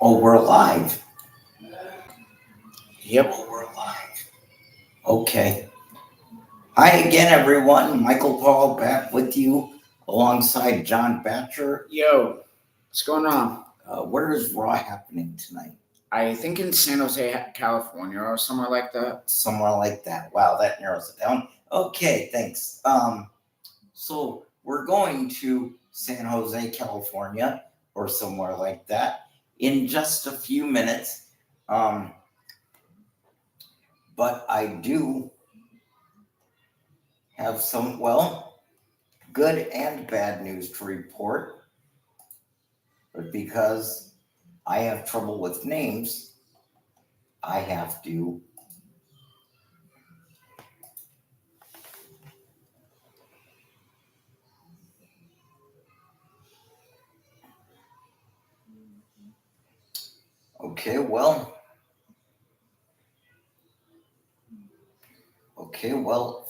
Oh, we're live. Yep. Oh, we're live. Okay. Hi again, everyone. Michael Paul back with you alongside John Batcher. Yo, what's going on? Where is Raw happening tonight? I think in San Jose, California, or somewhere like that. Somewhere like that. Wow, that narrows it down. Okay, thanks. So we're going to San Jose, California, or somewhere like that in just a few minutes. But I do have some, good and bad news to report. But because I have trouble with names, I have to. Okay,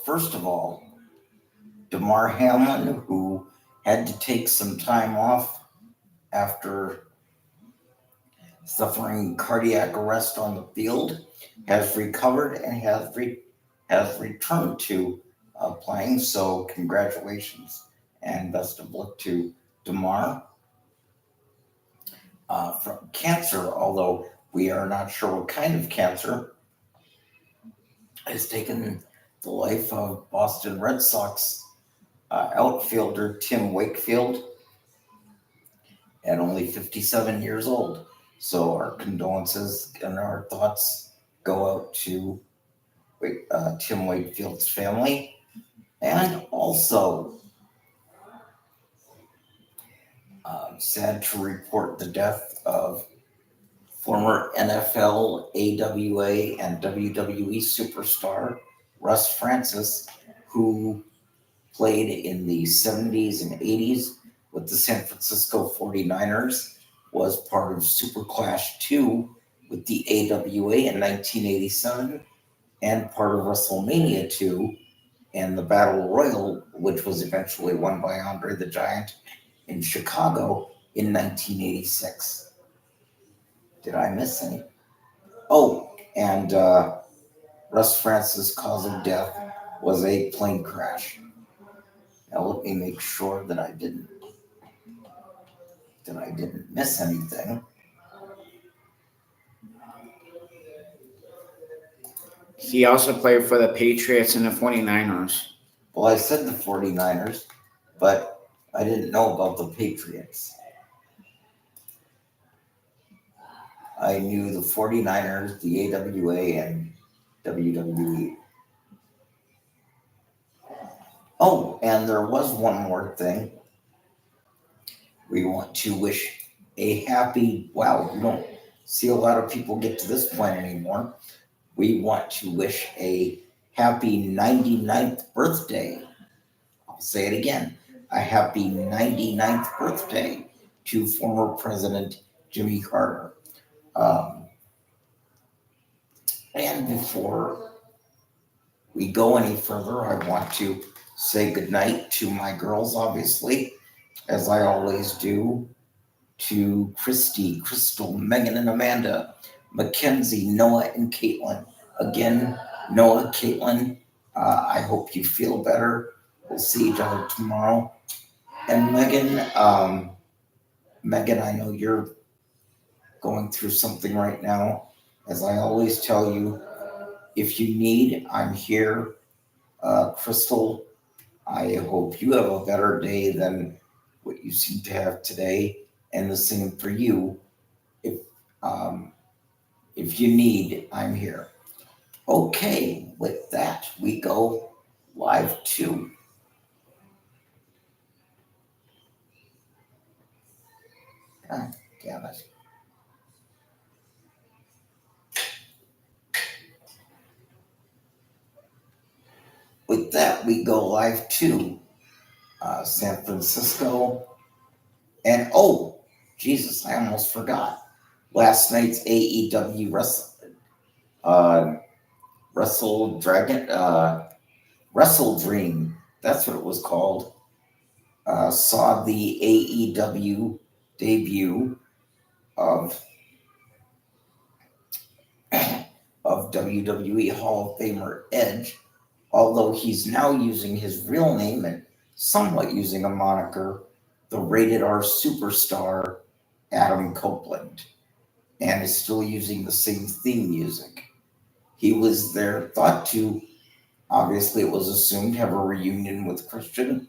first of all, Damar Hamlin, who had to take some time off after suffering cardiac arrest on the field, has recovered and has returned to playing. So congratulations and best of luck to Damar. From cancer, although we are not sure what kind of cancer, has taken the life of Boston Red Sox outfielder Tim Wakefield at only 57 years old. So our condolences and our thoughts go out to Tim Wakefield's family. And also, sad to report the death of former NFL, AWA, and WWE superstar Russ Francis, who played in the 70s and 80s with the San Francisco 49ers, was part of Super Clash 2 with the AWA in 1987, and part of WrestleMania 2 and the Battle Royal, which was eventually won by Andre the Giant in Chicago in 1986. Did I miss any? Oh, and Russ Francis' cause of death was a plane crash. Now let me make sure that I didn't miss anything. He also played for the Patriots and the 49ers. Well, I said the 49ers, but I didn't know about the Patriots. I knew the 49ers, the AWA, and WWE. Oh, and there was one more thing. We want to wish a happy, wow, we don't see a lot of people get to this point anymore. We want to wish a happy 99th birthday. I'll say it again. A happy 99th birthday to former President Jimmy Carter. Um, and before we go any further, I want to say goodnight to my girls, obviously, as I always do, to Christy, Crystal, Megan, and Amanda, Mackenzie, Noah, and Caitlin. Again, Noah, Caitlin, I hope you feel better. We'll see each other tomorrow. And Megan, I know you're going through something right now. As I always tell you, if you need, I'm here. Crystal, I hope you have a better day than what you seem to have today, and the same for you. If um, if you need, I'm here. Okay, with that, we go live to. God damn it. With that, we go live to San Francisco. And oh, Jesus, I almost forgot. Last night's AEW uh, Wrestle Dragon, Wrestle Dream, that's what it was called, saw the AEW debut of of WWE Hall of Famer Edge, although he's now using his real name and somewhat using a moniker, the Rated R Superstar Adam Copeland, and is still using the same theme music. He was there, thought to, obviously it was assumed, have a reunion with Christian,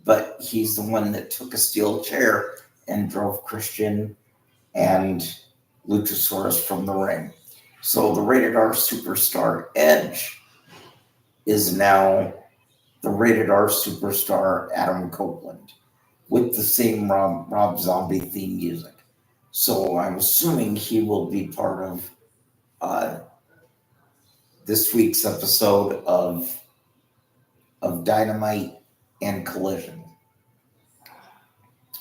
but he's the one that took a steel chair and drove Christian and Luchasaurus from the ring. So the Rated R Superstar Edge is now the Rated R Superstar Adam Copeland with the same Rob Zombie theme music. So I'm assuming he will be part of this week's episode of Dynamite and Collision.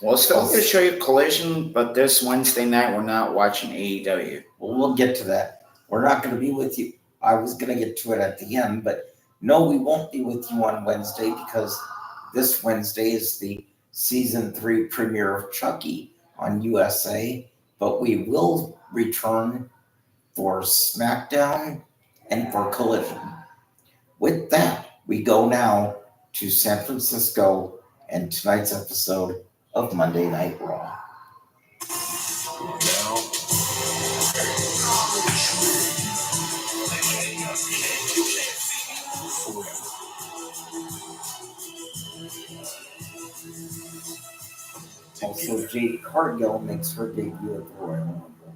We'll still going to show you Collision, but this Wednesday night we're not watching AEW. Well, we'll get to that. We're not going to be with you. I was going to get to it at the end, but no, we won't be with you on Wednesday because this Wednesday is the season 3 premiere of Chucky on USA, but we will return for SmackDown and for Collision. With that, we go now to San Francisco and tonight's episode of Monday Night Raw. Also, Jade Cargill makes her debut at the Royal Rumble.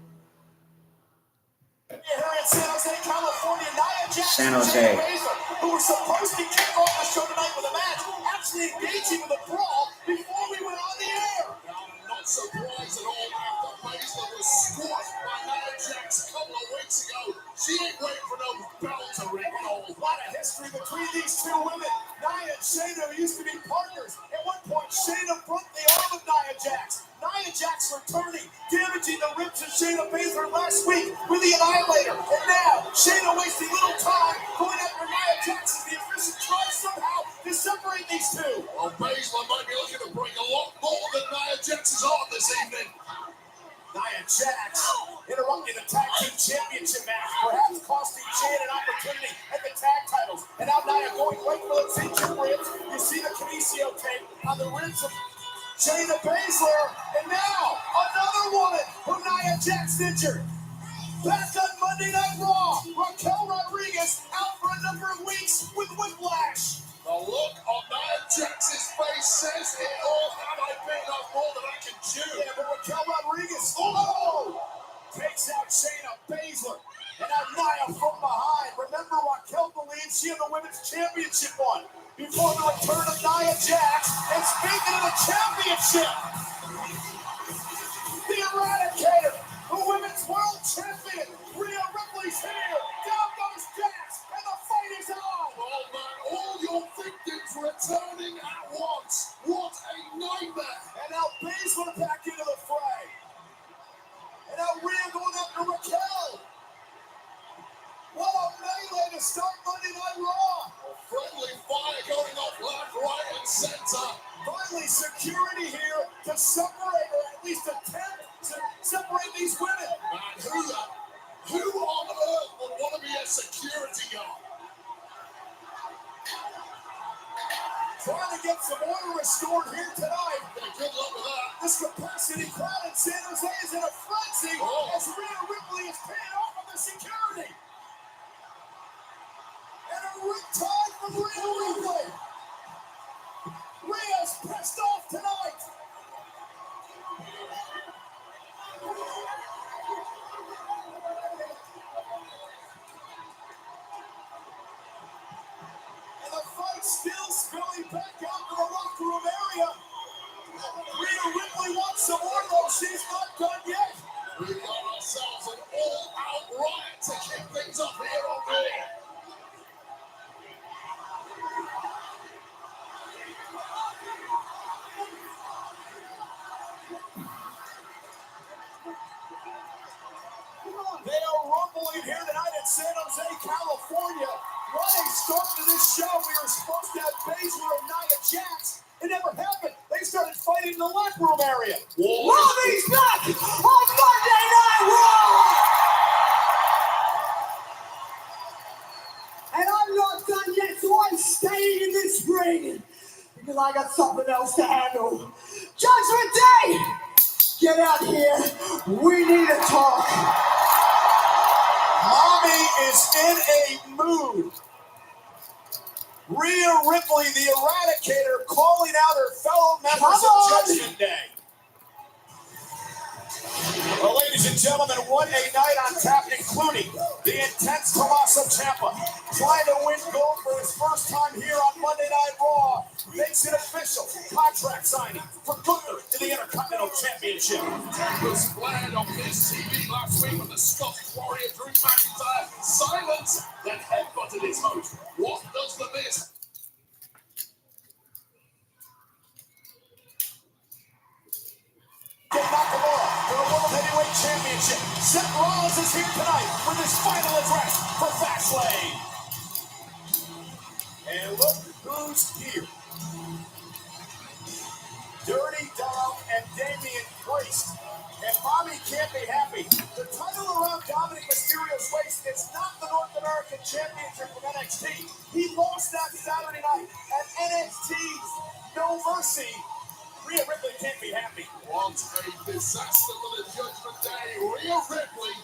Here in San Jose, California, Nia Jax San and Jose. Shayna Baszler, who were supposed to kick off the show tonight with a match, actually engaging with a brawl before we went on the air. Now, I'm not surprised at all after Baszler was squashed by Nia Jax a couple of weeks ago. She ain't waiting for no bell to ring. A lot of history between these two women. Nia and Shayna used to be partners. At one point, Shayna broke the arm of Nia Jax. Nia Jax returning, damaging the ribs of Shayna Baszler last week with the Annihilator. And now, Shayna wasting little time going after Nia Jax as the official tries somehow to separate these two. Well, Baszler might be looking to break a lot more than Nia Jax's arm this evening. Nia Jax interrupting the tag team championship match, perhaps costing Shayna an opportunity at the tag titles. And now Nia going right for the injured ribs. You see the kinesio tape on the ribs of Shayna Baszler. And now another woman who Nia Jax injured. Back on Monday Night Raw, Raquel Rodriguez out for a number of weeks with whiplash. The look on Nia Jax's face says it all. Have I bitten off more than I can chew? Yeah, but Raquel Rodriguez, takes out Shayna Baszler. And now Nia from behind. Remember, Raquel believes she and the Women's Championship won before the return of Nia Jax. And speaking of the championship, the Eradicator, the Women's World Champion, Rhea Ripley's here. Down goes Jax, and the fight is on. Oh man, all your victims returning at once. What a nightmare. And now Baszler back into the fray. And now Rhea going after Raquel. What a melee to start Monday Night Raw. Friendly fire going off left, right, and center. Finally, security here to separate, or at least attempt to separate these women. Man, who on earth would want to be a security guard? Trying to get some order restored here tonight. Yeah, good luck with that. This capacity crowd in San Jose is in a frenzy as Rhea Ripley is paying off on the security. And a riptide from Rhea Ripley. Rhea's pissed off tonight. And the fight still spilling back out to the locker room area. Rhea Ripley wants some more, though she's not done yet. We've got ourselves an all-out riot to kick things off here on Raw. They are rumbling here tonight in San Jose, California. What a start to this show. We were supposed to have Baszler and Nia Jax. It never happened. They started fighting in the locker room area. Whoa. Robbie's back on Monday Night Raw! staying in this ring because I got something else to handle. Judgment Day! Get out here. We need to talk. Mommy is in a mood. Rhea Ripley, the Eradicator, calling out her fellow members of Judgment Day. Well, ladies and gentlemen, what a night on tap, including the intense Tommaso Ciampa trying to win gold for his first time here on Monday Night Raw. Makes it official. Contract signing for Gunther in the Intercontinental Championship. Was flagged on his TV last week when the Scottish Warrior Drew McIntyre silenced that headbutted his host. What does the Miz? Nakamura for the World Heavyweight Championship. Seth Rollins is here tonight with his final address for Fastlane. And look who's here. Dirty Dom and Damian Priest. And Mommy can't be happy. The title around Dominic Mysterio's waist is not the North American Championship from NXT. He lost that Saturday night at NXT's No Mercy. Rhea Ripley can't be happy. What a disaster for the Judgment Day. Rhea Ripley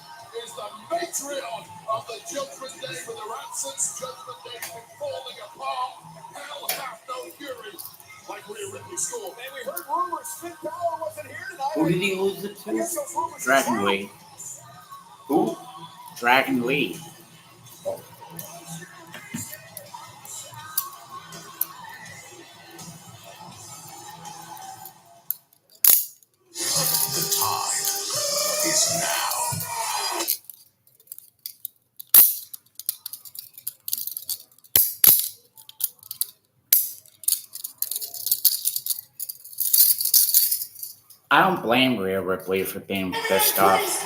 is the matriarch of the Judgment Day. With her absence, Judgment Day has been falling apart. Hell hath no fury like Rhea Ripley scored. And we heard rumors Finn Balor wasn't here tonight. Who did he lose it I to? guess those rumors are Dragon true. Lee. Who? Dragon Lee. The time is now. I don't blame Rhea Ripley for being pissed off. Is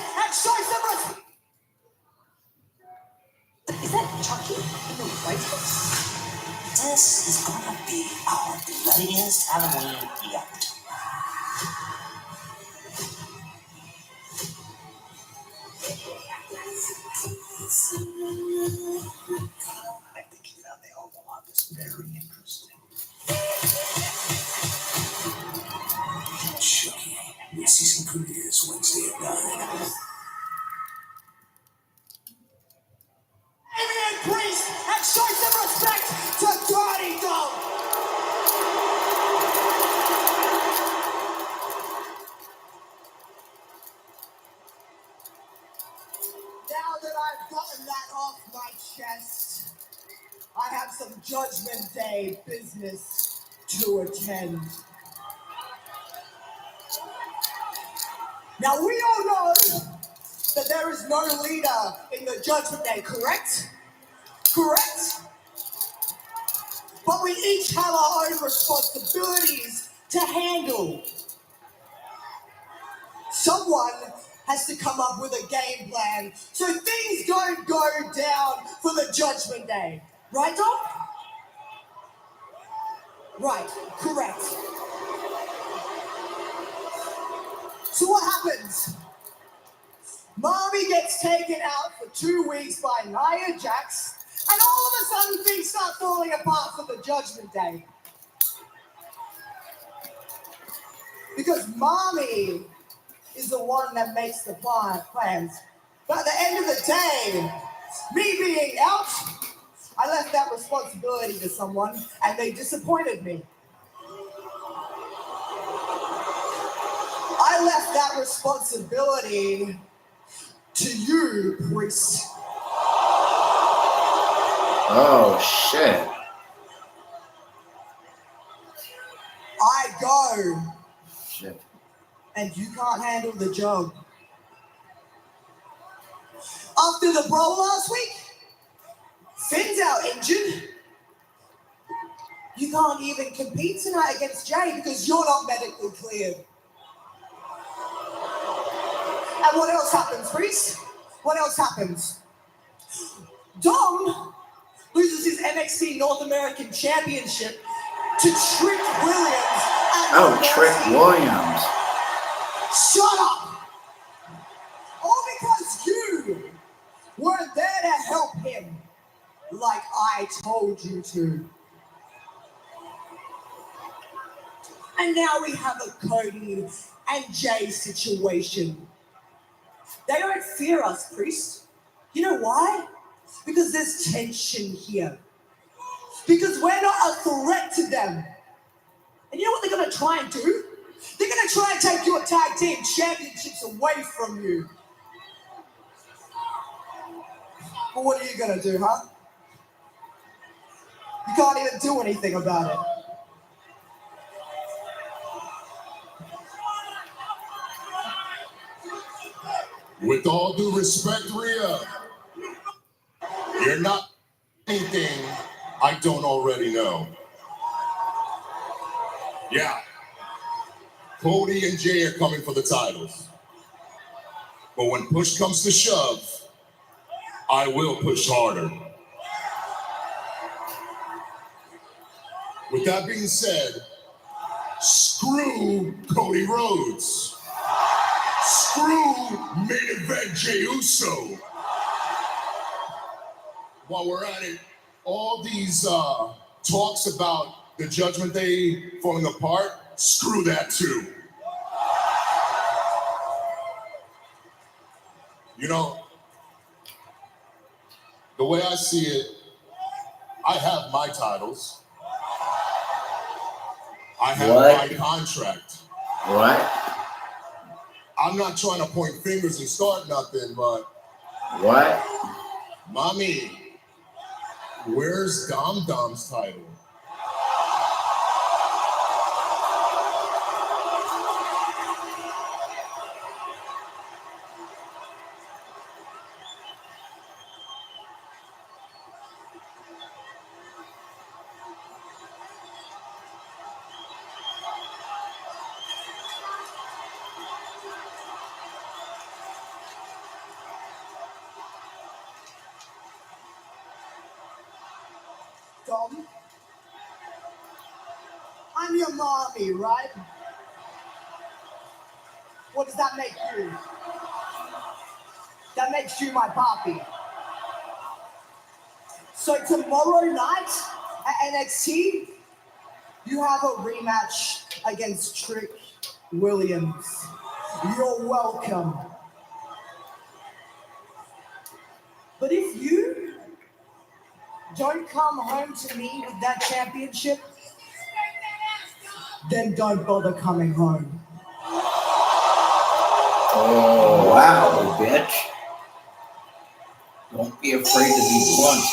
that Chucky in the White House? This is gonna be our bloodiest Halloween yet. I think you know they all want this very interesting. Chucky, mid-season premieres Wednesday at 9. Damian Priest and show some respect to Dirty Dom. Now that I've gotten that off my chest, I have some Judgment Day business to attend. Now we all know that there is no leader in the Judgment Day, correct? Correct? But we each have our own responsibilities to handle. Someone has to come up with a game plan so things don't go down for the Judgment Day. Right, Dom? Right, correct. So what happens? Mommy gets taken out for 2 weeks by Nia Jax, and all of a sudden things start falling apart for the Judgment Day. Because Mommy is the one that makes the plans. But at the end of the day, me being out, I left that responsibility to someone, and they disappointed me. I left that responsibility to you, Priest. Oh, shit. I go, Shit. and you can't handle the job. After the brawl last week, Finn's out injured. You can't even compete tonight against Jay because you're not medically cleared. And what else happens, Priest? What else happens? Dom loses his NXT North American Championship to Trick Williams. Oh, Trick Williams. Shut up! All because you weren't there to help him like I told you to. And now we have a Cody and Jay situation. They don't fear us, Priest. You know why? Because there's tension here. Because we're not a threat to them. And you know what they're gonna try and do? They're gonna try and take your tag team championships away from you. But what are you gonna do, huh? You can't even do anything about it. With all due respect, Rhea, you're not anything I don't already know. Yeah, Cody and Jay are coming for the titles. But when push comes to shove, I will push harder. With that being said, screw Cody Rhodes. Screw main event Jey Uso. While we're at it, all these talks about the Judgment Day falling apart, screw that too. You know, the way I see it, I have my titles. I have What? my contract. What? I'm not trying to point fingers and start nothing, but What? mommy, where's Dom Dom's title? Dom, I'm your mommy, right? What does that make you? That makes you my papi. So tomorrow night at NXT, you have a rematch against Trick Williams. You're welcome. But if you don't come home to me with that championship, then don't bother coming home. Oh, wow, bitch. Don't be afraid to be blunt.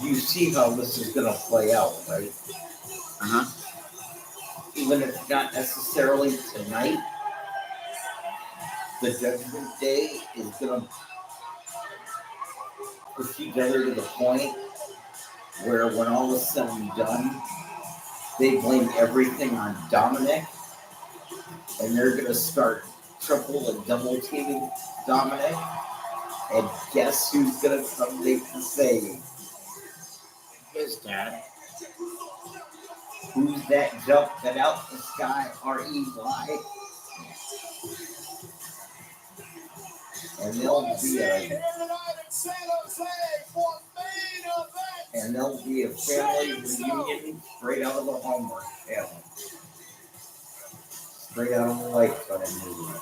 You see how this is going to play out, right? Uh-huh. Even if not necessarily tonight, the Judgment Day is going to push each other to the point where when all is said and done, they blame everything on Dominic, and they're going to start triple and double teaming Dominic, and guess who's going to come make the save? His dad. Who's that jumping out the sky? R-E-Y. And they'll be a family reunion straight out of the Hallmark Channel. Straight out of the Lifetime movie.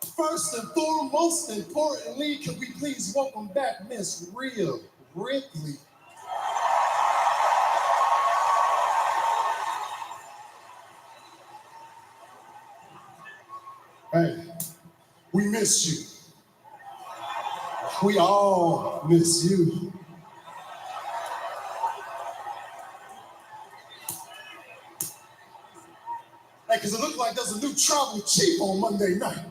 First and foremost, importantly, can we please welcome back Miss Rhea Ripley? Hey, we miss you. We all miss you. Hey, because it looks like there's a new travel chief on Monday night.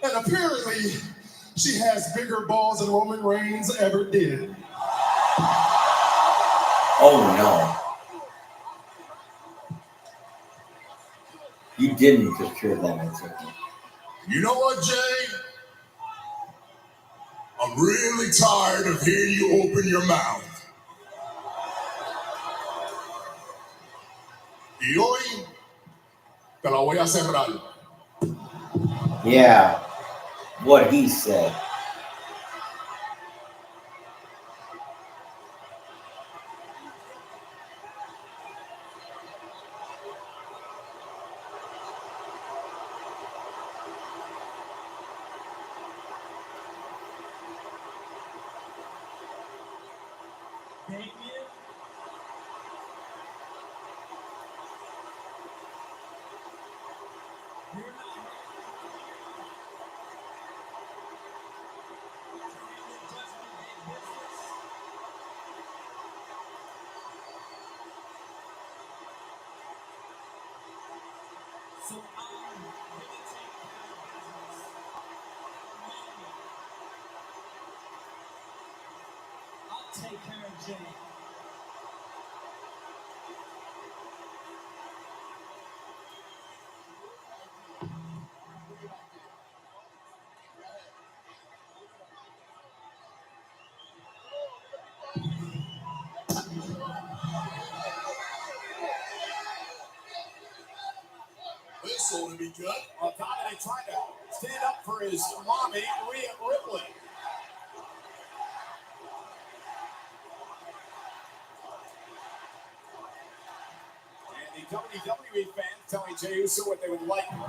And apparently, she has bigger balls than Roman Reigns ever did. Oh no. You didn't just hear that, I think. You know what, Jay? I'm really tired of hearing you open your mouth. Y hoy te la voy a cerrar. Yeah, what he said. So I'm gonna take care of business. I'll take care of Jay. This ought to be good. Dominic trying to stand up for his mommy, Rhea Ripley. And the WWE fans telling Jey Uso what they would like him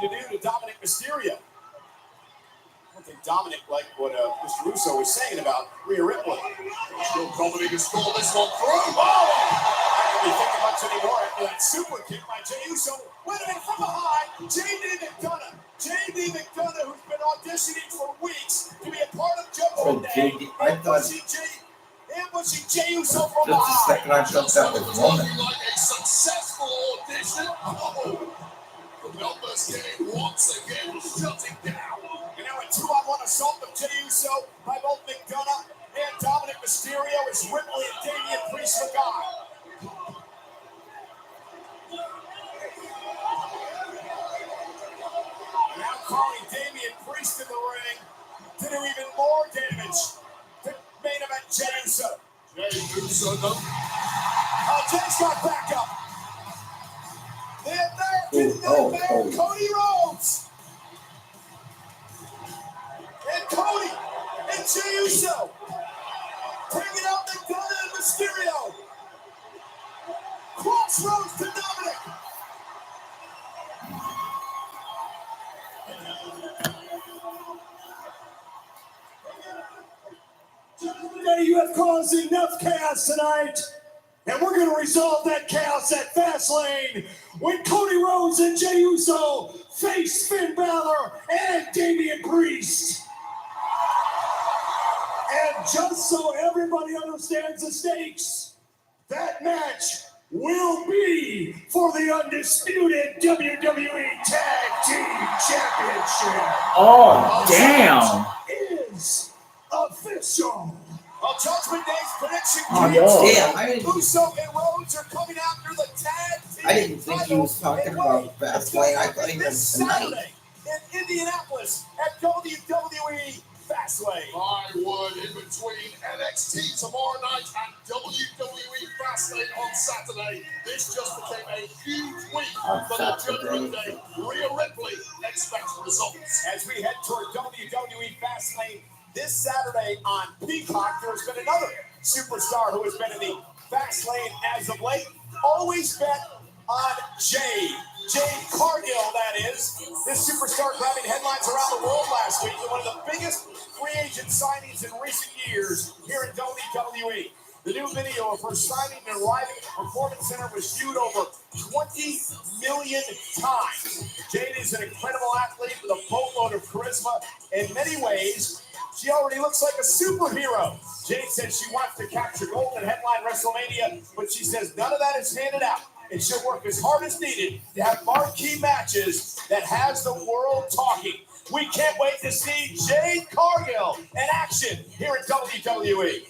to do to Dominic Mysterio. I don't think Dominic liked what Mr. Russo was saying about Rhea Ripley. Still Dominic has stole this one through. Oh! I don't be thinking much anymore after that super kick by Jey Uso. Wait a minute, from behind, J.D. McDonough. J.D. McDonough, who's been auditioning for weeks to be a part of Judgment Day. JD, I thought Ambushing Jey Uso from just a behind. second I thought that was Roman. Like a successful audition. Oh, the numbers game once again shutting down. And now a 2-on-1 assault of Jey Uso by both McDonough and Dominic Mysterio as Ripley and Damian Priest are gone. Now calling Damian Priest in the ring to do even more damage to main event Jey Uso. Jey Uso, no. Jey's got back up. The American Nightmare, Cody Rhodes. And Cody and Jey Uso taking out McDonough and Mysterio. Crossroads to Dominic. You have caused enough chaos tonight, and we're going to resolve that chaos at Fastlane when Cody Rhodes and Jey Uso face Finn Balor and Damian Priest. And just so everybody understands the stakes, that match will be for the undisputed WWE Tag Team Championship. Oh, damn. Is official. Well, Judgment Day's prediction Oh, damn. I didn't, Uso and Rhodes are coming after the tag team. I didn't think he was talking about Fastlane. I thought he This was tonight. Saturday in Indianapolis at WWE Fastlane. I would in between NXT tomorrow night and WWE Fastlane on Saturday. This just became a huge week for the Judgment Day. Rhea Ripley expects results. As we head toward WWE Fastlane this Saturday on Peacock, there's been another superstar who has been in the Fastlane as of late. Always bet on Jey Jade Cargill, that is. This superstar grabbing headlines around the world last week and one of the biggest free agent signings in recent years here in WWE. The new video of her signing and arriving at the Performance Center was viewed over 20 million times. Jade is an incredible athlete with a boatload of charisma. In many ways, she already looks like a superhero. Jade says she wants to capture gold and headline WrestleMania, but she says none of that is handed out. And she'll work as hard as needed to have marquee matches that has the world talking. We can't wait to see Jade Cargill in action here in WWE.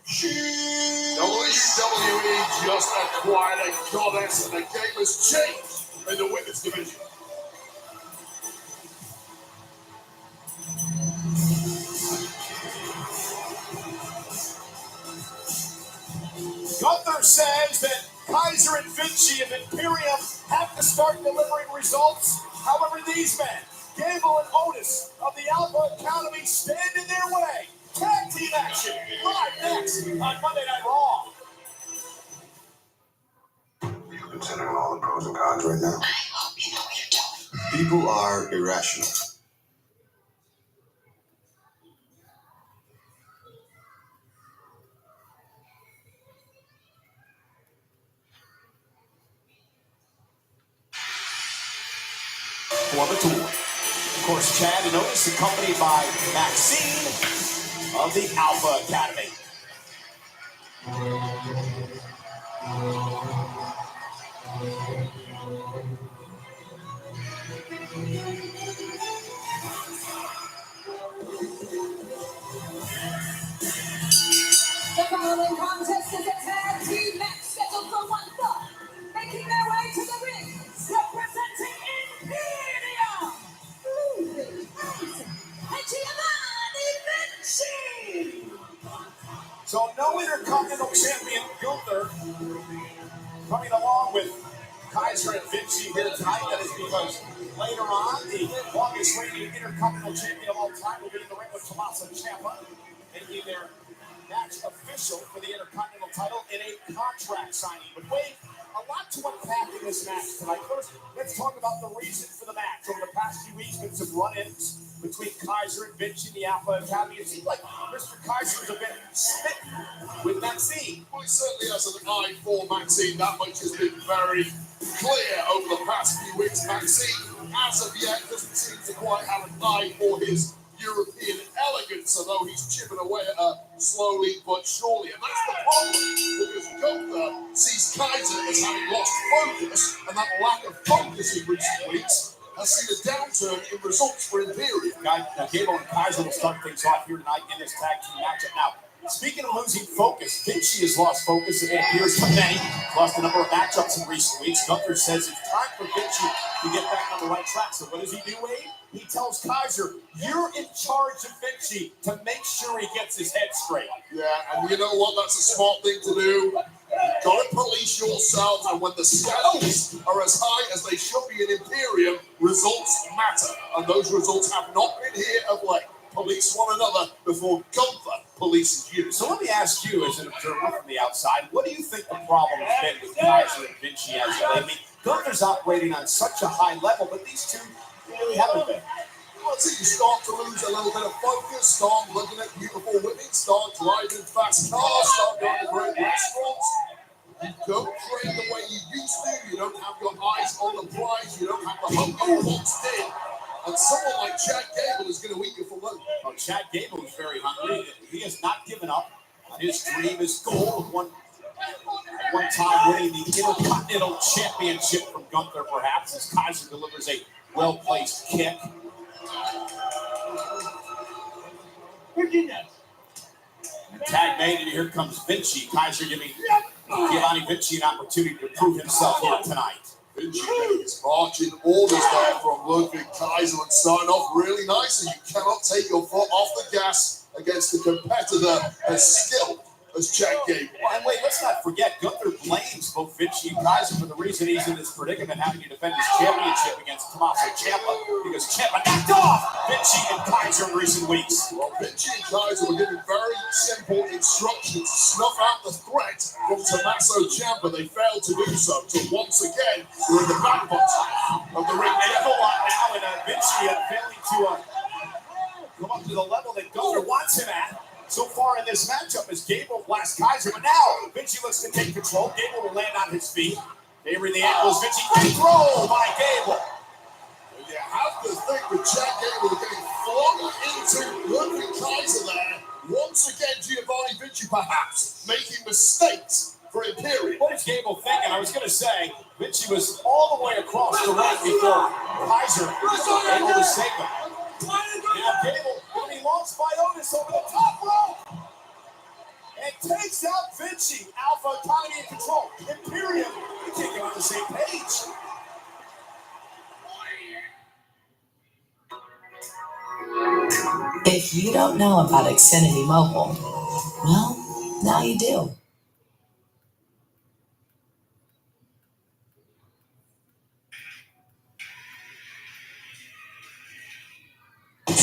WWE just acquired a goddess, and the game has changed in the women's division. Gunther says that Kaiser and Vinci of Imperium have to start delivering results. However, these men, Gable and Otis of the Alpha Academy, stand in their way. Tag team action, live next on Monday Night Raw. You considering all the pros and cons right now? I hope you know what you're doing. People are irrational. For the tour. Of course, Chad and Otis accompanied by Maxine of the Alpha Academy. The following contest is a tag team match scheduled for 1 fall. Making their way to the ring, representing Imperium, Ludwig Kaiser and Giovanni Vinci. So no Intercontinental Champion Gunther coming along with Kaiser and Vinci here tonight. That is because later on, the longest reigning Intercontinental Champion of all time will be in the ring with Tommaso Ciampa, making their match official for the Intercontinental title in a contract signing. But wait, a lot to unpack in this match tonight. First, let's talk about the reason for the match. Over the past few weeks, been some run-ins between Kaiser and Vinci in the Alpha Academy. It seems like Mr. Kaiser is a bit smitten with Maxine. Well, he certainly has an eye for Maxine. That much has been very clear over the past few weeks. Maxine, as of yet, doesn't seem to quite have an eye for his European elegance, although he's chipping away at her slowly but surely. And that's the problem, because Gunther sees Kaiser as having lost focus, and that lack of focus in recent weeks has seen a downturn in results for Imperium. Gable and Kaiser will start things off here tonight in this tag team matchup. Now, speaking of losing focus, Vinci has lost focus. It appears to many. Lost a number of matchups in recent weeks. Gunther says it's time for Vinci to get back on the right track. So what does he do, Wade? He tells Kaiser, you're in charge of Vinci to make sure he gets his head straight. Yeah, and you know what? That's a smart thing to do. You've got to police yourselves, and when the scales are as high as they should be in Imperium, results matter. And those results have not been here of late. Police one another before Gunther polices you. So let me ask you, as an observer from the outside, what do you think the problem has been with Kaiser and Vinci as of late? I mean, Gunther's operating on such a high level, but these two really haven't been. Well, so you start to lose a little bit of focus, start looking at beautiful women, start driving fast cars, start going to great restaurants. You don't train the way you used to. You don't have your eyes on the prize. You don't have the hunger you once did. And someone like Chad Gable is going to eat you for lunch. Oh, Chad Gable is very hungry. He has not given up on his dream, his goal of one time winning the Intercontinental Championship from Gunther, perhaps, as Kaiser delivers a well-placed kick. And the tag made, and here comes Vinci. Kaiser giving Giovanni Vinci an opportunity to prove himself here tonight. Vinci getting his marching orders there from Ludwig Kaiser and starting off really nicely. You cannot take your foot off the gas against a competitor as skilled as Chad Gable. And wait, let's not forget, Gunther blames both Vinci and Kaiser for the reason he's in this predicament, having to defend his championship against Tommaso Ciampa, because Ciampa knocked off Vinci and Kaiser in recent weeks. Well, Vinci and Kaiser were given very simple instructions to snuff out the threat from Tommaso Ciampa. They failed to do so. So once again, we're in the back box of the ring. And a lot now, and Vinci failing to come up to the level that Gunther wants him at. So far in this matchup is Gable blasts Kaiser, but now Vinci looks to take control. Gable will land on his feet. Favoring the ankles, Vinci. Great throw by Gable. You have to think with Chad Gable getting flung into Ludwig Kaiser there. Once again, Giovanni Vinci perhaps making mistakes for Imperium. What is Gable thinking? I was going to say, Vinci was all the way across the ring before Kaiser was able to save him. Now Gable getting launched by Otis over the top rope and takes out Vinci. Alpha Economy in control. Imperium, they can't get on the same page. If you don't know about Xfinity Mobile, well, now you do.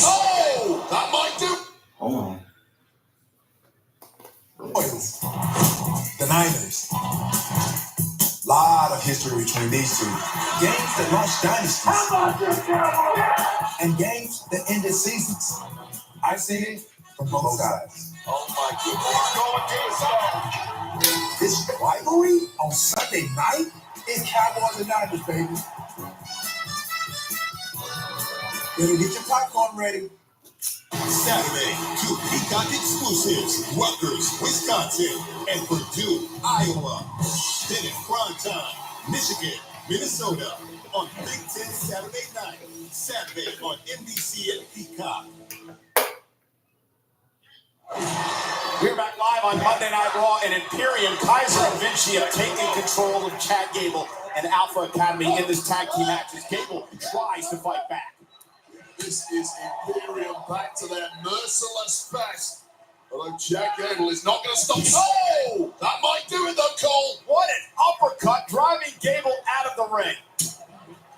Oh, that might do. Oh, The Niners. Lot of history between these two. Games that launched dynasties. And games that ended seasons. I've seen it from both sides. Oh my goodness. This rivalry on Sunday night is Cowboys and Niners, baby. Better get your popcorn ready. Saturday, 2 Peacock exclusives, Rutgers, Wisconsin, and Purdue, Iowa. Then at prime time, Michigan, Minnesota, on Big Ten Saturday night. Saturday on NBC and Peacock. We're back live on Monday Night Raw, and Imperium, Kaiser, and Vinci have taken control of Chad Gable and Alpha Academy in this tag team match as Gable tries to fight back. This is Imperium back to their merciless best. Although Chad Gable is not going to stop. Oh! That might do it though, Cole. What an uppercut, driving Gable out of the ring.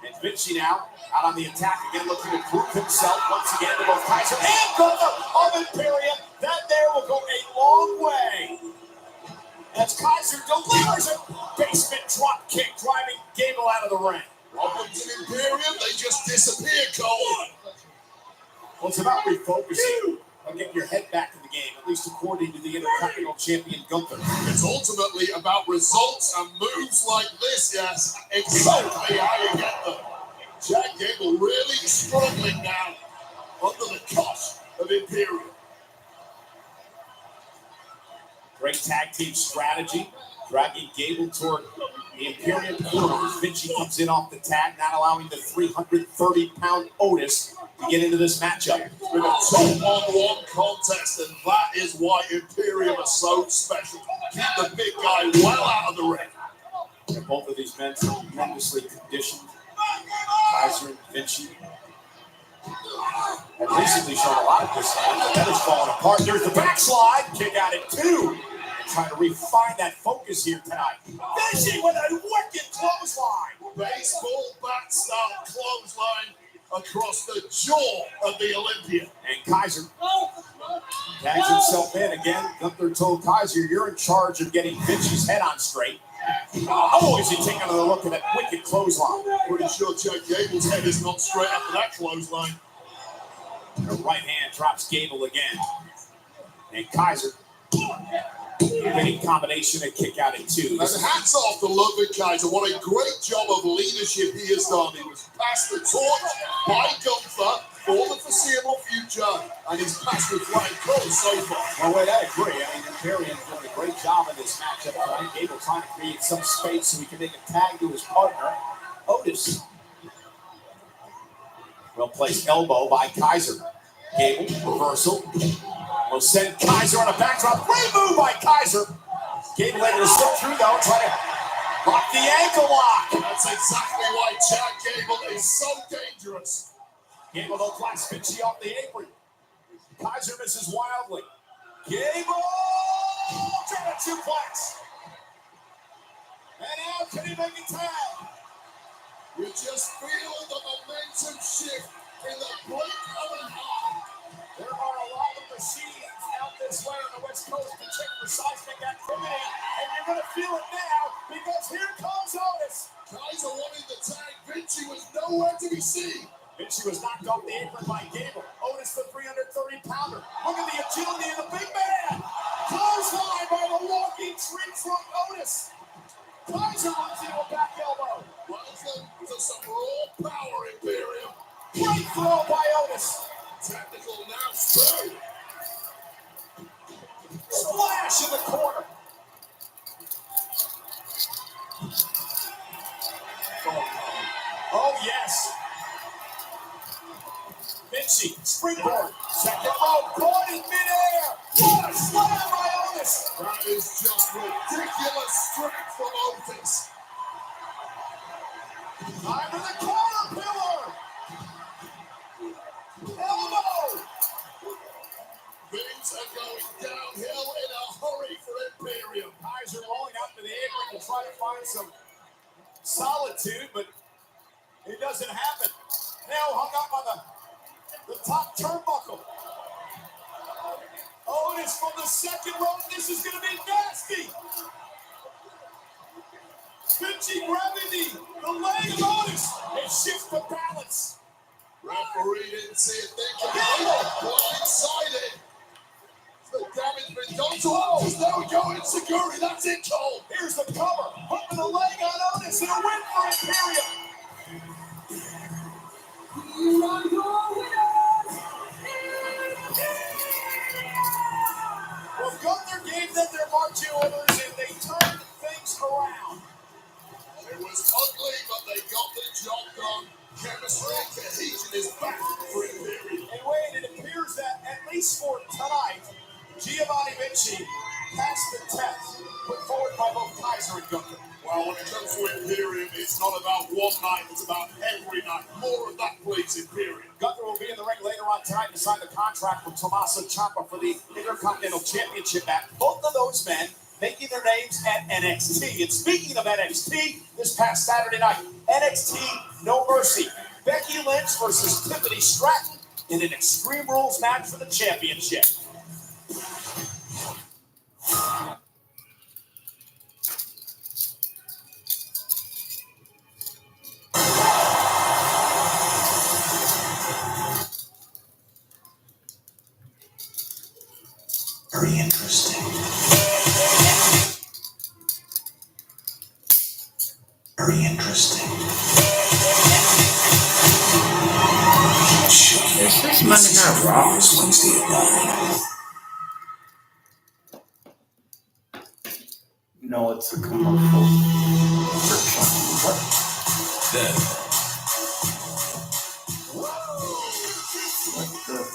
And Vinci now out on the attack again, looking to prove himself once again to both Kaiser and Gunther of Imperium. That there will go a long way. As Kaiser delivers a basement drop kick, driving Gable out of the ring. Problems in Imperium, they just disappear, Cole. Well, it's about refocusing and getting your head back in the game, at least according to the Intercontinental Champion Gunther. It's ultimately about results and moves like this, yes. Exactly how you get them. Chad Gable really struggling now under the cost of Imperium. Great tag team strategy, dragging Gable toward the Imperium corner. Vinci comes in off the tag, not allowing the 330-pound Otis to get into this matchup. It's been a two-on-one contest, and that is why Imperium are so special. Keep the big guy well out of the ring. And both of these men are tremendously conditioned. Kaiser and Vinci have recently shown a lot of this, but that is falling apart. There's the backslide, kick out at 2. Trying to refine that focus here tonight. Vinci with a wicked clothesline. Baseball bat-style clothesline across the jaw of the Olympian. And Kaiser tags himself in again. Gunther told Kaiser, you're in charge of getting Vinci's head on straight. Oh, is he taking another look at that wicked clothesline? Pretty sure Chad Gable's head is not straight after that clothesline. The right hand drops Gable again. And Kaiser, winning combination and kick out at 2. And hats off to Ludwig Kaiser. What a great job of leadership he has done. He was passed the torch by Gunther for the foreseeable future, and he's passed with flying colors so far. Oh, wait, I agree. I mean, Imperium doing a great job in this matchup tonight. Gable trying to create some space so he can make a tag to his partner, Otis. Well placed elbow by Kaiser. Gable, reversal. Will send Kaiser on a backdrop. Great move by Kaiser. Gable able to slip through though, trying to lock the ankle lock. That's exactly why Chad Gable is so dangerous. Gable though claps Vinci off the apron. Kaiser misses wildly. Gable! Janet suplex. And now can he make it tag? You just feel the momentum shift in the blink of an eye. There are a lot of machines out this way on the West Coast to check for seismic activity, and you're going to feel it now because here comes Otis. Kaiser wanted the tag. Vinci was nowhere to be seen. Vinci was knocked off the apron by Gable. Otis, the 330-pounder. Look at the agility of the big man. Clothesline by the walking tree trunk Otis. Kaiser runs into a back elbow. Welcome to some raw power, Imperium. Great throw by Otis. Tactical now, sir. Splash in the corner. Oh, yes. Vinci, springboard. Second rope, caught in midair. What a slam by Otis. That is just ridiculous strength from Otis. Time for the corner pillar. Elbow. Things are going downhill in a hurry for Imperium. Kaiser rolling out to the apron to try to find some solitude, but it doesn't happen. Now hung up on the top turnbuckle. Otis from the second rope. This is going to be nasty. Vinci grabbing the leg of Otis. It shifts the balance. Referee didn't see it. They got blindsided. The damage been done to Otis. There we go. It's security. That's it, Cole. Here's the cover. Hooking the leg on Otis and a win for Imperium. You are your winners. Well, Gunther gave them their marching orders and they turned things around. It was ugly, but they got the job done. Chemistry and cohesion is back for Imperium. And Wade, it appears that at least for tonight, Giovanni Vinci passed the test put forward by both Kaiser and Gunther. Well, when it comes to Imperium, it's not about one night, it's about every night. More of that, please, Imperium. Gunther will be in the ring later on tonight to sign the contract with Tommaso Ciampa for the Intercontinental Championship match. Both of those men making their names at NXT. And speaking of NXT, this past Saturday night, NXT No Mercy. Becky Lynch versus Tiffany Stratton in an Extreme Rules match for the championship. Very interesting. Very interesting. Is this Monday Night Raw? Wednesday at 9. No, it's a commercial for something. Then, What the?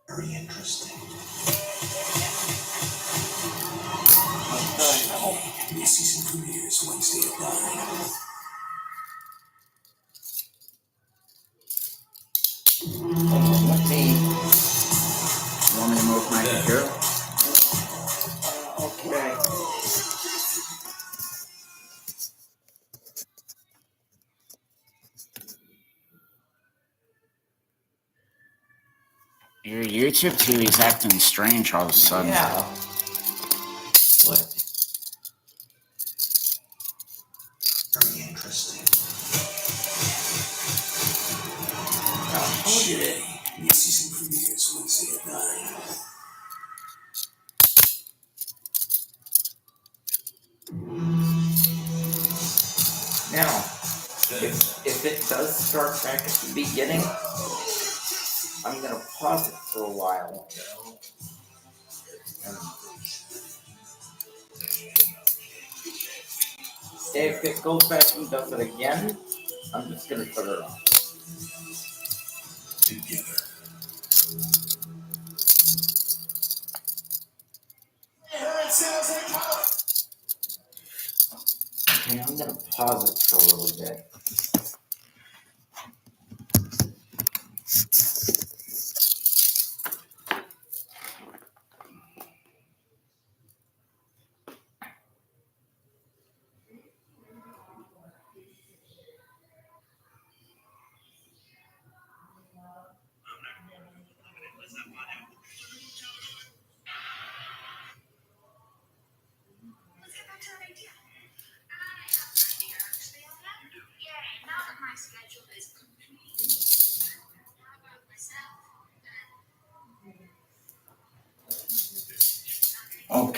very interesting. What the hell? New season premieres Wednesday at 9. Let me. You want me to move my computer? Okay. Your YouTube TV's acting strange all of a sudden. Yeah. What? Very interesting. Oh, Today, new season premieres Wednesday at 9. now, if it does start back at the beginning, I'm gonna pause it for a while. And if it goes back and does it again, I'm just gonna put it on. Together. Okay, I'm gonna pause it for a little bit.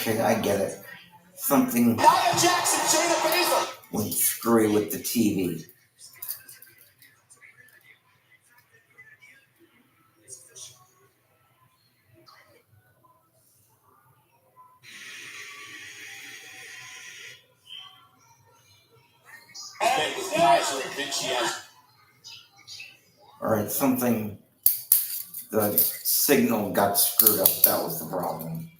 Okay, I get it. Something Nia Jax and Shayna Baszler. went screwy with the TV. Okay, with Kaiser and Vinci has. Alright, something. The signal got screwed up. That was the problem.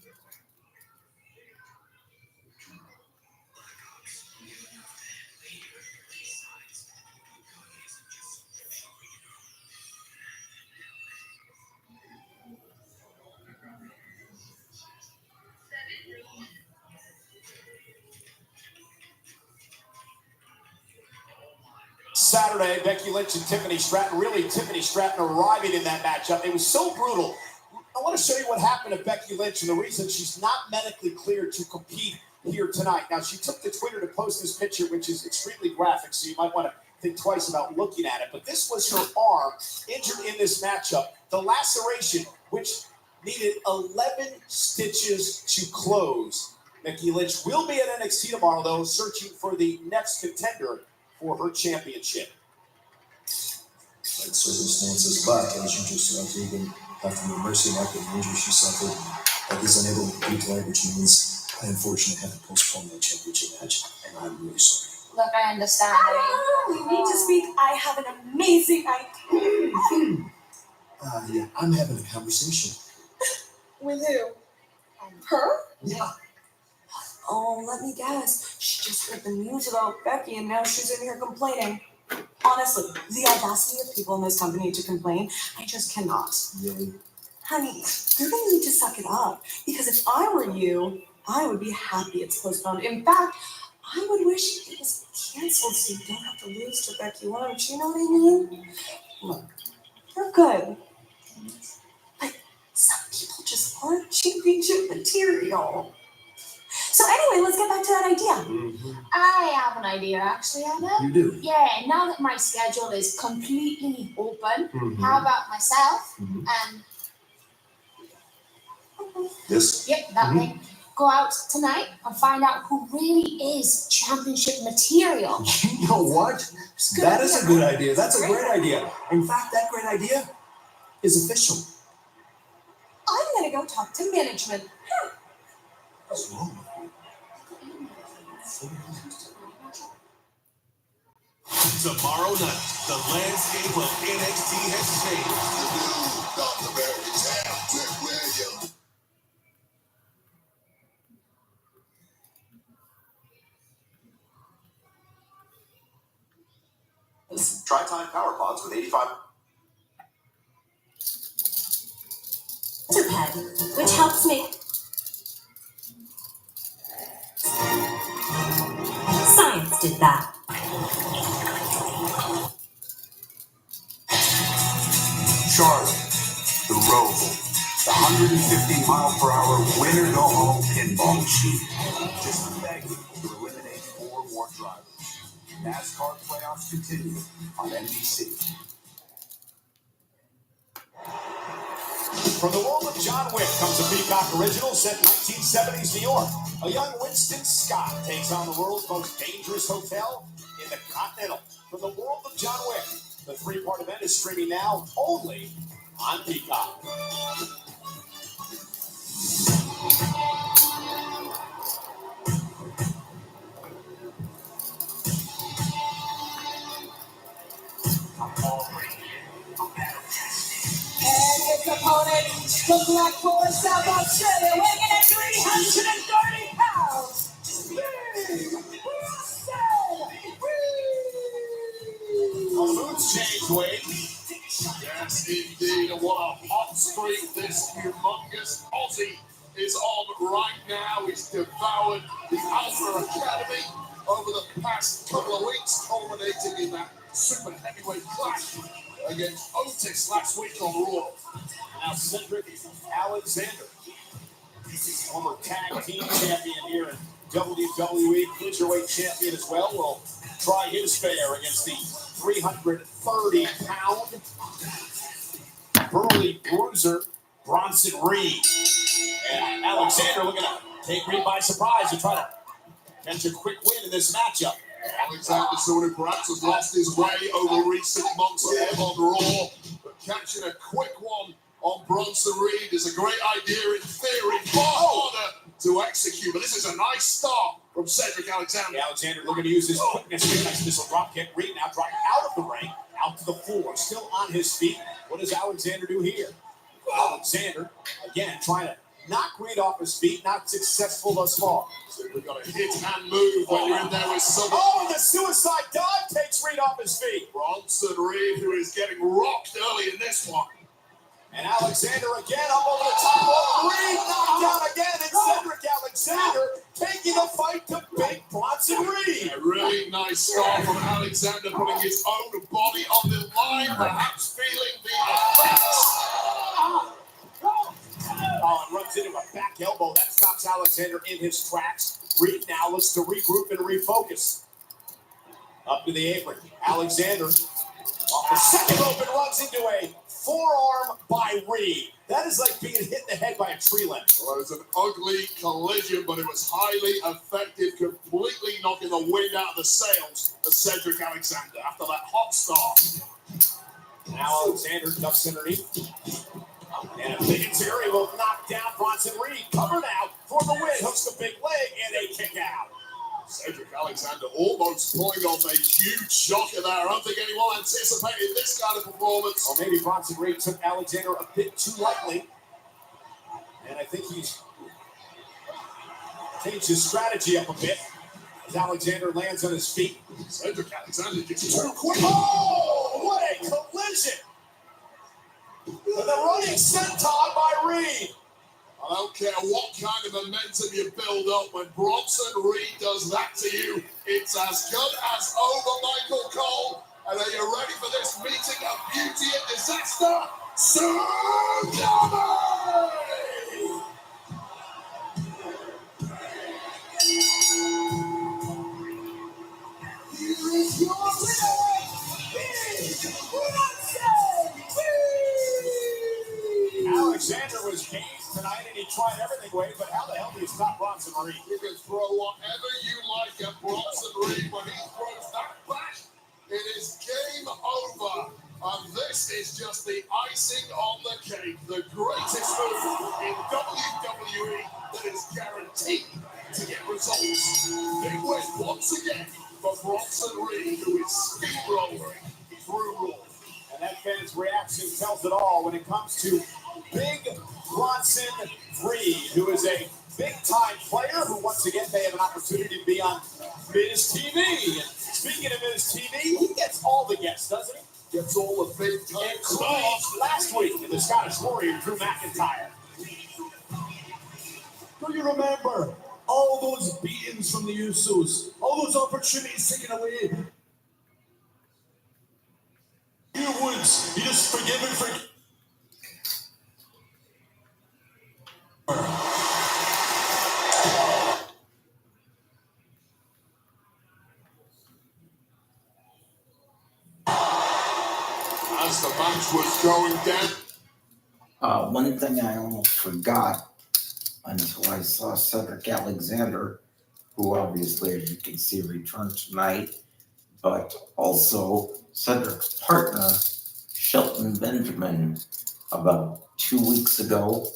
Saturday, Becky Lynch and Tiffany Stratton. Really, Tiffany Stratton arriving in that matchup. It was so brutal. I want to show you what happened to Becky Lynch and the reason she's not medically cleared to compete here tonight. Now, she took to Twitter to post this picture, which is extremely graphic, so you might want to think twice about looking at it. But this was her arm injured in this matchup. The laceration, which needed 11 stitches to close. Becky Lynch will be at NXT tomorrow, though, searching for the next contender for her championship. Like circumstances, but as you just said, even after the Mercy after the injury she suffered, is unable to compete tonight, which means I unfortunately had to postpone that championship match, and I'm really sorry. Look, I understand. We need to speak. I have an amazing idea. Yeah, I'm having a conversation. With who? Her? Yeah. Oh, let me guess. She just heard the news about Becky and now she's in here complaining. Honestly, the audacity of people in this company to complain, I just cannot. Really? Honey, you're gonna need to suck it up. Because if I were you, I would be happy it's postponed. In fact, I would wish it was canceled so you don't have to lose to Becky Lynch. You know what I mean? Look, you're good. But some people just aren't championship material. So anyway, let's get back to that idea. I have an idea, actually, Anna. You do? Yeah, now that my schedule is completely open, how about myself and Yes? yep, that thing. Go out tonight and find out who really is championship material. You know what? That is a good idea. That's a great idea. In fact, that great idea is official. I'm gonna go talk to management. What's wrong with you? Tomorrow night, the landscape of NXT has changed. North American champ, Trick Williams. Try Time Power Pods with 85. Pad, which helps me. Science did that. Charlotte, the Roval, the 150-mile-per-hour winner-go-home pinball machine. Just begging to eliminate 4 more drivers. NASCAR playoffs continue on NBC. From the world of John Wick comes a Peacock original set in 1970s New York. A young Winston Scott takes on the world's most dangerous hotel in the Continental. From the world of John Wick, the 3-part event is streaming now only on Peacock. And its opponent from Blackpool, South Australia, weighing in at 330 pounds. Big Russell Reed. On the moves change weight. Yes, indeed. And what a hot streak this humongous Aussie is on right now. He's devoured the Alpha Academy over the past couple of weeks, culminating in that super heavyweight clash against Otis last week on Raw. Now Cedric Alexander, former tag team champion here in WWE, cruiserweight champion as well, will try his fare against the 330-pound burly bruiser Bronson Reed. And Alexander looking to take Reed by surprise to try to catch a quick win in this matchup. Alexander, someone who perhaps has lost his way over recent months on Raw, but catching a quick one on Bronson Reed is a great idea in theory, far harder to execute. But this is a nice start from Cedric Alexander. Alexander looking to use his quickness here. Nice missile drop kick. Reed now dropping out of the ring, out to the floor, still on his feet. What does Alexander do here? Alexander, again, trying to knock Reed off his feet, not successful thus far. So we've got a hit and move when you're in there with someone. Oh, and the suicide dive takes Reed off his feet. Bronson Reed, who is getting rocked early in this one. And Alexander again up over the top rope. Reed knocked down again, and Cedric Alexander taking the fight to big Bronson Reed. A really nice start from Alexander, putting his own body on the line, perhaps feeling the effects. Oh, and runs into a back elbow. That stops Alexander in his tracks. Reed now looks to regroup and refocus. Up to the apron. Alexander off the second rope and runs into a forearm by Reed. That is like being hit in the head by a tree limb. Well, it was an ugly collision, but it was highly effective, completely knocking the wind out of the sails of Cedric Alexander after that hot start. Now Alexander ducks underneath. And a big Terry will knock down Bronson Reed. Covered out for the win. Hooks the big leg and a kick out. Cedric Alexander almost pulling off a huge shocker there. I don't think anyone anticipated this kind of performance. Or maybe Bronson Reed took Alexander a bit too lightly. And I think he's changed his strategy up a bit as Alexander lands on his feet. Cedric Alexander gets too quick. Oh, what a collision! And the running senton by Reed. I don't care what kind of momentum you build up, when Bronson Reed does that to you, it's as good as over, Michael Cole. And are you ready for this meeting of beauty and disaster? Tsunami! Here is your winner, Big Bronson Reed! Alexander was game tonight and he tried everything away, but how the hell do you stop Bronson Reed? You can throw whatever you like at Bronson Reed. When he throws that back, it is game over. And this is just the icing on the cake. The greatest move in WWE that is guaranteed to get results. Big win once again for Bronson Reed, who is steamrolling through Raw. And that fan's reaction tells it all when it comes to Big Bronson Reed, who is a big-time player who, once again, may have an opportunity to be on Miz TV. And speaking of Miz TV, he gets all the guests, doesn't he? Gets all the big-time including last week in the Scottish Warrior, Drew McIntyre. Do you remember all those beatings from the Usos? All those opportunities taken away? You Woods, you just forgive and forget. As the match was going down. One thing I almost forgot until I saw Cedric Alexander, who obviously, as you can see, returned tonight, but also Cedric's partner, Shelton Benjamin, about 2 weeks ago,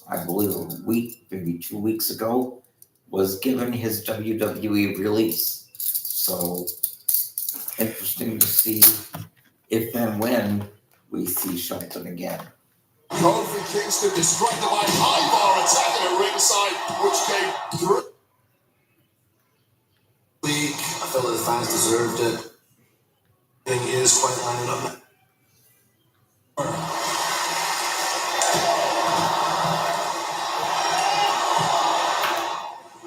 I believe a week, maybe 2 weeks ago, was given his WWE release. So interesting to see if and when we see Shelton again. Kofi Kingston distracted by high bar attacking at ringside, which came through. Week, I felt that the fans deserved it. Everything is quite lining up.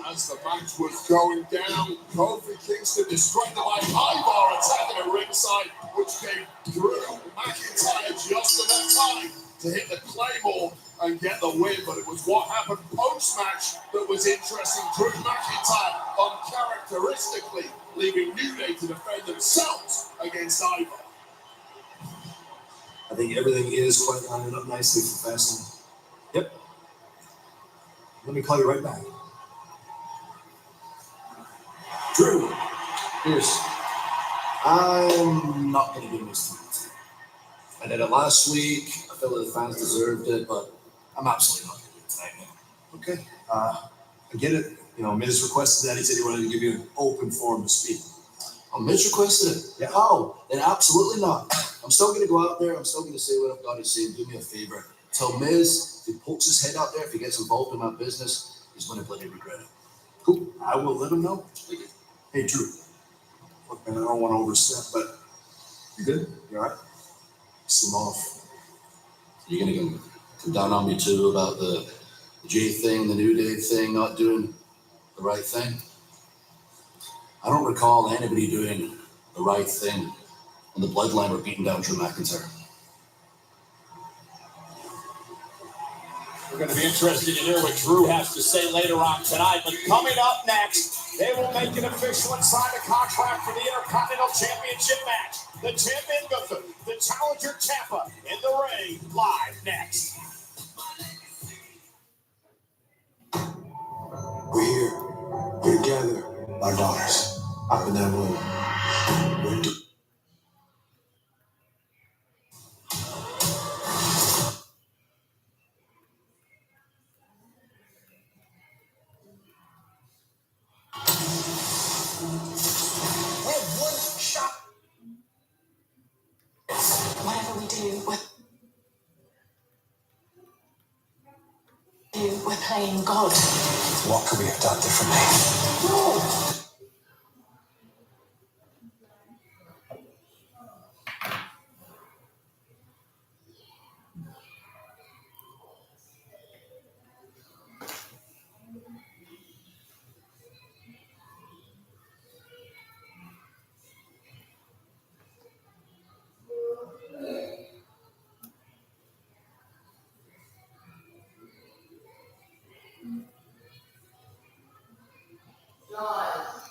As the match was going down, Kofi Kingston distracted by high bar attacking at ringside, which came through McIntyre just enough time to hit the Claymore and get the win. But it was what happened post-match that was interesting. Drew McIntyre uncharacteristically leaving New Day to defend themselves against Ivar. I think everything is quite lining up nicely for Fastlane. Yep. Let me call you right back. Pierce, I'm not going to do this tonight. I did it last week. I felt like the fans deserved it, but I'm absolutely not going to do it tonight, man. Okay. I get it. You know, Miz requested that. He said he wanted to give you an open forum to speak. Oh, Mitch requested it. Yeah. How? Then absolutely not. I'm still going to go out there. I'm still going to say what I've got to say. Do me a favor. Tell Miz, if he pokes his head out there, if he gets involved in my business, he's going to bloody regret it. Cool. I will let him know. Hey, Drew. Look, man, I don't want to overstep, but you good? You all right? Seem off. You're going to come down on me too about the Jay thing, the New Day thing, not doing the right thing? I don't recall anybody doing the right thing when the Bloodline were beating down Drew McIntyre. We're going to be interested to hear what Drew has to say later on tonight. But coming up next, they will make it official and sign a contract for the Intercontinental Championship match. The champion Gunther, the challenger Ciampa in the ring, live next. We're here. We're together. Our daughters. Up in that room. We're Whatever we do, we're playing God. What could we have done differently?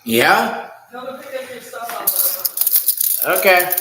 Yeah? Come and pick up your stuff up. Okay.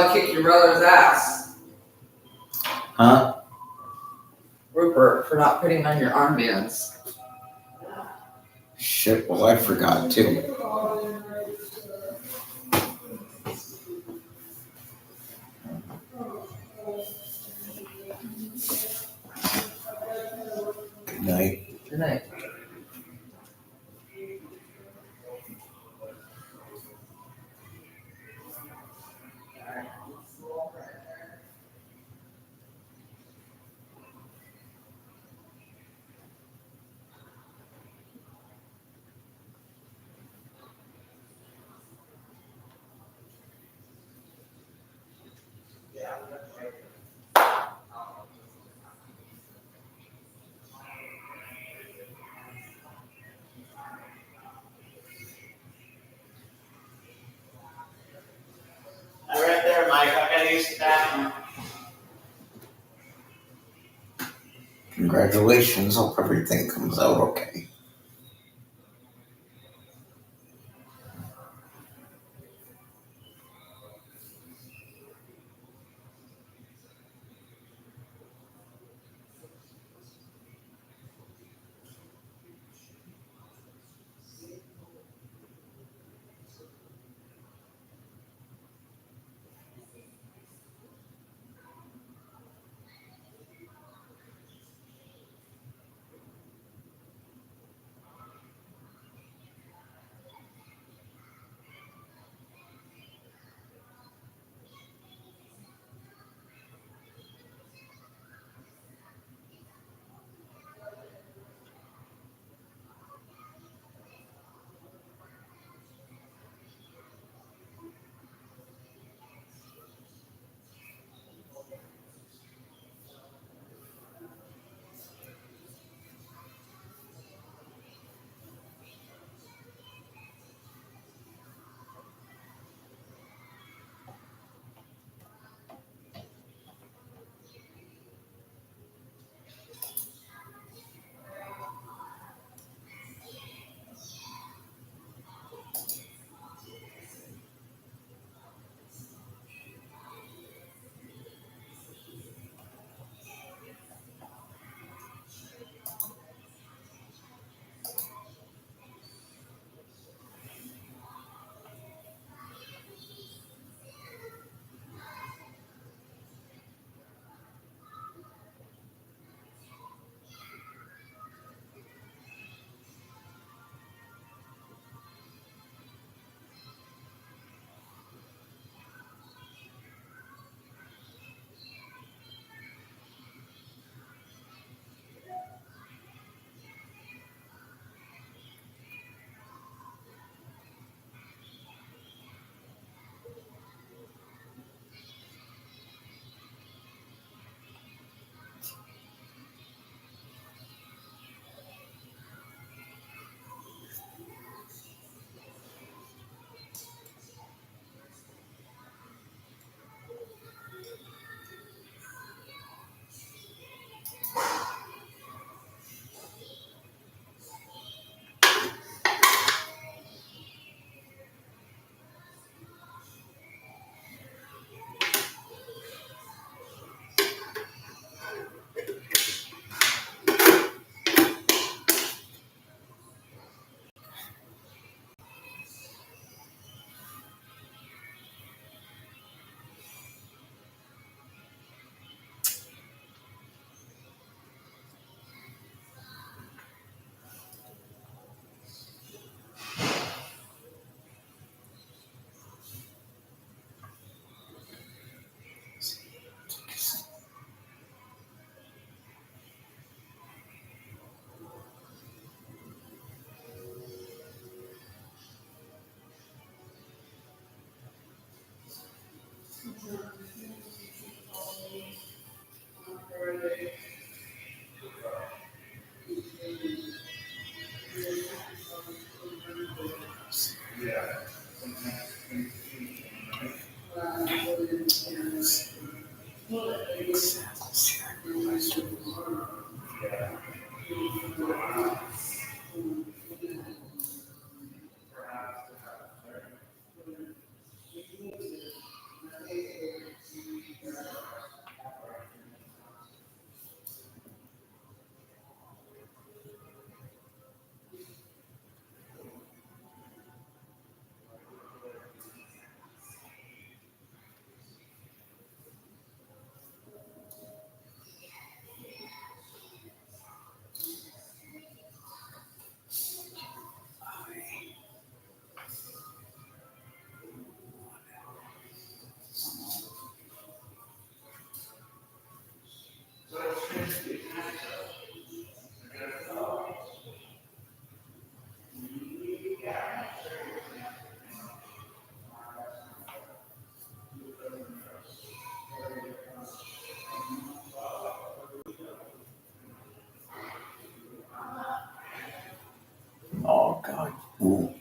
I kick your brother's ass, Huh? Rupert, for not putting on your armbands. Shit, well, I forgot too. Good night. Good night. Right there, Mike. I gotta use the bathroom. Congratulations. Hope everything comes out okay. Ooh.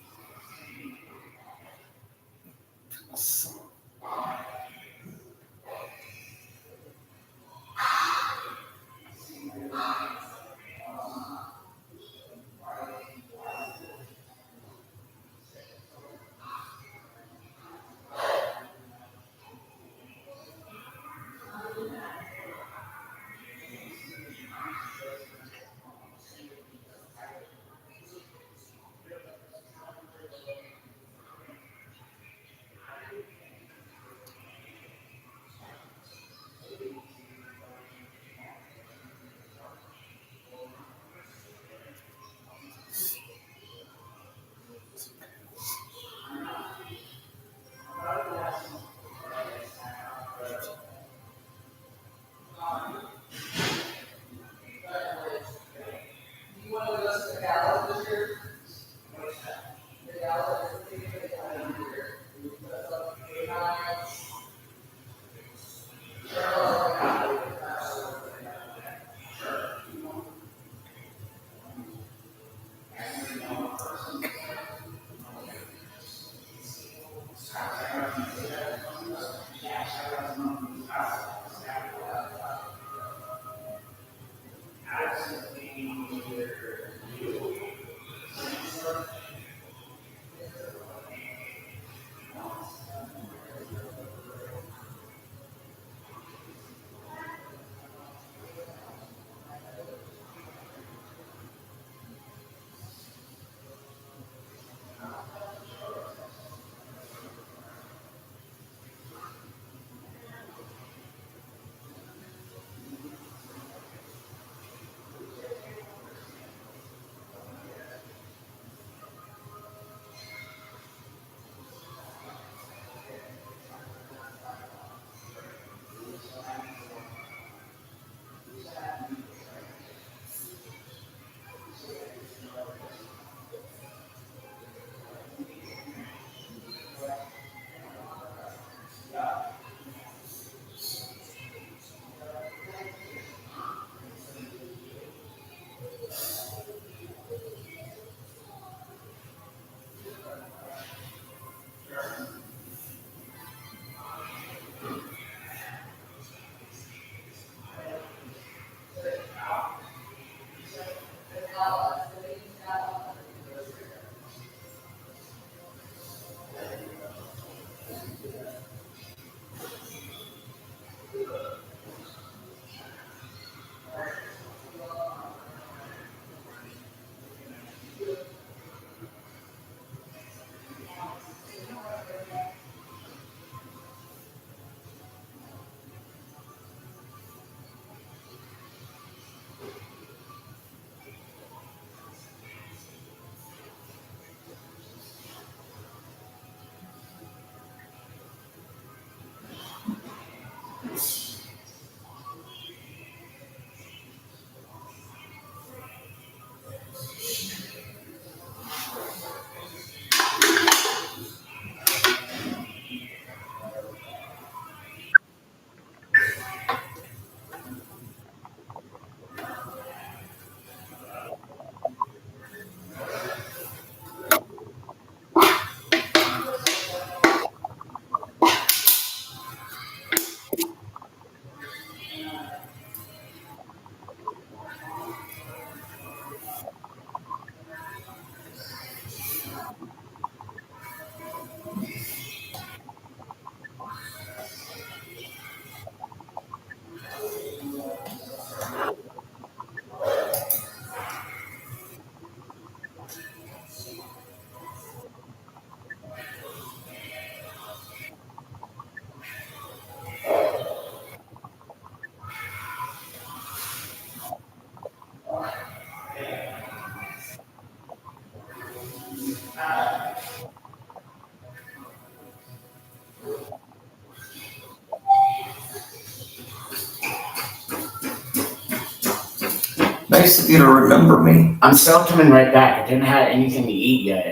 Nice of you to remember me. I'm still coming right back. I didn't have anything to eat yet,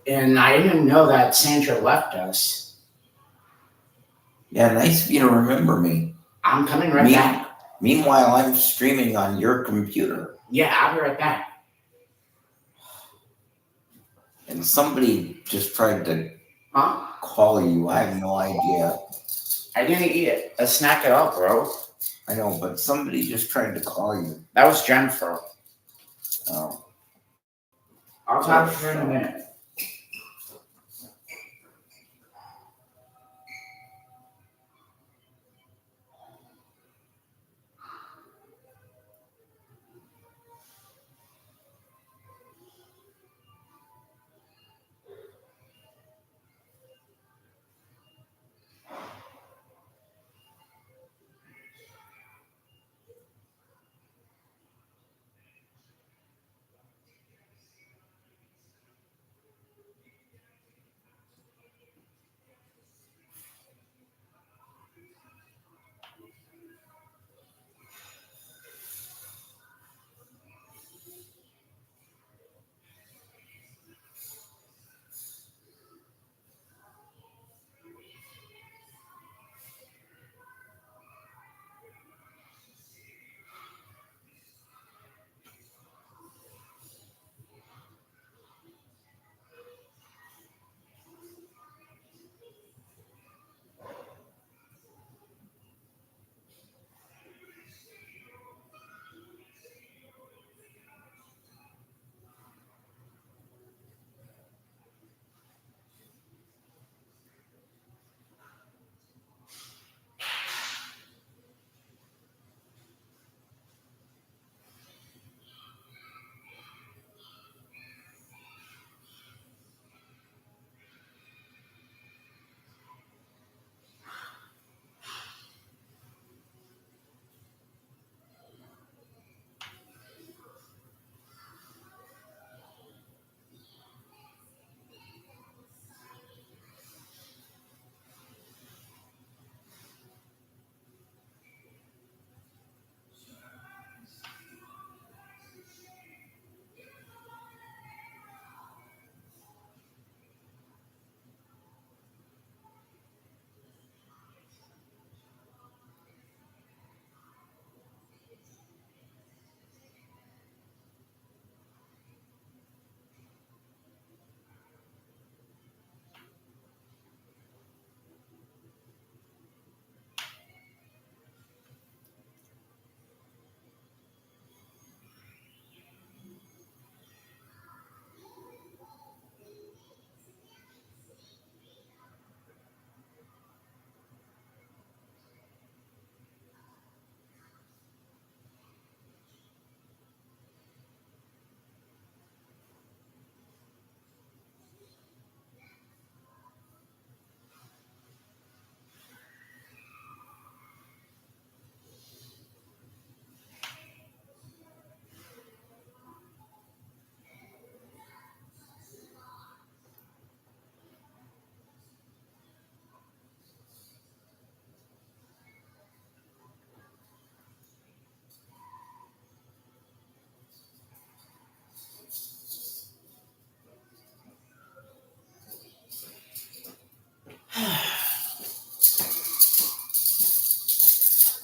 and I didn't even know that Sandra left us. Yeah, nice of you to remember me. I'm coming right back. Meanwhile, I'm streaming on your computer. Yeah, I'll be right back. And somebody just tried to Huh? call you. I have no idea. I didn't eat it. I snack it up, bro. I know, but somebody just tried to call you. That was Jennifer. Oh. I'll talk to her in a minute.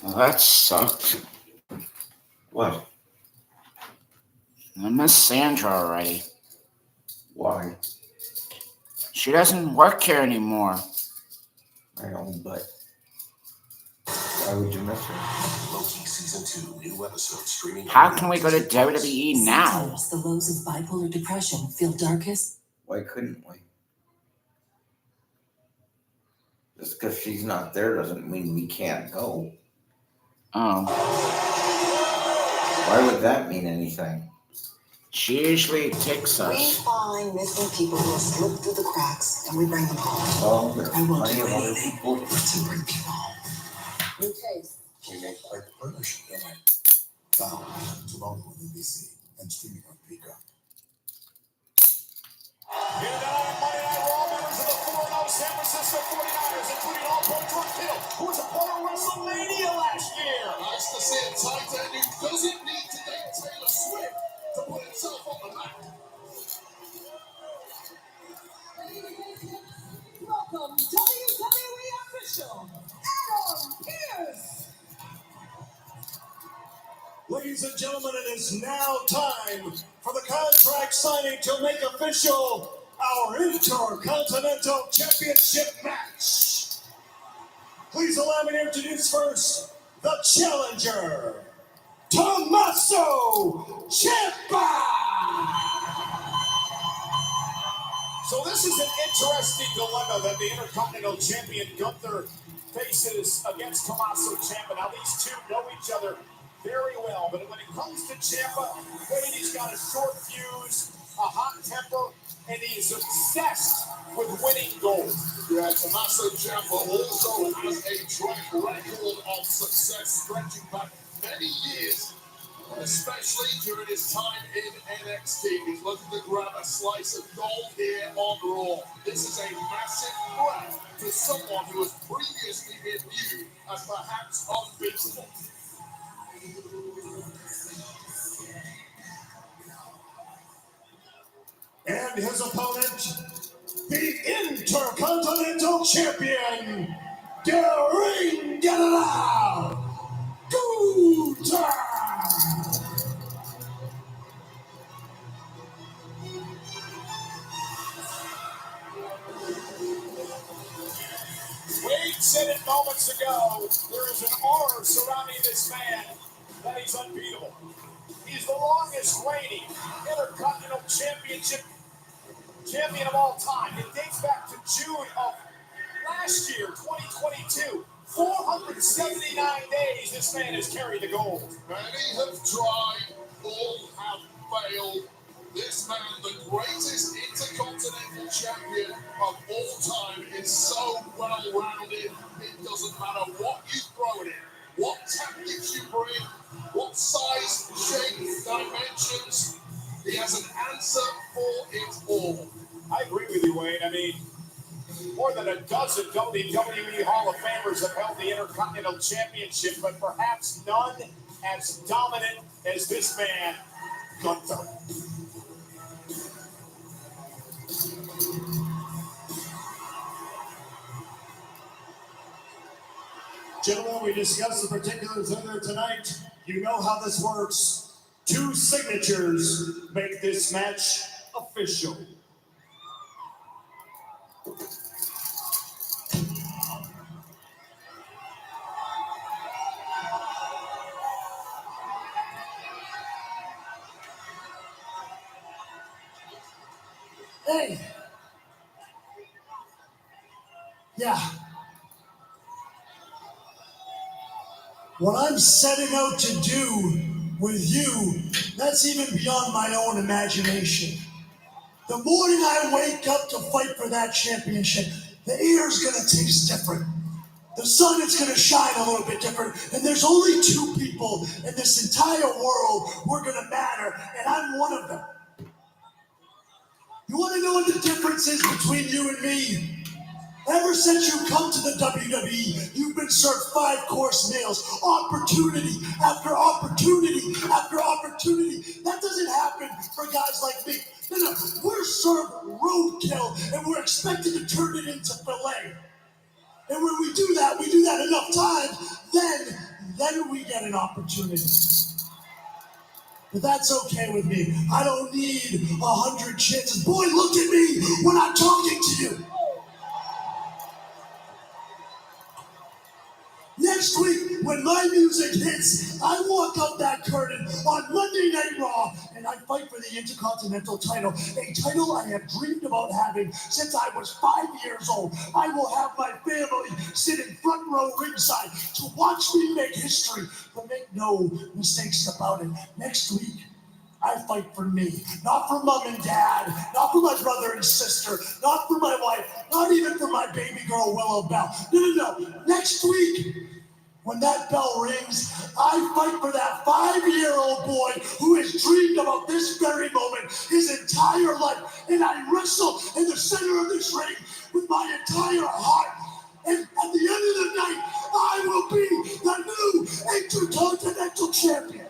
Well, that sucked. What? I miss Sandra already. Why? She doesn't work here anymore. I know, but why would you miss her? Loki Season 2, new episode streaming. How can we go to WWE now? Sometimes the lows of bipolar depression feel darkest. Why couldn't we? Just because she's not there doesn't mean we can't go. Oh. Why would that mean anything? She usually takes We us. find missing people who have slipped through the cracks and we bring them home. Well, there's I won't plenty do of other anything people. to bring people home. New case. We make quite a partnership, don't we? Found tomorrow on NBC and streaming on Peacock. Here tonight on Monday Night Raw, members of the 4-0 San Francisco 49ers, including All-Pro George Kittle, who was a part of WrestleMania last year. Nice to see a tight end who doesn't need to date Taylor Swift to put himself on the map. Welcome, WWE official, Adam Pearce. Ladies and gentlemen, it is now time for the contract signing to make official our Intercontinental Championship match. Please allow me to introduce first the challenger, Tommaso Ciampa. So this is an interesting dilemma that the Intercontinental Champion Gunther faces against Tommaso Ciampa. Now these two know each other very well, but when it comes to Ciampa, he's got a short fuse, a hot temper, and he's obsessed with winning gold. Yeah, Tommaso Ciampa also has a track record of success stretching back many years, especially during his time in NXT. He's looking to grab a slice of gold here on Raw. This is a massive threat for someone who has previously been viewed as perhaps unbeatable. And his opponent, the Intercontinental Champion, the Ring General, Gunther. Wade said it moments ago, there is an aura surrounding this man that he's unbeatable. He's the longest reigning Intercontinental Championship champion of all time. It dates back to June of last year, 2022. 479 days this man has carried the gold. Many have tried, all have failed. This man, the greatest Intercontinental Champion of all time, is so well-rounded, it doesn't matter what you throw at him, what tactics you bring, what size, shape, dimensions, he has an answer for it all. I agree with you, Wayne. I mean, more than a dozen WWE Hall of Famers have held the Intercontinental Championship, but perhaps none as dominant as this man, Gunther. Gentlemen, we discussed the particulars earlier tonight. You know how this works. 2 signatures make this match official. Hey. Yeah. What I'm setting out to do with you, that's even beyond my own imagination. The morning I wake up to fight for that championship, the air's gonna taste different. The sun is gonna shine a little bit different, and there's only 2 people in this entire world who are gonna matter, and I'm one of them. You wanna know what the difference is between you and me? Ever since you come to the WWE, you've been served 5-course meals, opportunity after opportunity after opportunity. That doesn't happen for guys like me. No, we're served roadkill, and we're expected to turn it into filet. And when we do that enough times, then we get an opportunity. But that's okay with me. I don't need 100 chances. Boy, look at me when I'm talking to you. Next week, when my music hits, I walk up that curtain on Monday Night Raw, and I fight for the Intercontinental title, a title I have dreamed about having since I was 5 years old. I will have my family sit in front row ringside to watch me make history, but make no mistakes about it. Next week, I fight for me, not for mom and dad, not for my brother and sister, not for my wife, not even for my baby girl, Willow Bell. No. Next week, when that bell rings, I fight for that 5-year-old boy who has dreamed about this very moment his entire life. And I wrestle in the center of this ring with my entire heart. And at the end of the night, I will be the new Intercontinental Champion.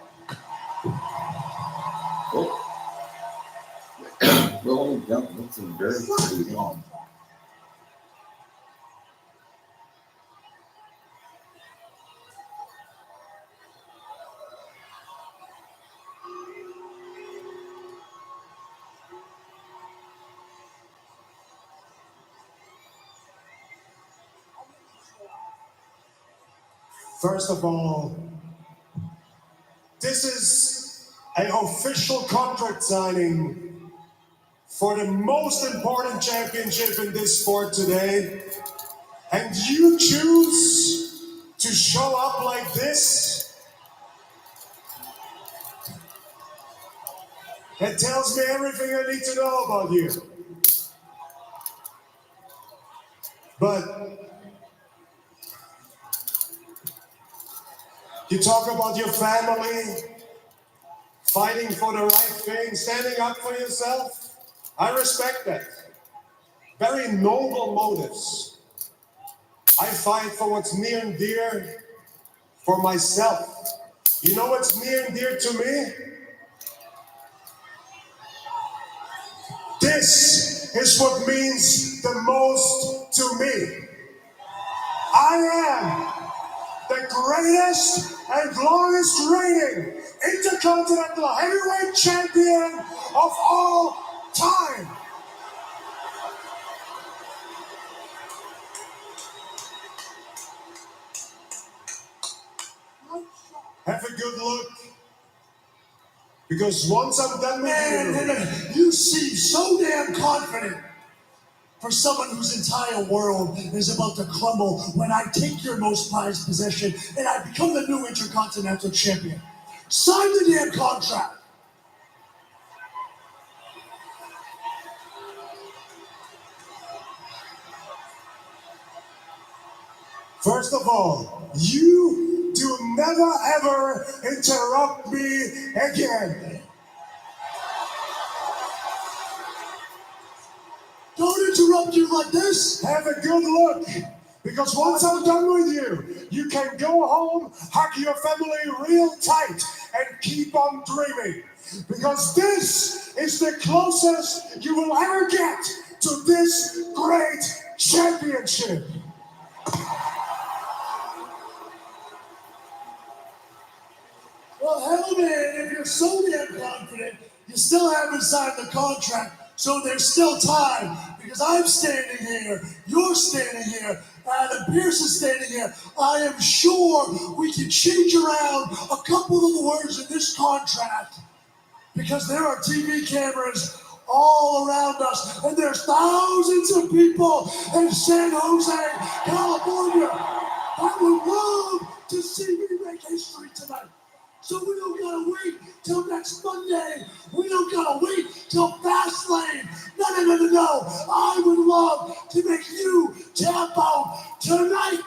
Well, that's a very long. First of all, this is an official contract signing for the most important championship in this sport today. And you choose to show up like this? It tells me everything I need to know about you. But you talk about your family, fighting for the right thing, standing up for yourself. I respect that. Very noble motives. I fight for what's near and dear for myself. You know what's near and dear to me? This is what means the most to me. I am the greatest and longest reigning Intercontinental Heavyweight Champion of all time. Have a good look. Because once I'm done with You seem so damn confident for someone whose entire world is about to crumble when I take your most prized possession and I become the new Intercontinental Champion. Sign the damn contract. First of all, you do never ever interrupt me again. Don't interrupt you like this. Have a good look. Because once I'm done with you, you can go home, hug your family real tight, and keep on dreaming. Because this is the closest you will ever get to this great championship. Well, hell, man, if you're so damn confident, you still haven't signed the contract, so there's still time. Because I'm standing here, you're standing here, Adam Pearce is standing here. I am sure we can change around a couple of the words in this contract. Because there are TV cameras all around us, and there's thousands of people in San Jose, California, that would love to see me make history tonight. So we don't gotta wait till next Monday. We don't gotta wait till Fastlane. No. I would love to make you tap out tonight.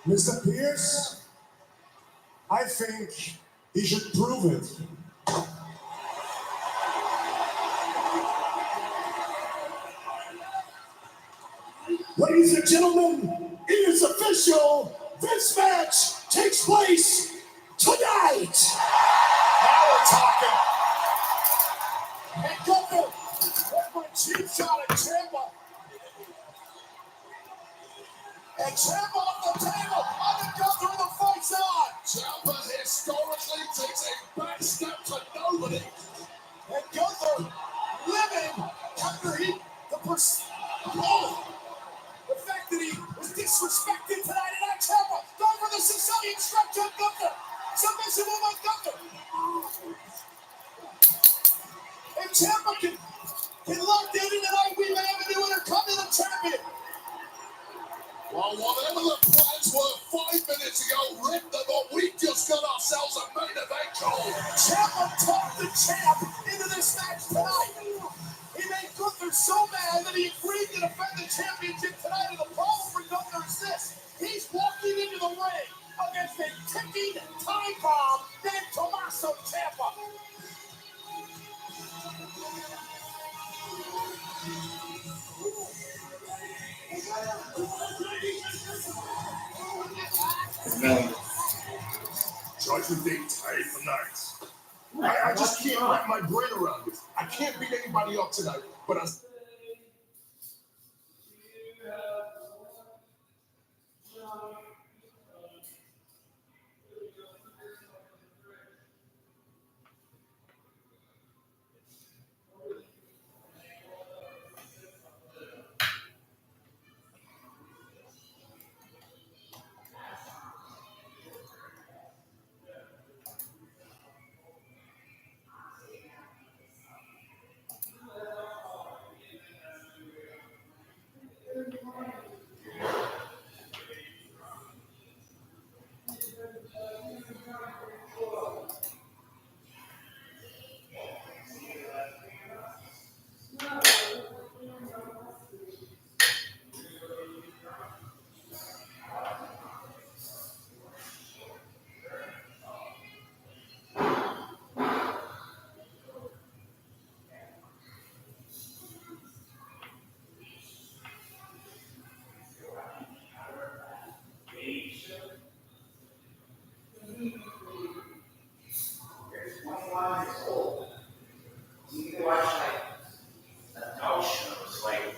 Mr. Pierce, I think he should prove it. Ladies and gentlemen, it is official. This match takes place tonight. Now we're talking. And Gunther, that's my cheap shot at Ciampa. And Ciampa off the table. I'm in Gunther and the fight's on. Ciampa historically takes a back step to nobody. And Gunther living after the fact that he was disrespected tonight and Ciampa going for the Sicilian stretch on Gunther. Submission move on Gunther. If Ciampa can lock that in tonight, we may have a new Intercontinental Champion. Well, whatever the plans were 5 minutes ago, Rick, but we just got ourselves a main event goal. Ciampa talked the champ into this match tonight. He made Gunther so mad that he agreed to defend the championship tonight. And the problem for Gunther is this. He's walking into the ring against a ticking time bomb named Tommaso Ciampa. Judgment Day tight tonight. I just can't wrap my brain around this. I can't beat anybody up tonight, but I.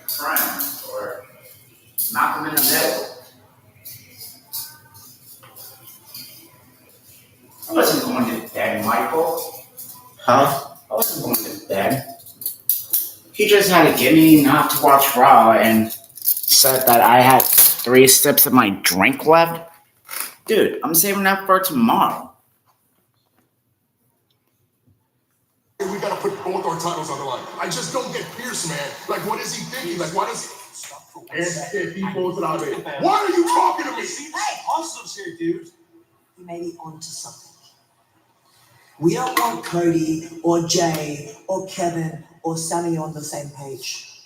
Friends or Malcolm in the Middle. I wasn't going to bed, Michael. Huh? I wasn't going to bed. He just had to get me not to watch Raw and said that I had 3 sips of my drink left. Dude, I'm saving that for tomorrow. We gotta put both our titles on the line. I just don't get Pierce, man. Like, what is he thinking? Like, why does why are you talking to me? Hey, Austin's here, dude. You may be onto something. We don't want Cody or Jay or Kevin or Sammy on the same page.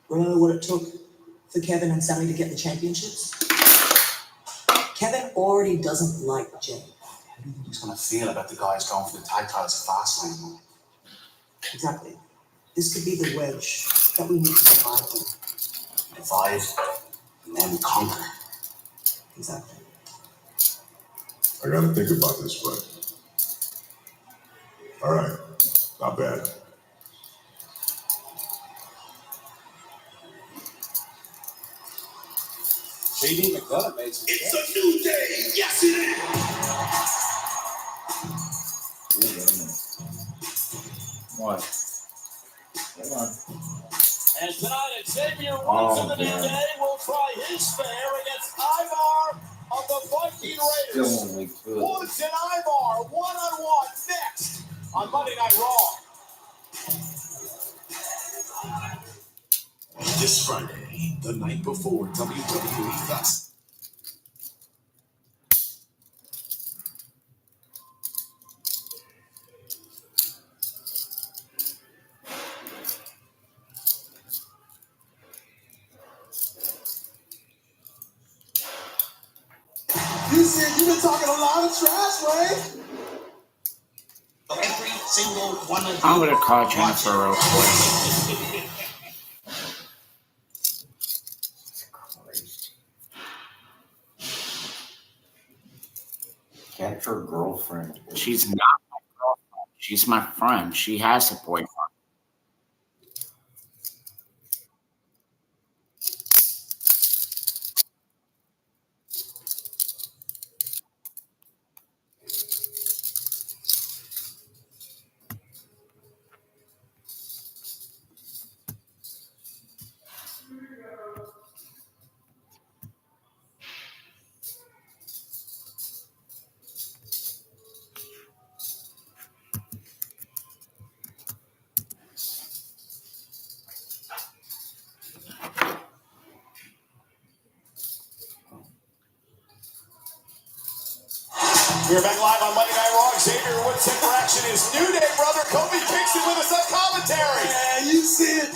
Remember what it took for Kevin and Sammy to get the championships? Kevin already doesn't like Jay. How do you think he's gonna feel about the guys going for the tag titles at Fastlane? Exactly. This could be the wedge that we need to divide them. Divide and then conquer. Exactly. I gotta think about this, but all right, not bad. JD McDonough made some. It's a new day. Yes, it is. What? Hold on. And tonight, Xavier Woods of the New Day will try his fare against Ivar of the Viking Raiders. Still only 2. Woods and Ivar one-on-one next on Monday Night Raw. This Friday, the night before WWE Fest. You said you've been talking a lot of trash, Ray. Every single one of I'm gonna call Jennifer real quick. Catch her girlfriend. She's not my girlfriend. She's my friend. She has a boyfriend. We're back live on Monday Night Raw. Xavier Woods in for action. His New Day brother Kofi Kingston with us on commentary. Yeah, you said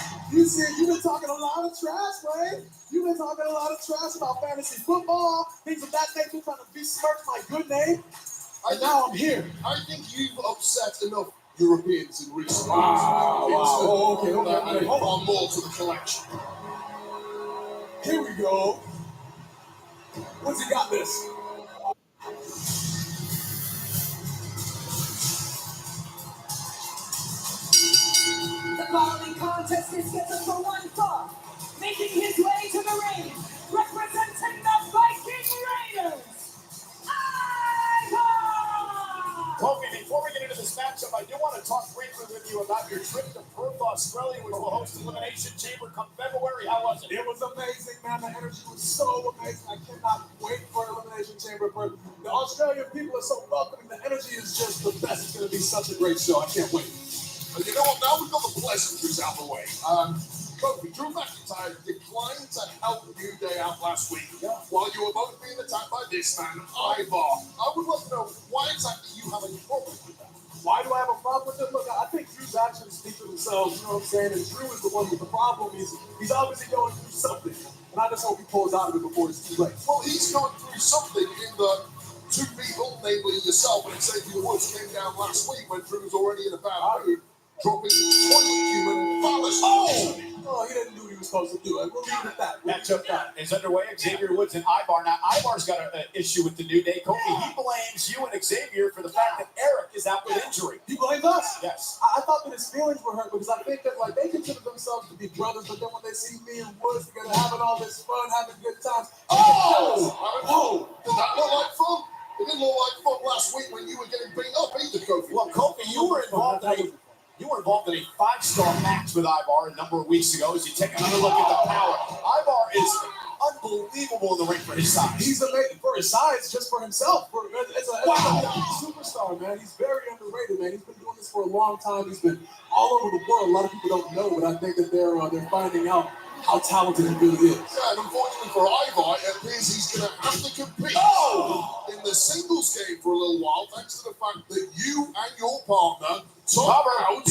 you've been talking a lot of trash, Ray. You've been talking a lot of trash about fantasy football, things of that nature, trying to besmirch my good name. And now I'm here. I think you've upset enough Europeans in recent years. Wow. Okay. I need one more to the collection. Here we go. What's he got this? following contest is scheduled for one fall. Making his way to the ring, representing the Viking Raiders, Ivar! Kofi, before we get into this matchup, I do want to talk briefly with you about your trip to Perth, Australia, which will host Elimination Chamber come February. How was it? It was amazing, man. The energy was so amazing. I cannot wait for Elimination Chamber. The Australian people are so welcoming. The energy is just the best. It's going to be such a great show. I can't wait. And you know what? Now we've got the pleasantries out of the way. Kofi, Drew McIntyre declined to help New Day out last week while you were both being attacked by this man, Ivar. I would love to know why exactly you have a problem with that. Why do I have a problem with it? Look, I think Drew's actions speak for themselves. You know what I'm saying? And Drew is the one with the problem. He's obviously going through something. And I just hope he pulls out of it before it's too late. Well, he's going through something in the two people, namely yourself and Xavier Woods, came down last week when Drew was already in a bad mood, dropping toilet human phallus. Oh, he didn't do what he was supposed to do. We'll leave it at that. Matchup is underway. Xavier Woods and Ivar. Now, Ivar's got an issue with the New Day. Kofi, he blames you and Xavier for the fact that Eric is out with injury. He blames us? Yes. I thought that his feelings were hurt because I think that like they consider themselves to be brothers, but then when they see me and Woods together having all this fun, having good times. Oh! Did that look like fun? It didn't look like fun last week when you were getting beat up either, Kofi. Well, Kofi, you were involved in a 5-star match with Ivar a number of weeks ago. As you take another look at the power, Ivar is unbelievable in the ring for his size. He's amazing for his size, just for himself. It's a superstar, man. He's very underrated, man. He's been doing this for a long time. He's been all over the world. A lot of people don't know, but I think that they're finding out how talented he really is. Yeah, and unfortunately for Ivar, it appears he's going to have to compete in the singles game for a little while, thanks to the fact that you and your partner top out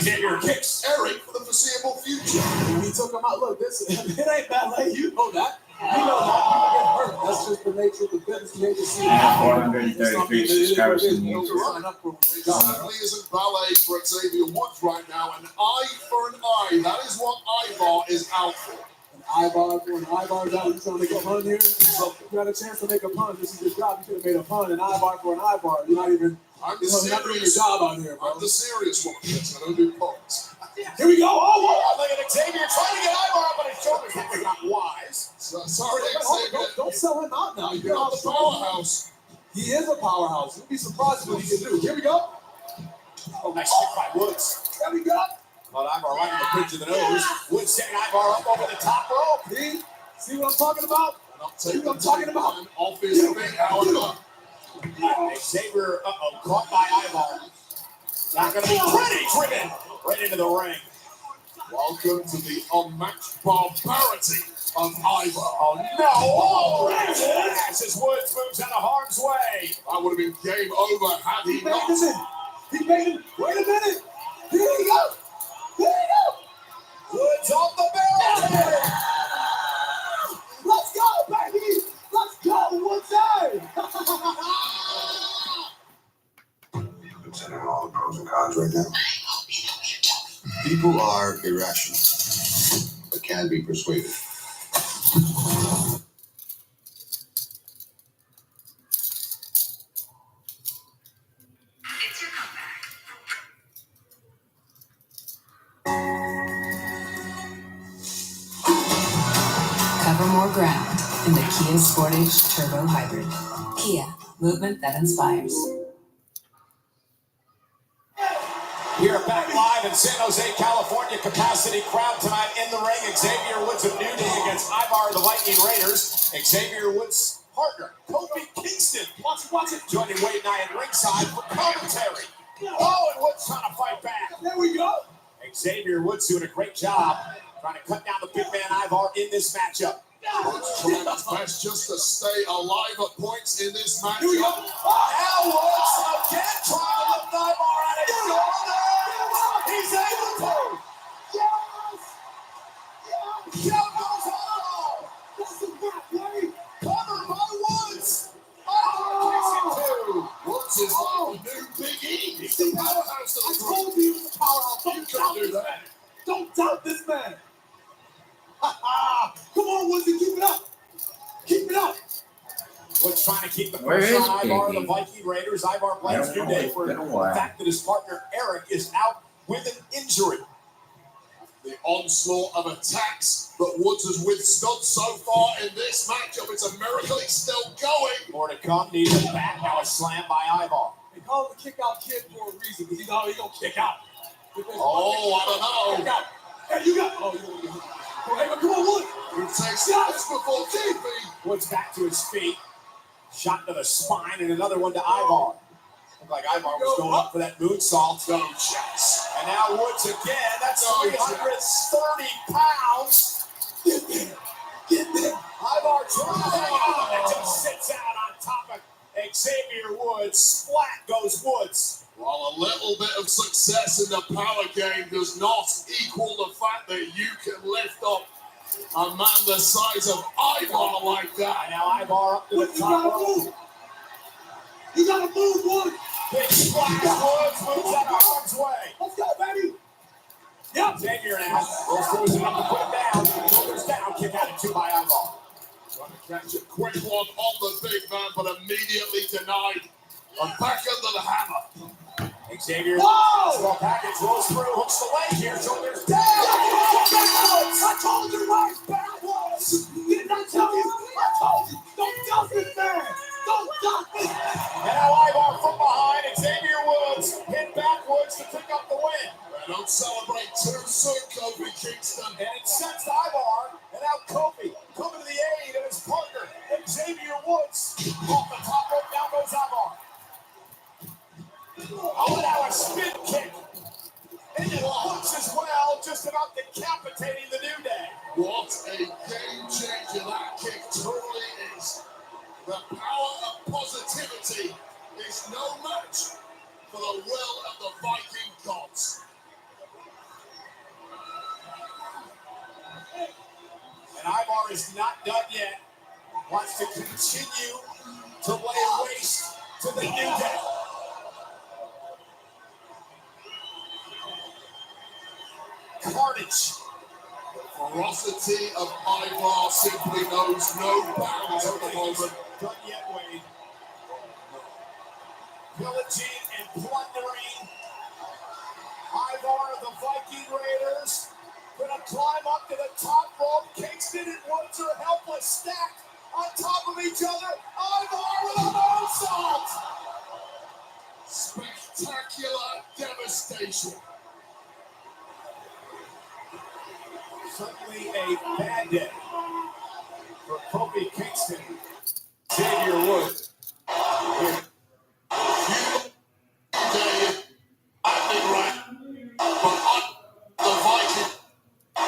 Xavier kicks Eric for the foreseeable future. He took him out. Look, it ain't ballet. You know that. You know that. People get hurt. That's just the nature of the business. You hate to see 433 subscribers in YouTube. Certainly isn't ballet for Xavier Woods right now. An eye for an eye. That is what Ivar is out for. When Ivar's out, he's trying to make a pun here. So if you had a chance to make a pun, this is your job. You could have made a pun, an Ivar for an Ivar. You're not even, I'm you're not doing your job out here, bro. I'm the serious one. Yes, I don't do puns. Here we go. Oh, look at Xavier trying to get Ivar up on his shoulders. That was not wise. Sorry, Xavier. Don't sell him out now. You're not the powerhouse. He is a powerhouse. You'd be surprised what he can do. Here we go. Oh, nice kick by Woods. There we go. But Ivar right in the bridge of the nose. Woods setting Ivar up over the top rope. See what I'm talking about? See what I'm talking about? Off his feet, however. Xavier, caught by Ivar. Not going to be pretty driven right into the ring. Welcome to the unmatched barbarity of Ivar. Oh, no. Oh, yes, as Woods moves out of harm's way. That would have been game over had he not. He made him. Wait a minute. Here he goes. Here he goes. Woods on the barrel. Let's go, baby. Let's go. Woods out. Considering all the pros and cons right now. I hope you know what you're doing. People are irrational, but can be persuaded. It's your comeback. Cover more ground in the Kia Sportage Turbo Hybrid. Kia, movement that inspires. We are back live in San Jose, California. Capacity crowd tonight in the ring. Xavier Woods of New Day against Ivar the Viking Raiders. Xavier Woods' partner, Kofi Kingston. Watch it. Joining Wade and I at ringside for commentary. Oh, and Woods trying to fight back. There we go. Xavier Woods doing a great job trying to cut down the big man Ivar in this matchup. Woods trying his best just to stay alive at points in this matchup. Now Woods again trying to lift Ivar out of his shoulder. He's able to. Yes! Shout goes on. That's the back, Larry. Covered by Woods. Woods is like the new Big E. He's the powerhouse of the group. I told you he was a powerhouse. You couldn't do that. Don't doubt this man. Come on, Woods, keep it up. Keep it up. Woods trying to keep the Where pressure is on Ivar, Biggie? the Viking Raiders. Ivar blames New Day for the fact that his partner Eric is out with an injury. The onslaught of attacks that Woods has withstood so far in this matchup. It's a miracle he's still going. More to come. Needs a back. Now a slam by Ivar. They call it the kick out kid for a reason, because he know he gonna kick out. Oh, I don't know. Hey, you got. Oh, you don't get hit. Hey, come on, Wood. He takes shots before TV. Woods back to his feet. Shot to the spine and another one to Ivar. Looked like Ivar was going up for that moonsault. No chance. And now Woods again. That's No 330 pounds. Get there. Ivar tries. It just sits out on top of Xavier Woods. Splat goes Woods. While a little bit of success in the power game does not equal the fact that you can lift up a man the size of Ivar like that. And now Ivar up to the You top gotta rope. move. You gotta move, Wood. Big splash. Woods moves out of harm's way. Let's go, baby. Yep. Xavier now. Those cruising up to put him down. Shoulders down. Kick out at 2 by Ivar. Trying to catch a quick one on the big man, but immediately denied. And back under the hammer. Xavier. Whoa! Small package rolls through. Hooks the leg here. Shoulders down. I told you right, backwards. Didn't I tell you? I told you. Don't dump it, man. Don't dump it. And now Ivar from behind. Xavier Woods hit backwards to pick up the win. Don't celebrate too soon, Kofi Kingston. And it sends to Ivar. And now Kofi coming to the aid of his partner, Xavier Woods. Off the top rope, down goes Ivar. Oh, now a spin kick. And it hooks as well, just about decapitating the New Day. What a game changer that kick truly is. The power of positivity is no match for the will of the Viking gods. And Ivar is not done yet. Wants to continue to lay waste to the New Day. Carnage. Ferocity of Ivar simply knows no bounds at the moment. Done yet, Wade. Pillaging and plundering. Ivar of the Viking Raiders gonna climb up to the top rope. Kingston and Woods are helpless, stacked on top of each other. Ivar with a moonsault. Spectacular devastation. Certainly a bad day for Kofi Kingston. Xavier Woods.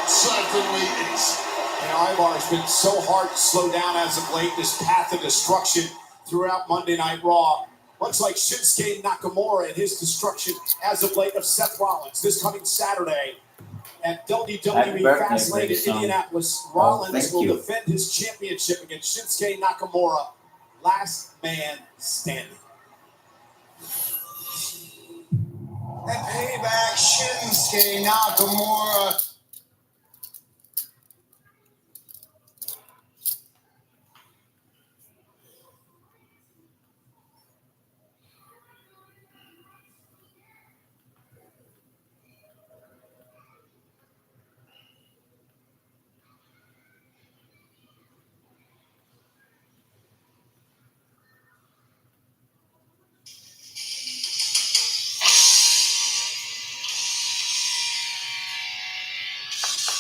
Certainly is. And Ivar has been so hard to slow down as of late. This path of destruction throughout Monday Night Raw. Much like Shinsuke Nakamura and his destruction as of late of Seth Rollins. This coming Saturday at WWE Fastlane in Indianapolis, Rollins will defend his championship against Shinsuke Nakamura. Last man standing. And payback, Shinsuke Nakamura.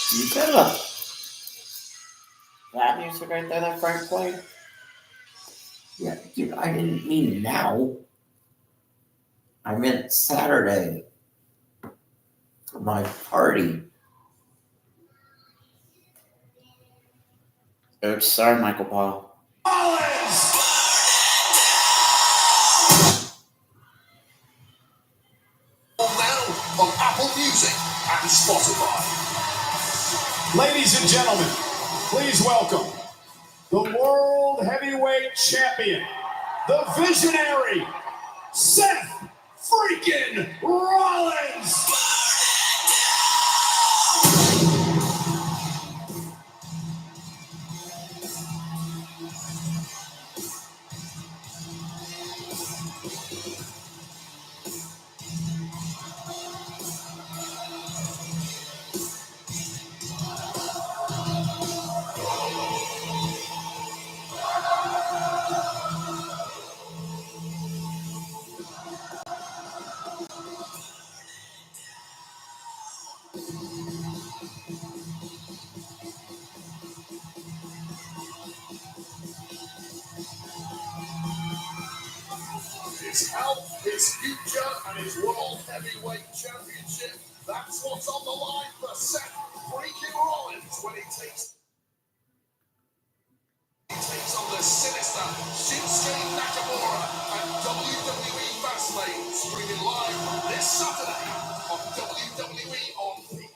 You got that music right there that Frank played? Yeah, dude, I didn't mean now. I meant Saturday for my party. Oops, sorry, Michael Paul. Now on Apple Music and Spotify. Ladies and gentlemen, please welcome the World Heavyweight Champion, the visionary, Seth freaking Rollins. his health, his future, and his World Heavyweight Championship. That's what's on the line for Seth freaking Rollins when he takes on the sinister Shinsuke Nakamura at WWE Fastlane, streaming live this Saturday on WWE on Peacock.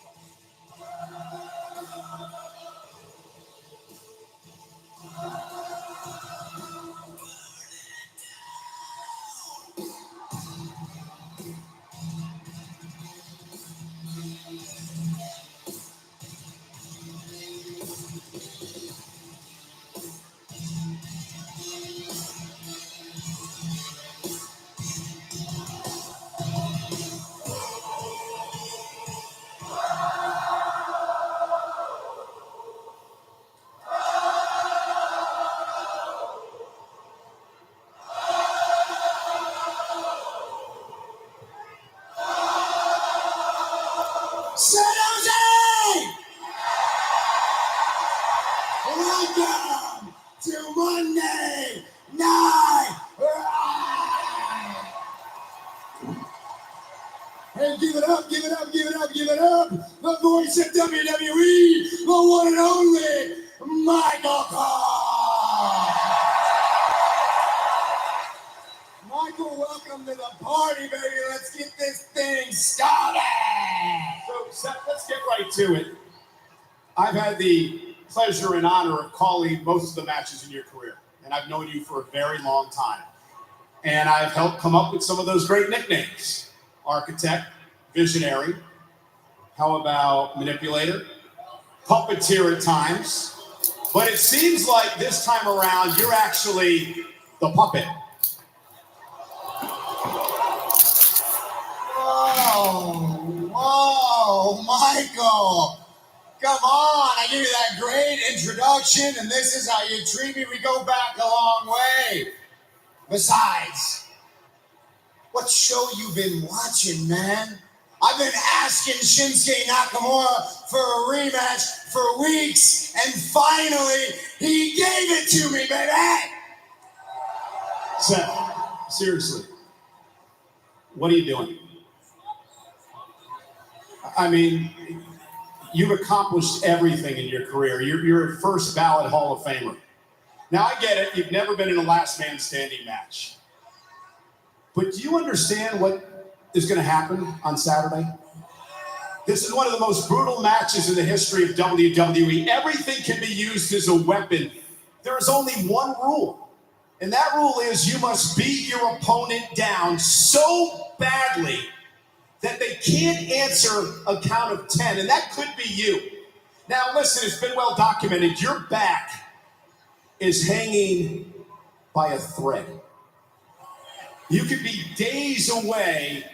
San Jose! Welcome to Monday Night Raw! And give it up, give it up, give it up, give it up! The voice of WWE, the one and only Michael Cole! Michael, welcome to the party, baby. Let's get this thing started! So, Seth, let's get right to it. I've had the pleasure and honor of calling most of the matches in your career, and I've known you for a very long time. And I've helped come up with some of those great nicknames. Architect, Visionary, how about Manipulator, Puppeteer at times. But it seems like this time around, you're actually the puppet. Whoa, Michael. Come on, I gave you that great introduction, and this is how you treat me. We go back a long way. Besides, what show you been watching, man? I've been asking Shinsuke Nakamura for a rematch for weeks, and finally, he gave it to me, baby! Seth, seriously, what are you doing? I mean, you've accomplished everything in your career. You're a first ballot Hall of Famer. Now, I get it. You've never been in a last man standing match. But do you understand what is going to happen on Saturday? This is one of the most brutal matches in the history of WWE. Everything can be used as a weapon. There is only one rule. And that rule is you must beat your opponent down so badly that they can't answer a count of 10, and that could be you. Now, listen, it's been well documented. Your back is hanging by a thread. You could be days away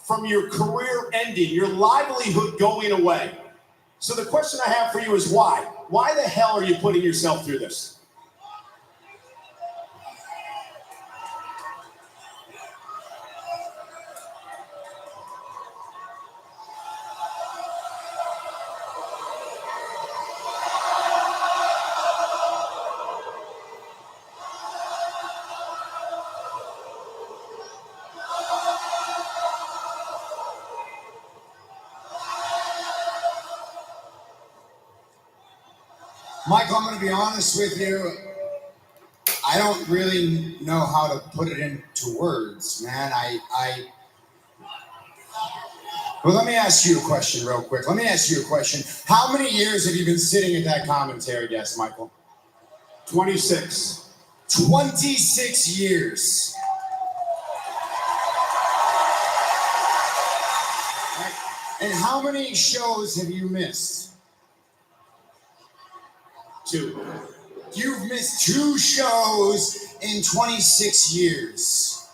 from your career ending, your livelihood going away. So the question I have for you is why? Why the hell are you putting yourself through this? Michael, I'm going to be honest with you. I don't really know how to put it into words, man. Well, let me ask you a question real quick. Let me ask you a question. How many years have you been sitting at that commentary desk, Michael? 26. 26 years. And how many shows have you missed? 2. You've missed 2 shows in 26 years.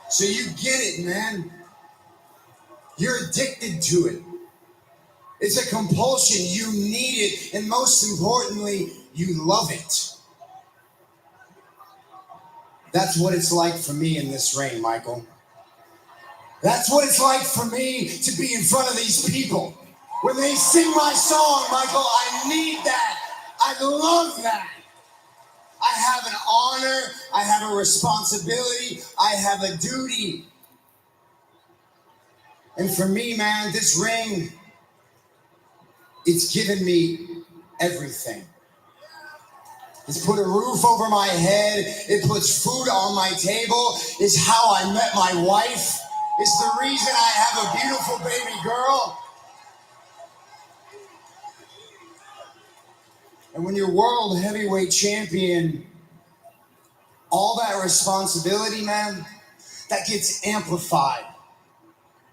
So you get it, man. You're addicted to it. It's a compulsion. You need it. And most importantly, you love it. That's what it's like for me in this ring, Michael. That's what it's like for me to be in front of these people When they sing my song, Michael, I need that. I love that. I have an honor. I have a responsibility. I have a duty. And for me, man, this ring, it's given me everything. It's put a roof over my head. It puts food on my table. It's how I met my wife. It's the reason I have a beautiful baby girl. And when you're world heavyweight champion, all that responsibility, man, that gets amplified.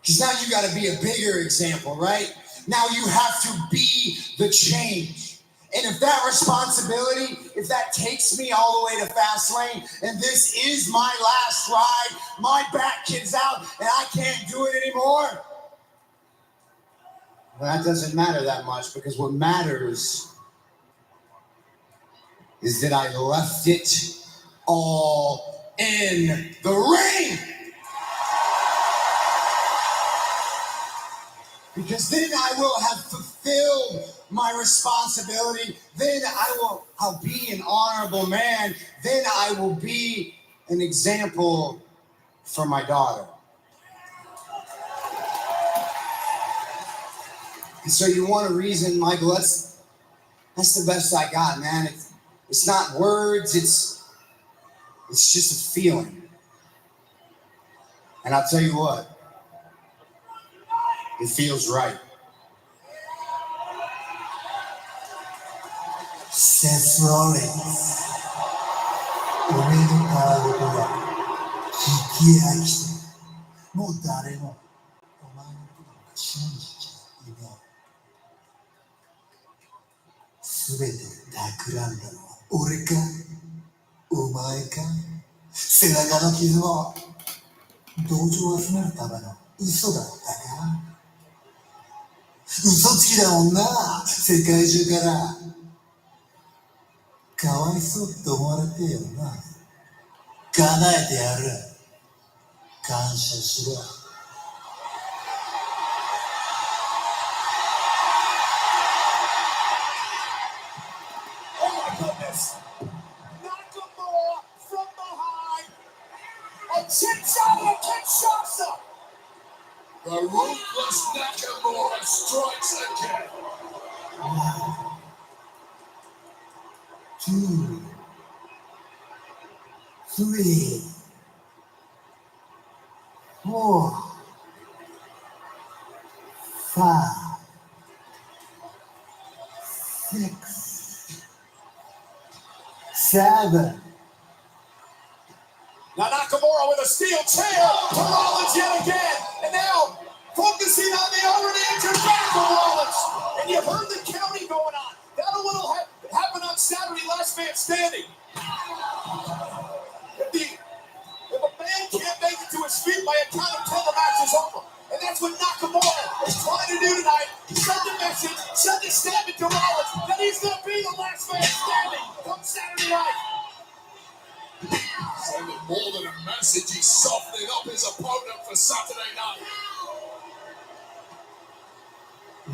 Because now you got to be a bigger example, right? Now you have to be the change. And if that responsibility, if that takes me all the way to Fastlane, and this is my last ride, my back gives out, and I can't do it anymore, well, that doesn't matter that much, because what matters is that I left it all in the ring. Because then I will have fulfilled my responsibility. Then I'll be an honorable man. Then I will be an example for my daughter. And so you want a reason, Michael, that's the best I got, man. It's not words, it's just a feeling. And I'll tell you what, it feels right. Seth Rollins 俺のパワー事が聞き飽きてもう誰もお前のことなんか信じちゃいない全て企んだのは俺かお前か背中の傷も同情を集めるための嘘だったか嘘つきだもんな世界中からかわいそうって思われてよな叶えてやる感謝しろOh my goodness! Nakamura from behind and chips out of Kinshasa! The ruthless Nakamura strikes again. 2 3 4 5 6 7 Now Nakamura with a steel chair to Rollins yet again. And now focusing on the already injured back of Rollins. And you heard the counting going on. That'll little happen on Saturday, last man standing. If a man can't make it to his feet by a count of 10, the match is over. And that's what Nakamura is trying to do tonight. Send the message, send the statement to Rollins that he's going to be the last man standing come Saturday night. Sending more than a message, he's softening up his opponent for Saturday night.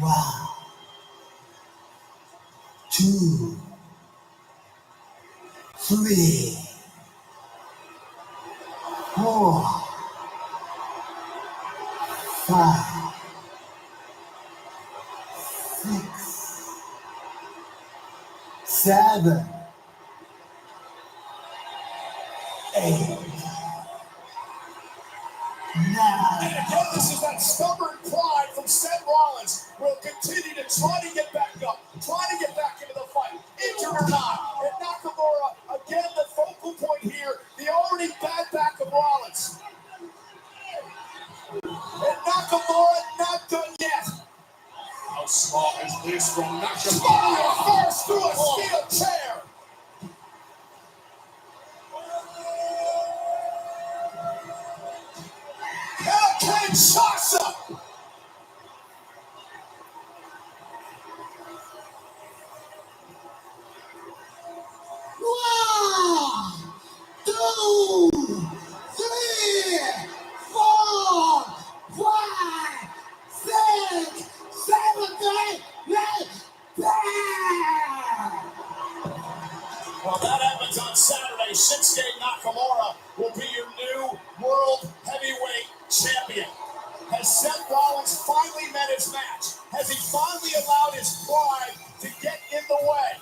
Wow 2 3 4 5 6 7 8 9 And again, this is that stubborn pride from Seth Rollins. Will continue to try to get back up, try to get back into the fight, injured or not. And Nakamura, again, the focal point here, the already bad back of Rollins. And Nakamura not done yet. How smart is this from Spinning Nakamura? first through a steel chair. And a Kinshasa. One, 2, 3, 4, 5, 6, 7, Shinsuke Nakamura will be your new World Heavyweight Champion. Has Seth Rollins finally met his match? Has he finally allowed his pride to get in the way?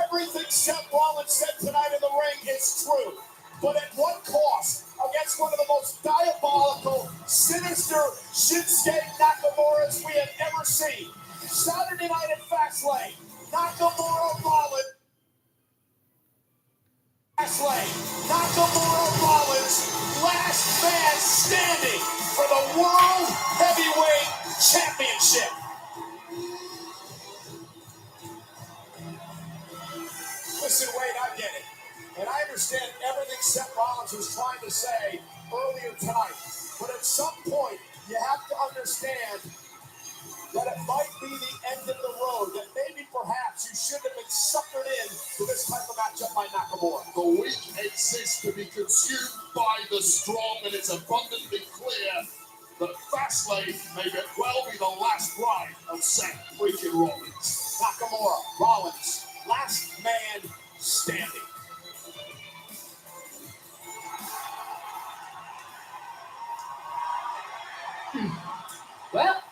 Everything Seth Rollins said tonight in the ring is true. But at what cost? Against one of the most diabolical, sinister Shinsuke Nakamura's we have ever seen. Saturday night at Fastlane, Nakamura Rollins. Nakamura Rollins, last man standing for the World Heavyweight Championship. Listen, Wade, I get it. And I understand everything Seth Rollins was trying to say earlier tonight. But at some point, you have to understand that it might be the end of the road, that maybe perhaps you should have been suckered in to this type of matchup by Nakamura. The weak exists to be consumed by the strong, and it's abundantly clear that Fastlane may well be the last ride of Seth freaking Rollins. Nakamura, Rollins, last man standing. Well,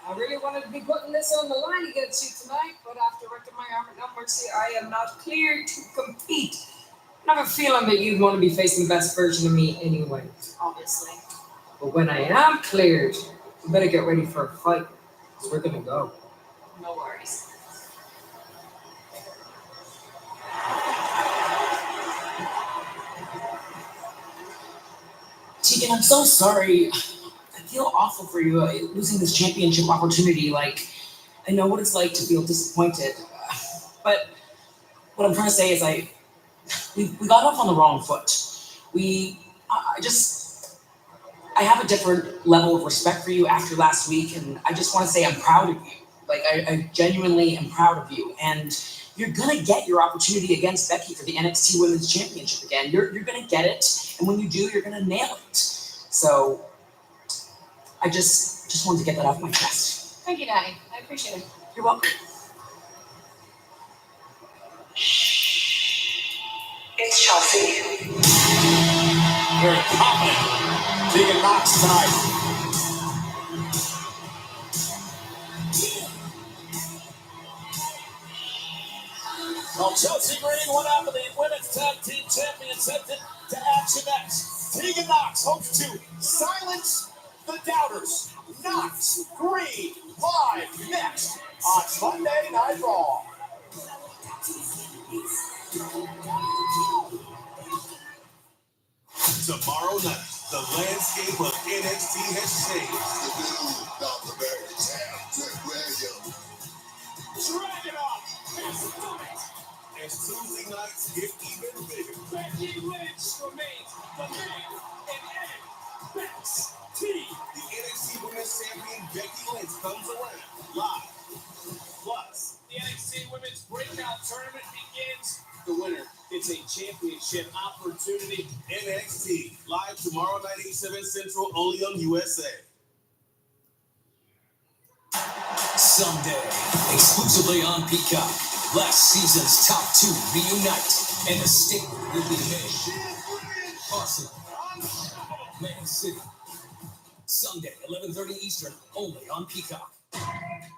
I really wanted to be putting this on the line against you tonight, but after wrecking my arm at No Mercy, I am not cleared to compete. I have a feeling that you'd want to be facing the best version of me anyway, obviously. But when I am cleared, you better get ready for a fight, because we're going to go. No worries. Tegan, I'm so sorry. I feel awful for you losing this championship opportunity. Like, I know what it's like to feel disappointed. But what I'm trying to say is we got off on the wrong foot. I have a different level of respect for you after last week, and I just want to say I'm proud of you. Like, I genuinely am proud of you. And you're going to get your opportunity against Becky for the NXT Women's Championship again. You're going to get it, and when you do, you're going to nail it. So I just wanted to get that off my chest. Thank you, Daddy. I appreciate it. You're welcome. It's Chelsea. Very confident. Tegan Knox tonight. Well, Chelsea Green, one out of the Women's Tag Team Champions, headed to Action Next. Tegan Knox hopes to silence the doubters. Knox Green live next on Monday Night Raw. Tomorrow night, the landscape of NXT has changed. The new North American champ, Trick Williams. Drag it off. And Tuesday nights get even bigger. Becky Lynch remains the man in NXT. The NXT Women's Champion Becky Lynch comes around live. Plus, the NXT Women's Breakout Tournament begins. The winner gets a championship opportunity. NXT, live tomorrow night, 8/7 Central, only on USA. Sunday, exclusively on Peacock. Last season's top two reunite, and the statement will be made. Awesome. Man City. Sunday, 11:30 Eastern, only on Peacock.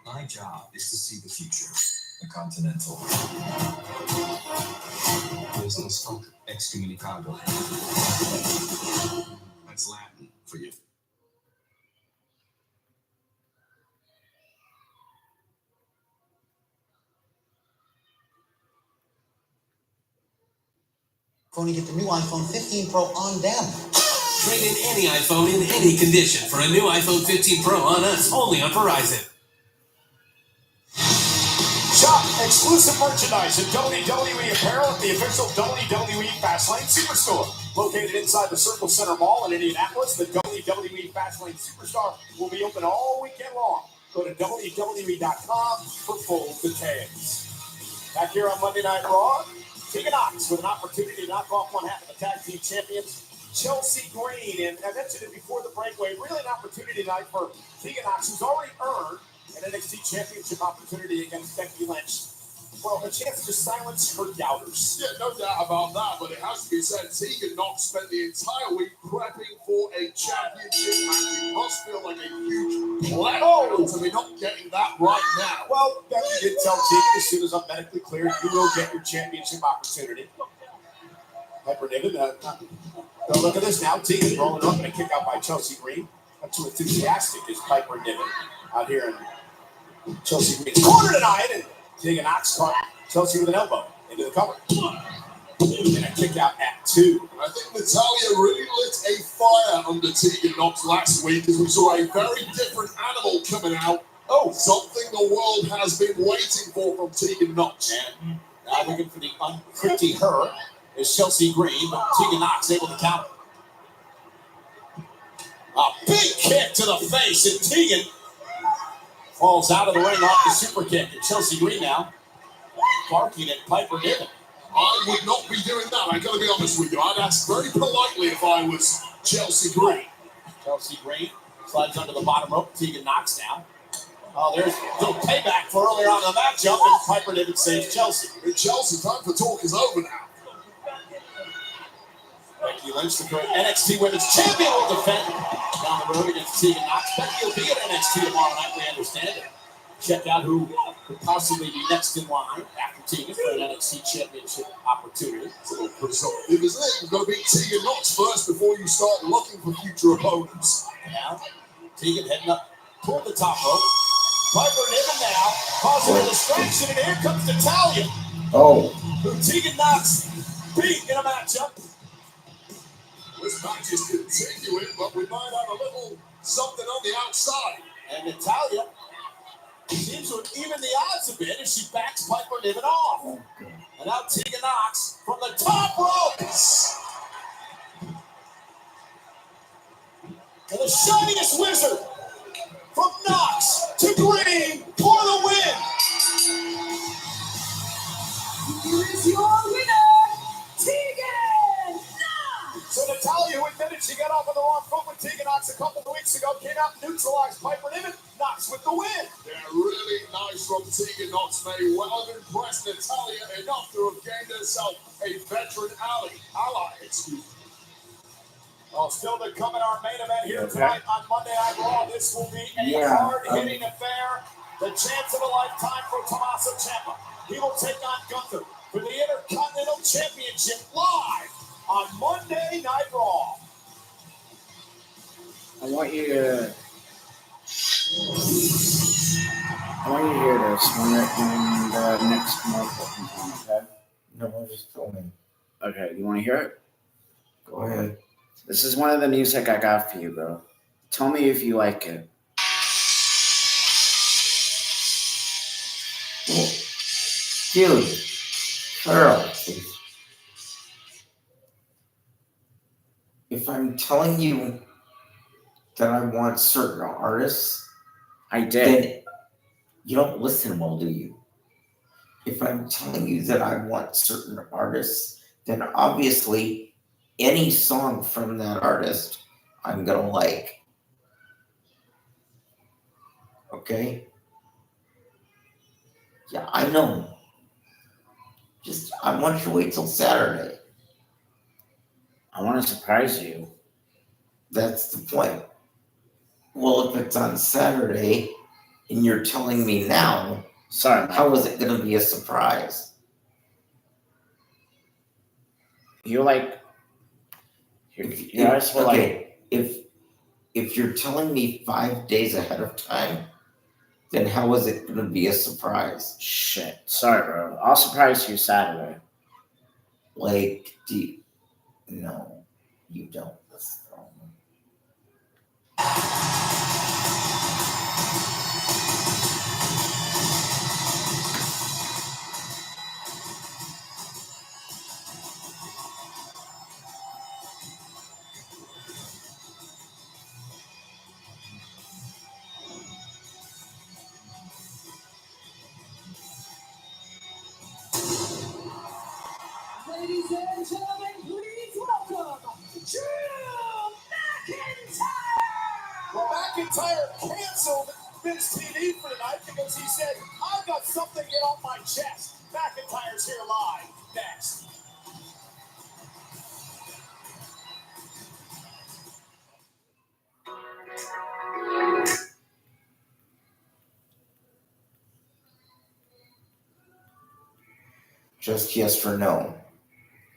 My job is to see the future. The Continental. Business folk excommunicado. That's Latin for you. Going to get the new iPhone 15 Pro on them. Trade in any iPhone in any condition for a new iPhone 15 Pro on us, only on Verizon. Shop exclusive merchandise and WWE apparel at the official WWE Fastlane Superstore. Located inside the Circle Center Mall in Indianapolis, the WWE Fastlane Superstar will be open all weekend long. Go to WWE.com for full details. Back here on Monday Night Raw, Tegan Knox with an opportunity to knock off one half of the tag team champions, Chelsea Green. And I mentioned it before the breakaway, really an opportunity tonight for Tegan Knox, who's already earned an NXT championship opportunity against Becky Lynch. well, a chance to silence her doubters. Yeah, no doubt about that, but it has to be said, Tegan Knox spent the entire week prepping for a championship match. It must feel like a huge letdown to be not getting that right now. Well, Becky did tell Tegan, as soon as I'm medically cleared, you will get your championship opportunity. Piper Niven, look at this now. Tegan rolling up and a kick out by Chelsea Green. Not too enthusiastic is Piper Niven out here in Chelsea Green's corner tonight. And Tegan Knox caught Chelsea with an elbow into the cover. And a kick out at 2. I think Natalya really lit a fire under Tegan Knox last week as we saw a very different animal coming out. Oh, something the world has been waiting for from Tegan Knox. And now looking for the unpretty her is Chelsea Green, but Tegan Knox able to counter. A big kick to the face, and Tegan falls out of the ring off the super kick. And Chelsea Green now barking at Piper Niven. I would not be doing that. I gotta be honest with you. I'd ask very politely if I was Chelsea Green. Chelsea Green slides under the bottom rope. Tegan Knox now. Oh, there's a little payback for earlier on in the matchup, and Piper Niven saves Chelsea. And Chelsea, time for talk is over now. Becky Lynch, the current NXT Women's Champion, will defend down the road against Tegan Knox. Becky will be at NXT tomorrow night, we understand it. Check out who could possibly be next in line after Tegan for an NXT Championship opportunity. It's a little presumptive, isn't it? You've got to beat Tegan Knox first before you start looking for future opponents. Now, Tegan heading up toward the top rope. Piper Niven now causing a distraction, and here comes Natalya. Oh. Who Tegan Knox beat in a matchup. This match is continuing, but we might have a little something on the outside. And Natalya seems to even the odds a bit as she backs Piper Niven off. And now Tegan Knox from the top ropes. And the shiniest wizard from Knox to Green for the win. Here is your winner, Tegan Knox. So Natalya, who admitted she got off on the wrong foot with Tegan Knox a couple of weeks ago, came out and neutralized Piper Niven. Knox with the win. Yeah, really nice from Tegan Knox. May well have impressed Natalya enough to have gained herself a veteran ally. Excuse me. Well, still to come in our main event here tonight on Monday Night Raw. This will be a hard-hitting affair. The chance of a lifetime for Tommaso Ciampa. He will take on Gunther for the Intercontinental Championship live on Monday Night Raw. I want you to hear this when the next commercial comes on, okay? No, just tell me. Okay, you want to hear it? Go ahead. This is one of the music I got for you, bro. Tell me if you like it. Dude, shut up, please. If I'm telling you that I want certain artists, I did. then you don't listen well, do you? If I'm telling you that I want certain artists, then obviously any song from that artist I'm gonna like. Okay? Yeah, I know. Just, I want you to wait till Saturday. I want to surprise you. That's the point. Well, if it's on Saturday and you're telling me now, sorry, how is it going to be a surprise? You're like, if you're telling me 5 days ahead of time, then how is it going to be a surprise? Shit. Sorry, bro. I'll surprise you Saturday. Like, no, you don't. That's the problem. Ladies and gentlemen, please welcome Drew McIntyre! Well, McIntyre canceled Vince TV for tonight because he said, I've got something to get off my chest. McIntyre's here live. Next. Just yes or no.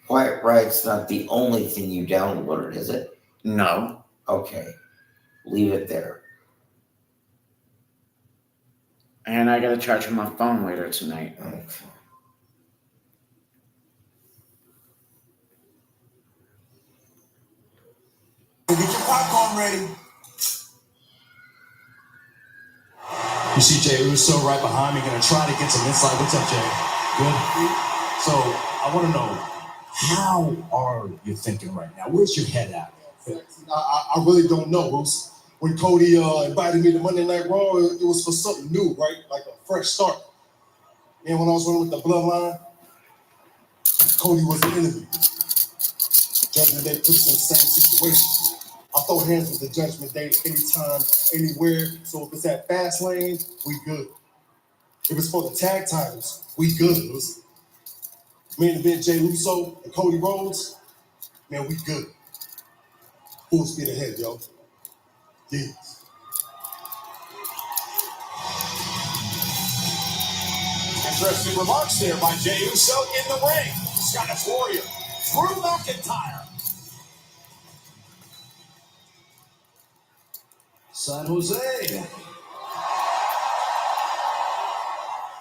Quiet Riot's not the only thing you downloaded, is it? No. Okay. Leave it there. And I gotta charge my phone later tonight. Okay. Get your popcorn ready. You see Jay Uso right behind me, gonna try to get some insight. What's up, Jay? Good? So, I wanna know, how are you thinking right now? Where's your head at? I really don't know. When Cody invited me to Monday Night Raw, it was for something new, right? Like a fresh start. And when I was running with the Bloodline, Cody was the enemy. Judgment Day put us in the same situation. I throw hands with the Judgment Day anytime, anywhere. So if it's at Fastlane, we good. If it's for the tag titles, we good. It was main event Jey Uso and Cody Rhodes, man, we good. Full speed ahead, yo. Yes. Interesting remarks there by Jey Uso in the ring. Scottish Warrior, Drew McIntyre. San Jose.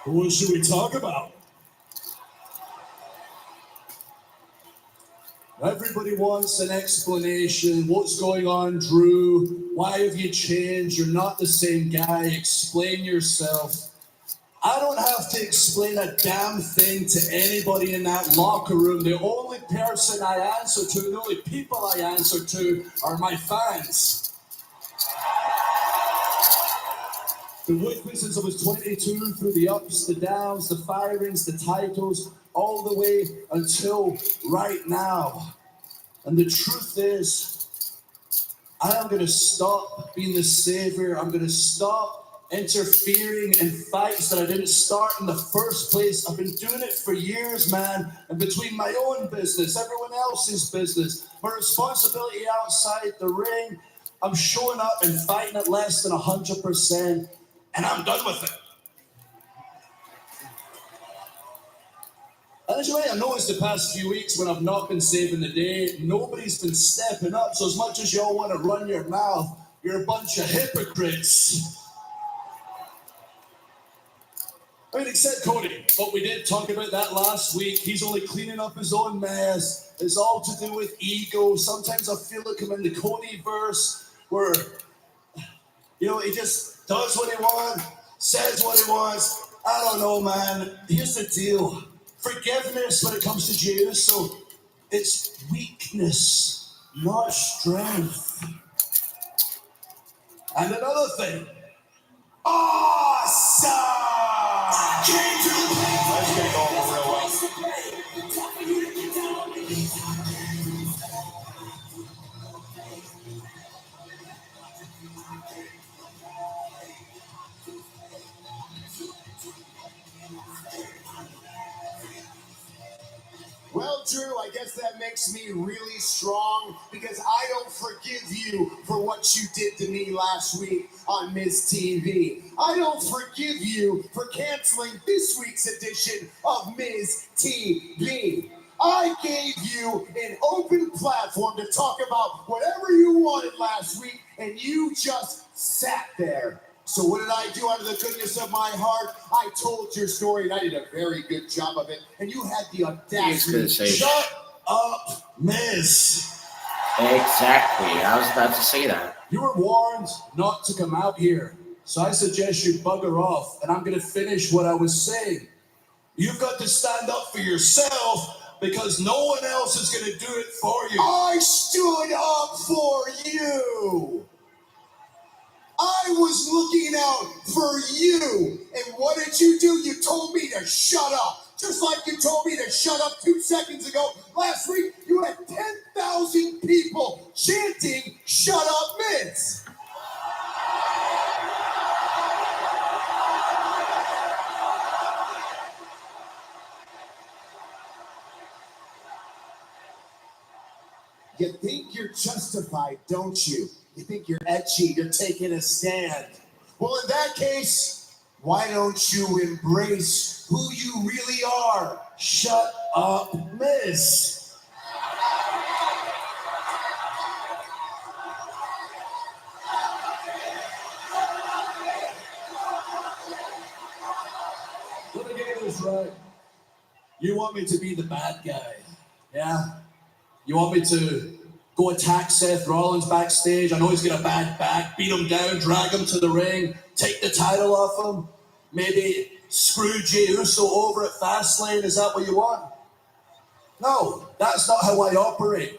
Who should we talk about? Everybody wants an explanation. What's going on, Drew? Why have you changed? You're not the same guy. Explain yourself. I don't have to explain a damn thing to anybody in that locker room. The only person I answer to, the only people I answer to are my fans. Been with me since I was 22, through the ups, the downs, the firings, the titles, all the way until right now. And the truth is, I am going to stop being the savior. I'm going to stop interfering in fights that I didn't start in the first place. I've been doing it for years, man. And between my own business, everyone else's business, my responsibility outside the ring, I'm showing up and fighting at less than 100%. And I'm done with it. And as you may have noticed the past few weeks when I've not been saving the day, nobody's been stepping up. So as much as y'all want to run your mouth, you're a bunch of hypocrites. I mean, except Cody, but we did talk about that last week. He's only cleaning up his own mess. It's all to do with ego. Sometimes I feel like I'm in the Cody-verse where, he just does what he wants, says what he wants. I don't know, man. Here's the deal. Forgiveness when it comes to Jey Uso, it's weakness, not strength. And another thing. Awesome! Came to the play. That's going to go over real well. Well, Drew, I guess that makes me really strong because I don't forgive you for what you did to me last week on Miz TV. I don't forgive you for canceling this week's edition of Miz TV. I gave you an open platform to talk about whatever you wanted last week, and you just sat there. So what did I do out of the goodness of my heart? I told your story, and I did a very good job of it. And you had the audacity. Shut up, Miz. Exactly. I was about to say that. You were warned not to come out here. So I suggest you bugger off, and I'm going to finish what I was saying. You've got to stand up for yourself because no one else is going to do it for you. I stood up for you. I was looking out for you. And what did you do? You told me to shut up. Just like you told me to shut up 2 seconds ago. Last week, you had 10,000 people chanting, "Shut up, Miz." You think you're justified, don't you? You think you're edgy, you're taking a stand. Well, in that case, why don't you embrace who you really are? Shut up, Miz. Let me get this right. You want me to be the bad guy, yeah? You want me to go attack Seth Rollins backstage? I know he's got a bad back. Beat him down, drag him to the ring, take the title off him. Maybe screw Jey Uso over at Fastlane. Is that what you want? No, that's not how I operate.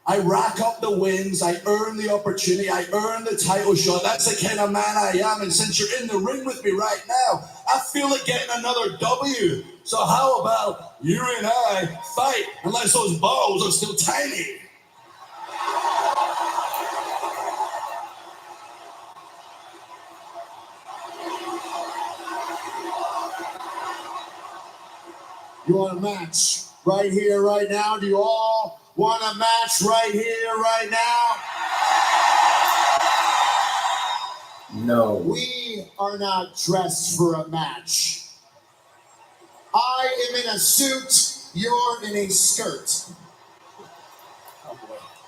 I rack up the wins, I earn the opportunity, I earn the title shot. That's the kind of man I am. And since you're in the ring with me right now, I feel like getting another W. So how about you and I fight unless those balls are still tiny? You want a match right here, right now? Do you all want a match right here, right now? No. We are not dressed for a match. I am in a suit, you're in a skirt.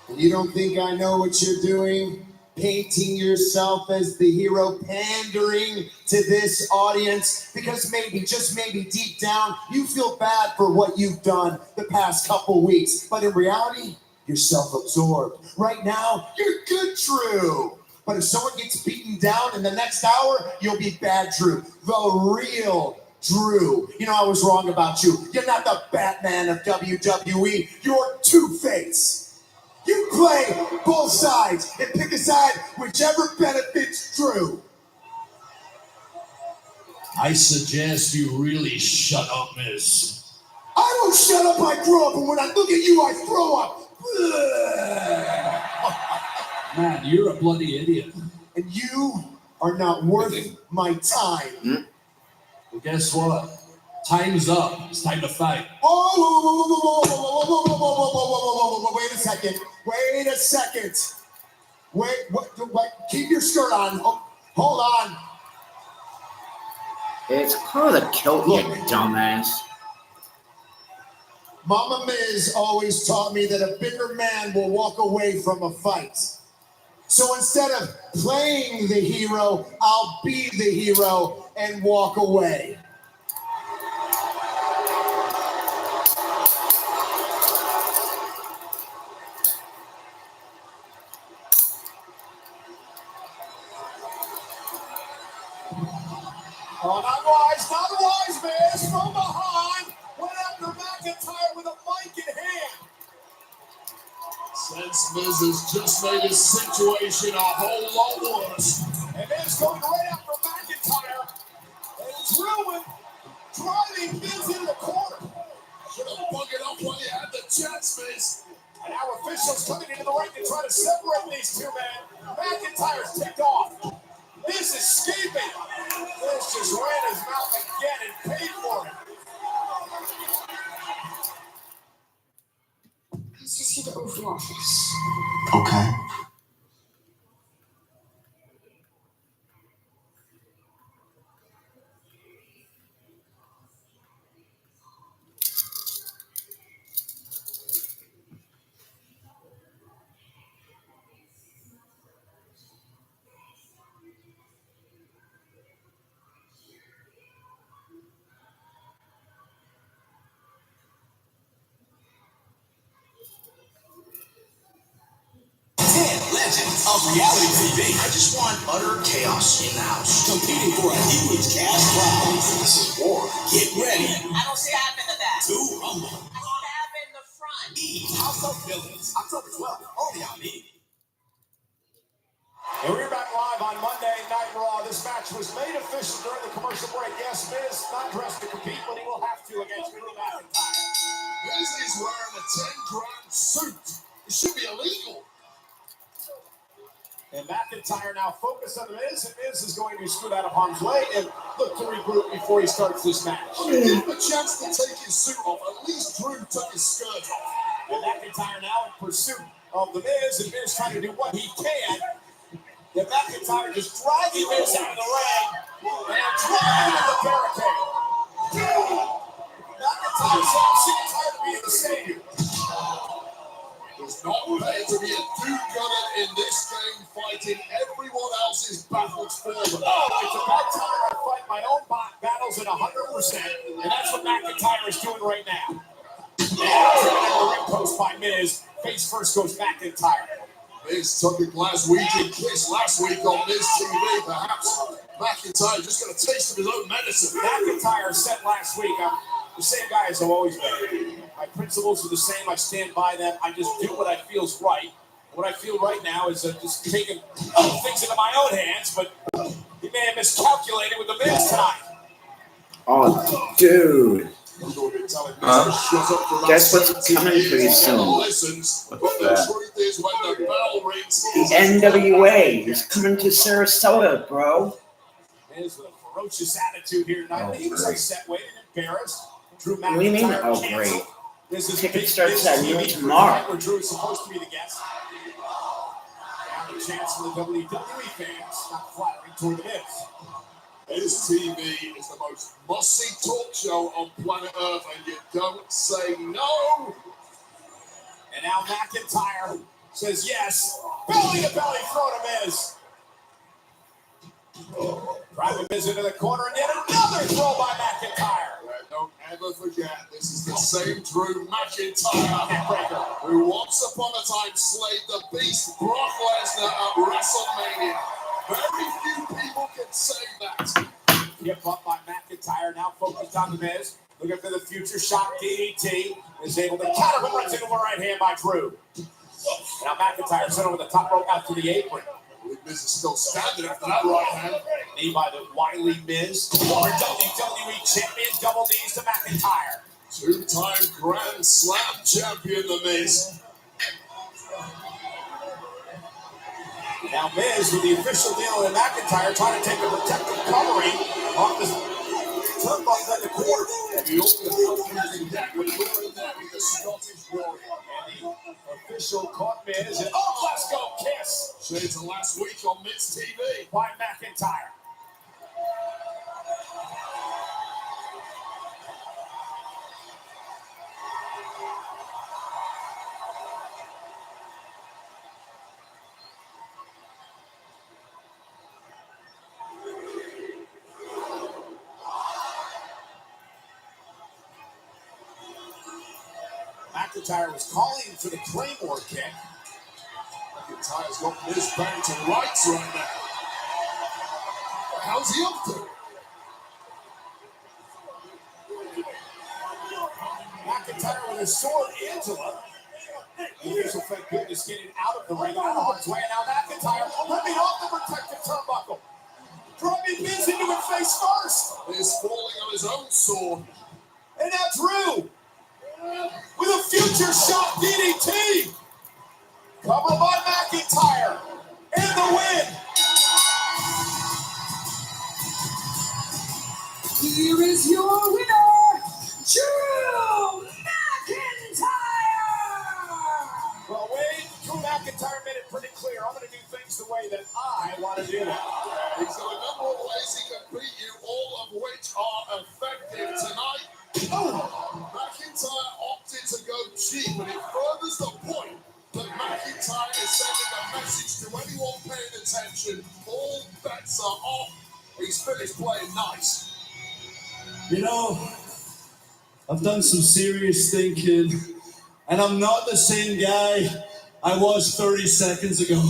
And you don't think I know what you're doing? Painting yourself as the hero, pandering to this audience, because maybe, just maybe deep down, you feel bad for what you've done the past couple weeks. But in reality, you're self-absorbed. Right now, you're good, Drew. But if someone gets beaten down in the next hour, you'll be bad Drew. The real Drew. You know, I was wrong about you. You're not the Batman of WWE. You're Two-Face. You play both sides and pick a side whichever benefits Drew. I suggest you really shut up, Miz. I don't shut up, I grow up, and when I look at you, I throw up. Man, you're a bloody idiot. And you are not worth my time. Well, guess what? Time's up. It's time to fight. Wait a second. Wait a second. Wait, what? Keep your skirt on. Hold on. It's part of the kilt, you dumbass. Mama Miz always taught me that a bigger man will walk away from a fight. So instead of playing the hero, I'll be the hero and walk away. Oh, not wise, Miz. From behind, went after McIntyre with a mic in hand. Since Miz has just made his situation a whole lot worse. And Miz going right after McIntyre. And it's ruined, driving Miz into the corner. Should have bug it up while you had the chance, Miz. And our officials coming into the ring to try to separate these two men. McIntyre's ticked off. Miz escaping. Miz just ran his mouth again and paid for it. Let's just see the Oval Office. Okay. Legends of reality TV. I just want utter chaos in the house. Competing for a huge cash prize. This is war. Get ready. I don't see half in the back. To Rumble. I see half in the front. House of Villains. October 12th. Only on me. And we're back live on Monday Night Raw. This match was made official during the commercial break. Yes, Miz not dressed to compete, but he will have to against Drew McIntyre. Miz is wearing a 10-grand suit. It should be illegal. And McIntyre now focused on the Miz, and Miz is going to scoot out of harm's way and look to regroup before he starts this match. I mean, give him a chance to take his suit off. At least Drew took his skirt off. And McIntyre now in pursuit of The Miz, and Miz trying to do what he can. The McIntyre just dragging Miz out of the ring and driving into the barricade. McIntyre said, I'm sick and tired of being the savior. There's not paid to be a do-gooder in this game, fighting everyone else's battles for them. Oh, it's about time I fight my own battles at 100%, and that's what McIntyre is doing right now. Now, ring post by Miz. Face first goes McIntyre. Miz took a Glaswegian kiss last week on Miz TV. Perhaps McIntyre just got a taste of his own medicine. McIntyre said last week, I'm the same guy as I've always been. My principles are the same. I stand by them. I just do what I feel is right. What I feel right now is just taking things into my own hands, but he may have miscalculated with the Miz tonight. Oh, dude. Guess what's coming pretty soon? What's that? The NWA is coming to Sarasota, bro. Miz with a ferocious attitude here tonight. He was upset, waiting, embarrassed. Drew What do you mean? McIntyre Oh, canceled. great. This is Ticket big starts Miz at TV noon tonight, tomorrow. where Drew is supposed to be the guest. Now the chance for the WWE fans, not flattering toward the Miz. Miz TV is the most must-see talk show on planet Earth, and you don't say no. And now McIntyre says yes. Belly to belly throw to Miz. Driving Miz into the corner, and yet another throw by McIntyre. Don't ever forget, this is the same Drew McIntyre who once upon a time slayed the beast Brock Lesnar at WrestleMania. Very few people can say that. Hip up by McIntyre, now focused on the Miz. Looking for the future shot. DDT is able to counter, but runs into a right hand by Drew. Now McIntyre sent over the top rope out to the apron. Miz is still standing after that right hand. Knee by the wily Miz. Former WWE champion, double knees to McIntyre. Two-time Grand Slam champion, The Miz. Now Miz with the official deal in McIntyre trying to take a protective covering off the turnbuckle at the corner. And the ultimate help you can get when you're in there with the Scottish Warrior. And the official caught Miz and let's go kiss. Shades of last week on Miz TV. By McIntyre. McIntyre was calling for the Claymore kick. McIntyre's got Miz back to rights right now. How's he up to? McIntyre with his sword, Angela. Usual thank goodness getting out of the ring on a hard way. Now McIntyre ripping off the protective turnbuckle. Dropping Miz into it face first. He's falling on his own sword. And now Drew with a future shot DDT. Covered by McIntyre. And the win. Here is your winner, Drew McIntyre! Well, Wade, Drew McIntyre made it pretty clear. I'm going to do things the way that I want to do them. He's got a number of ways he can beat you, all of which are effective tonight. McIntyre opted to go cheap, and it furthers the point that McIntyre is sending a message to anyone paying attention. All bets are off. He's finished playing nice. You know, I've done some serious thinking, and I'm not the same guy I was 30 seconds ago.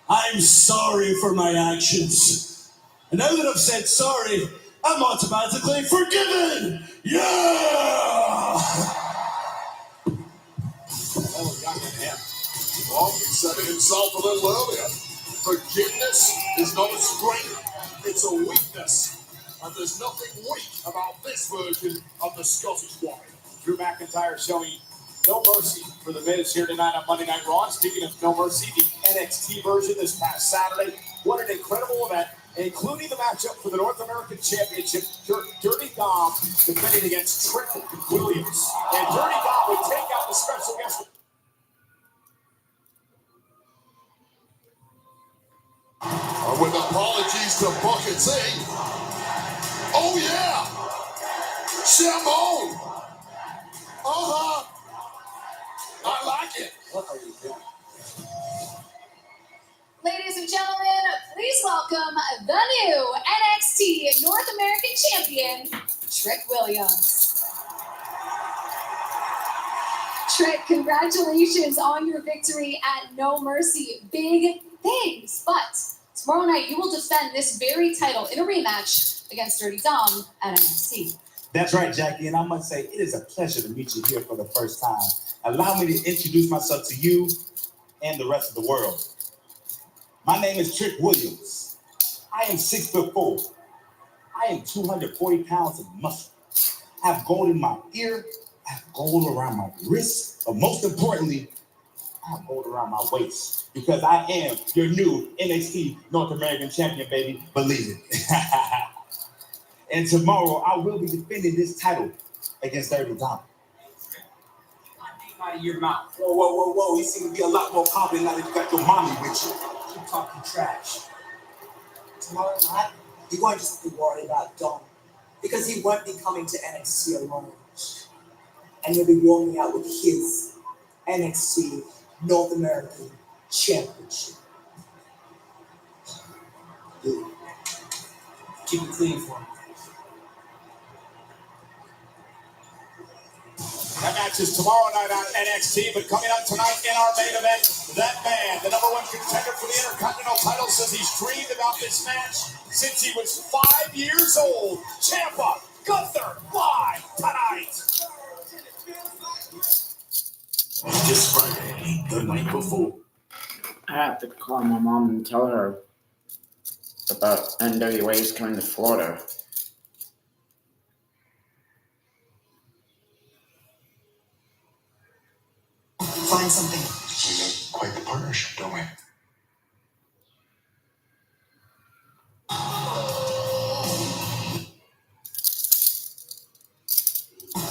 I'm sorry for my actions. And now that I've said sorry, I'm automatically forgiven! Yeah! Well, he said it himself a little earlier. Forgiveness is not a strength, it's a weakness. And there's nothing weak about this version of the Scottish Warrior. Drew McIntyre showing no mercy for the Miz here tonight on Monday Night Raw. Speaking of no mercy, the NXT version this past Saturday. What an incredible event, including the matchup for the North American Championship. Dirty Dom defending against Trick Williams. And Dirty Dom would take out the special guest. with apologies to Bucket Z. Oh yeah, Shimon. I like it. What are you doing? Ladies and gentlemen, please welcome the new NXT North American Champion, Trick Williams. Trick, congratulations on your victory at No Mercy. Big things, but tomorrow night you will defend this very title in a rematch against Dirty Dom at NXT. That's right, Jackie, and I must say, it is a pleasure to meet you here for the first time. Allow me to introduce myself to you and the rest of the world. My name is Trick Williams. I am 6'4". I am 240 pounds of muscle. I have gold in my ear. I have gold around my wrist. But most importantly, I have gold around my waist because I am your new NXT North American Champion, baby. Believe it. And tomorrow, I will be defending this title against Dirty Dom. Out of your mouth. Whoa. You seem to be a lot more confident now that you got your mommy with you. Keep talking trash. Tomorrow night, you won't just be worried about Dom because he won't be coming to NXT alone. And you'll be warming out with his NXT North American Championship. Dude, keep it clean for me. That match is tomorrow night on NXT, but coming up tonight in our main event, that man, the #1 contender for the Intercontinental title, says he's dreamed about this match since he was 5 years old. Ciampa, Gunther, live tonight. This Friday, the night before. I have to call my mom and tell her about NWA's coming to Florida. Find something. We make quite the partnership, don't we?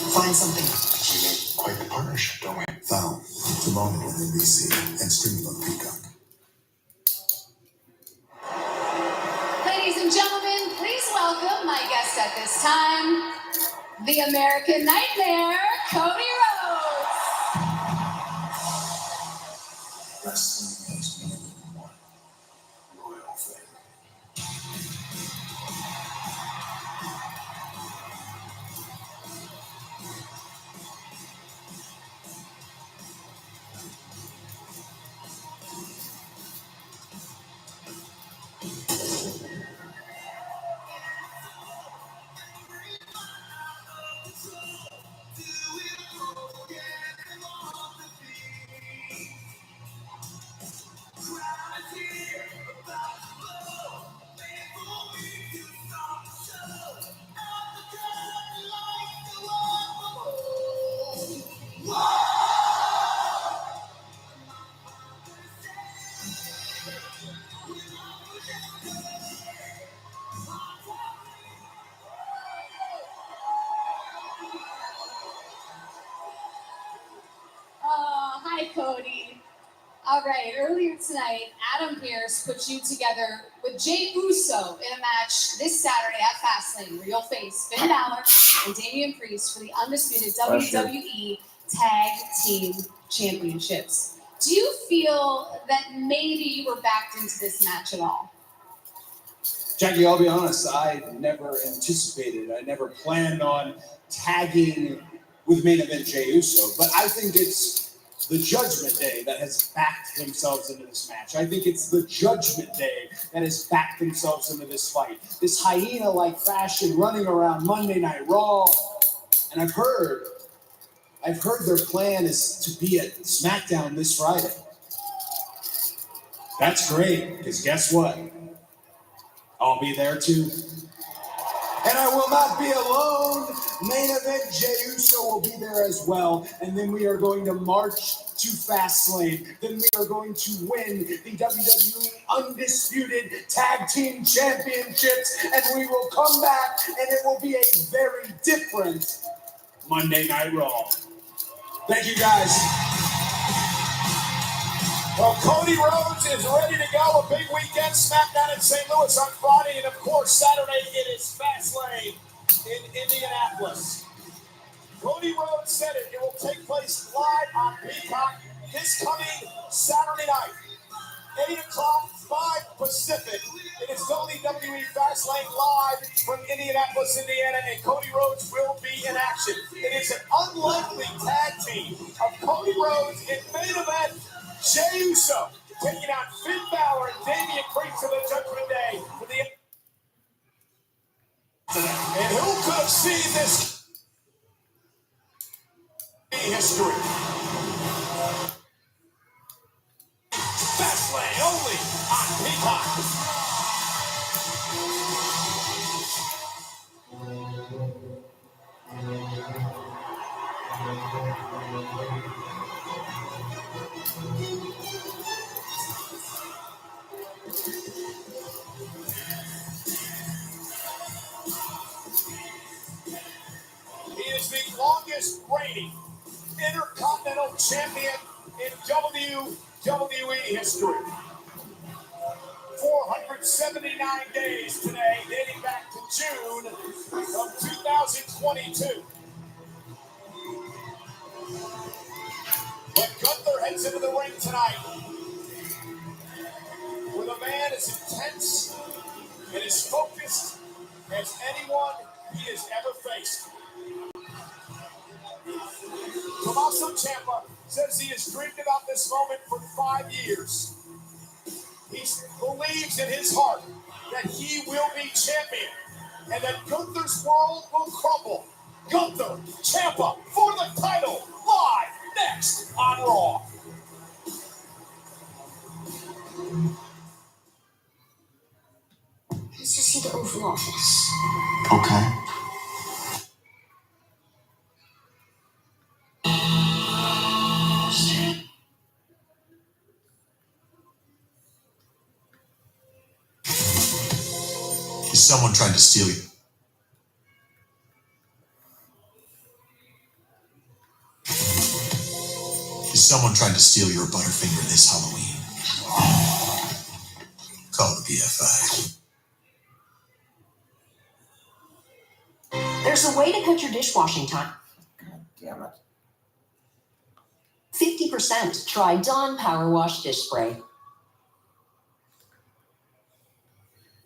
Find something. We make quite the partnership, don't we? Found tomorrow on NBC and streaming on Peacock. Ladies and gentlemen, please welcome my guest at this time, the American Nightmare, Cody Rhodes. Wrestling is more than one royal thing. Hi, Cody. All right, earlier tonight, Adam Pearce put you together with Jey Uso in a match this Saturday at Fastlane, where you'll face Finn Balor and Damian Priest for the undisputed WWE Tag Team Championships. Do you feel that maybe you were backed into this match at all? Jackie, I'll be honest, I never anticipated, I never planned on tagging with main event Jey Uso, but I think it's the Judgment Day that has backed themselves into this match. I think it's the Judgment Day that has backed themselves into this fight. This hyena-like fashion running around Monday Night Raw, and I've heard their plan is to be at SmackDown this Friday. That's great, because guess what? I'll be there too. And I will not be alone. Main event Jey Uso will be there as well. And then we are going to march to Fastlane. Then we are going to win the WWE Undisputed Tag Team Championships. And we will come back and it will be a very different Monday Night Raw. Thank you guys. Well, Cody Rhodes is ready to go. A big weekend SmackDown in St. Louis on Friday, and of course Saturday it is Fastlane in Indianapolis. Cody Rhodes said it. It will take place live on Peacock this coming Saturday night, 8 o'clock, 5 Pacific. It is WWE Fastlane live from Indianapolis, Indiana, and Cody Rhodes will be in action. It is an unlikely tag team of Cody Rhodes in main event, Jey Uso taking on Finn Balor and Damian Priest for the Judgment Day. For the and who could have seen this history? Fastlane only on Peacock. He is the longest reigning Intercontinental Champion in WWE history. 479 days today, dating back to June of 2022. But Gunther heads into the ring tonight with a man as intense and as focused as anyone he has ever faced. Tommaso Ciampa says he has dreamed about this moment for 5 years. He believes in his heart that he will be champion and that Gunther's world will crumble. Gunther, Ciampa for the title, live next on Raw. Let's just see the Oval Office. Okay. Is someone trying to steal you? Is someone trying to steal your Butterfinger this Halloween? Call the PFI. There's a way to cut your dishwashing time. God damn it. 50%. Try Dawn Power Wash Dish Spray.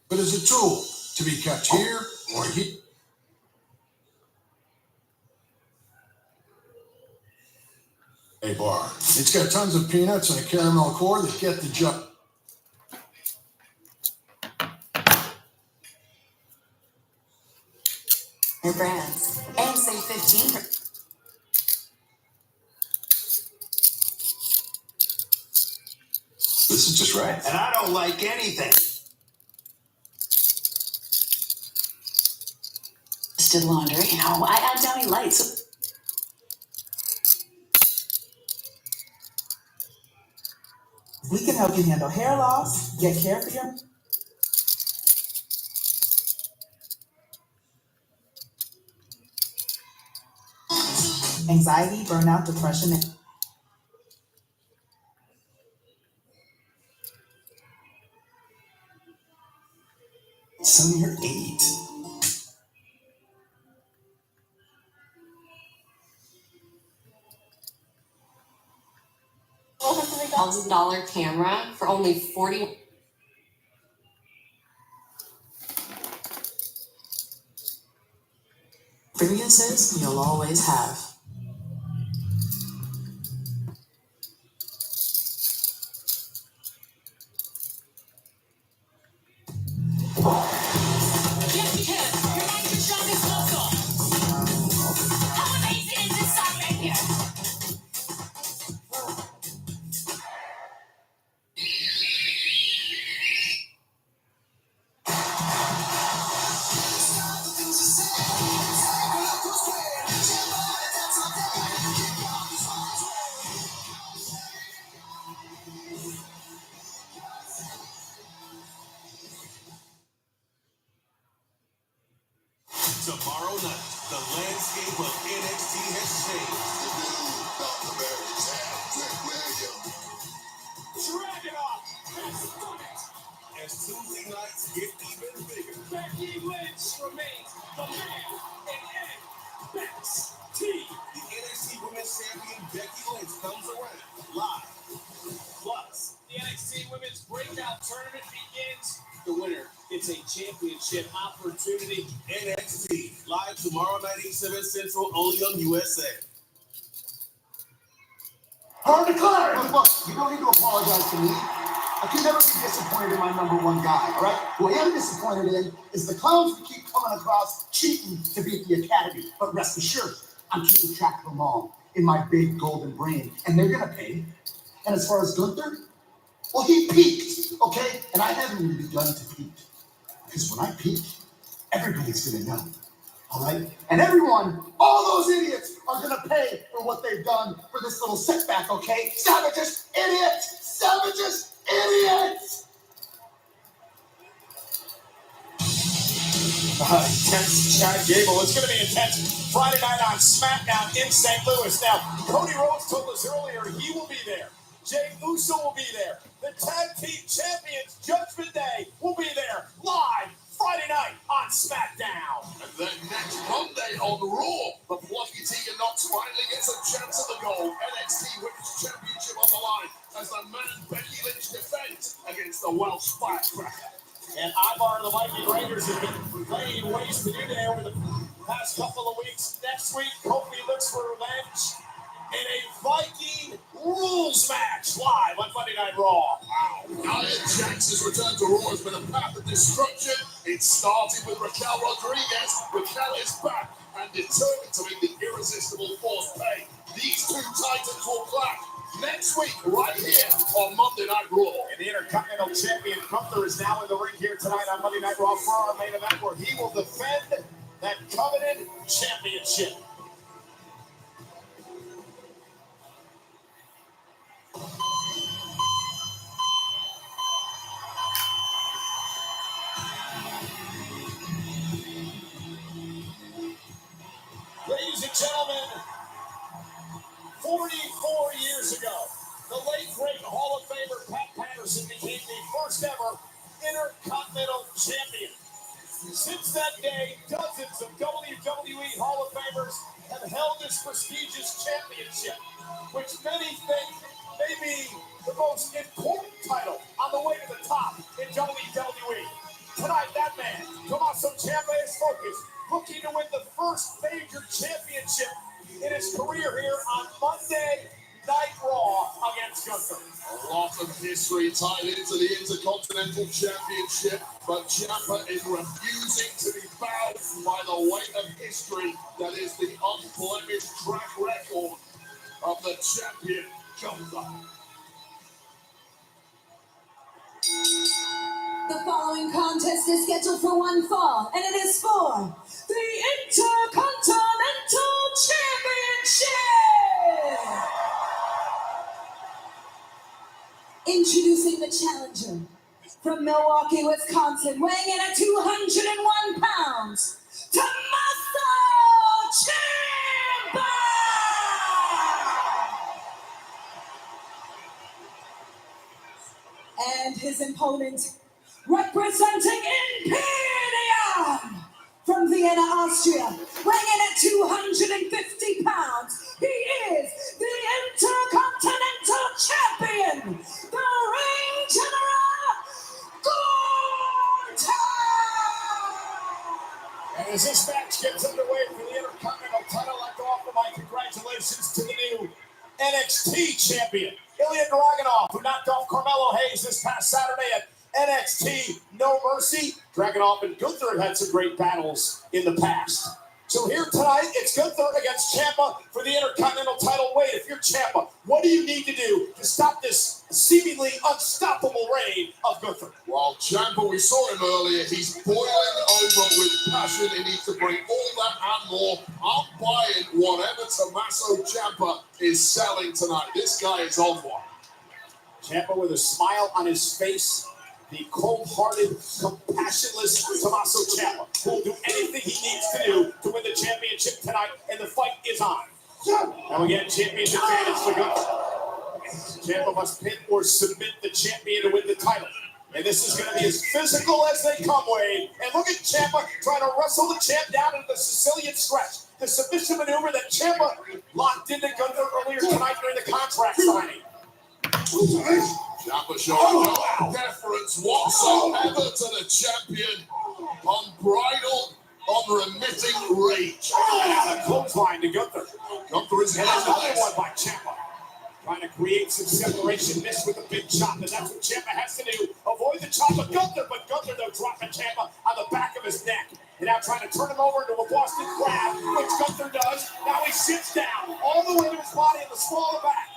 But as a tool to be kept here or here. A bar. It's got tons of peanuts and a caramel core that get the job. Your brands. And save 15%. This is just right. And I don't like anything. Did laundry. I add Downy Lights. We can help you handle hair loss, get care for your anxiety, burnout, depression, and Son, you're 8. $1,000 camera for only $40. experiences you'll always have. Yes, you can. Your life is strongest muscle. How amazing is this song right here? as Tuesday nights get even bigger. Becky Lynch remains the man in NXT. The NXT Women's Champion Becky Lynch comes around live. Plus, the NXT Women's Breakout Tournament begins. The winner gets a championship opportunity. NXT live tomorrow night, 8/7 Central, only on USA. Hard to declare. Look, you don't need to apologize to me. I can never be disappointed in my number one guy, all right? Who I am disappointed in is the clowns who keep coming across cheating to beat the Academy. But rest assured, I'm keeping track of them all in my big golden brain, and they're gonna pay. And as far as Gunther, well, he peaked, okay? And I haven't even begun to peak. Because when I peak, everybody's gonna know, all right? And everyone, all those idiots are gonna pay for what they've done for this little setback, okay? Savages, idiots! Savages, idiots! Intense Chad Gable. It's going to be intense Friday night on SmackDown in St. Louis. Now, Cody Rhodes told us earlier he will be there. Jey Uso will be there. The Tag Team Champions Judgment Day will be there live Friday night on SmackDown. And then next Monday on Raw, the Plucky Tegan Knox finally gets a chance at the gold NXT Women's Championship on the line as the man Becky Lynch defends against the Welsh Firecracker. And Ivar and the Viking Raiders have been playing ways to do that over the past couple of weeks. Next week, Kofi looks for revenge in a Viking rules match live on Monday Night Raw. Wow. Nia Jax's return to Raw has been a path of destruction. It started with Raquel Rodriguez. Raquel is back and determined to make the irresistible force pay. These two titans will clash next week right here on Monday Night Raw. And the Intercontinental Champion Gunther is now in the ring here tonight on Monday Night Raw for our main event, where he will defend that coveted championship. Ladies and gentlemen, 44 years ago, the late great Hall of Famer Pat Patterson became the first ever Intercontinental Champion. Since that day, dozens of WWE Hall of Famers have held this prestigious championship, which many think may be the most important title on the way to the top in WWE. Tonight, that man, Tommaso Ciampa, is focused, looking to win the first major championship in his career here on Monday Night Raw against Gunther. A lot of history tied into the Intercontinental Championship, but Ciampa is refusing to be bowed by the weight of history that is the unblemished track record of the champion, Gunther. The following contest is scheduled for one fall, and it is for the Intercontinental Championship! Introducing the challenger from Milwaukee, Wisconsin, weighing in at 201 pounds, Tommaso Ciampa! And his opponent, representing Imperium from Vienna, Austria, weighing in at 250 pounds, he is the Intercontinental Champion, the Ring General, Gunther! And as this match gets underway for the Intercontinental title, I'd like to offer my congratulations to the new NXT champion, Ilya Dragunov, who knocked off Carmelo Hayes this past Saturday at NXT No Mercy. Dragunov and Gunther have had some great battles in the past. So here tonight, it's Gunther against Ciampa for the Intercontinental title. Wait, if you're Ciampa, what do you need to do to stop this seemingly unstoppable reign of Gunther? Well, Ciampa, we saw him earlier. He's boiling over with passion. He needs to bring all that and more. I'm buying whatever Tommaso Ciampa is selling tonight. This guy is on one. Ciampa with a smile on his face. The cold-hearted, compassionless Tommaso Ciampa, who will do anything he needs to do to win the championship tonight, and the fight is on. Now again, champion's advantage for Gunther. Ciampa must pin or submit the champion to win the title. And this is going to be as physical as they come, Wade. And look at Ciampa trying to wrestle the champ down into the Sicilian stretch. The submission maneuver that Ciampa locked into Gunther earlier tonight during the contract signing. Ciampa showing no deference whatsoever to the champion. Unbridled, unremitting rage. And a clothesline to Gunther. Gunther is And another one by Ciampa. Trying to create some separation, miss with a big chop, and that's what Ciampa has to do. Avoid the chop of Gunther, but Gunther, though, dropping Ciampa on the back of his neck. And now trying to turn him over into a Boston Crab, which Gunther does. Now he sits down all the way to his body in the small of the back.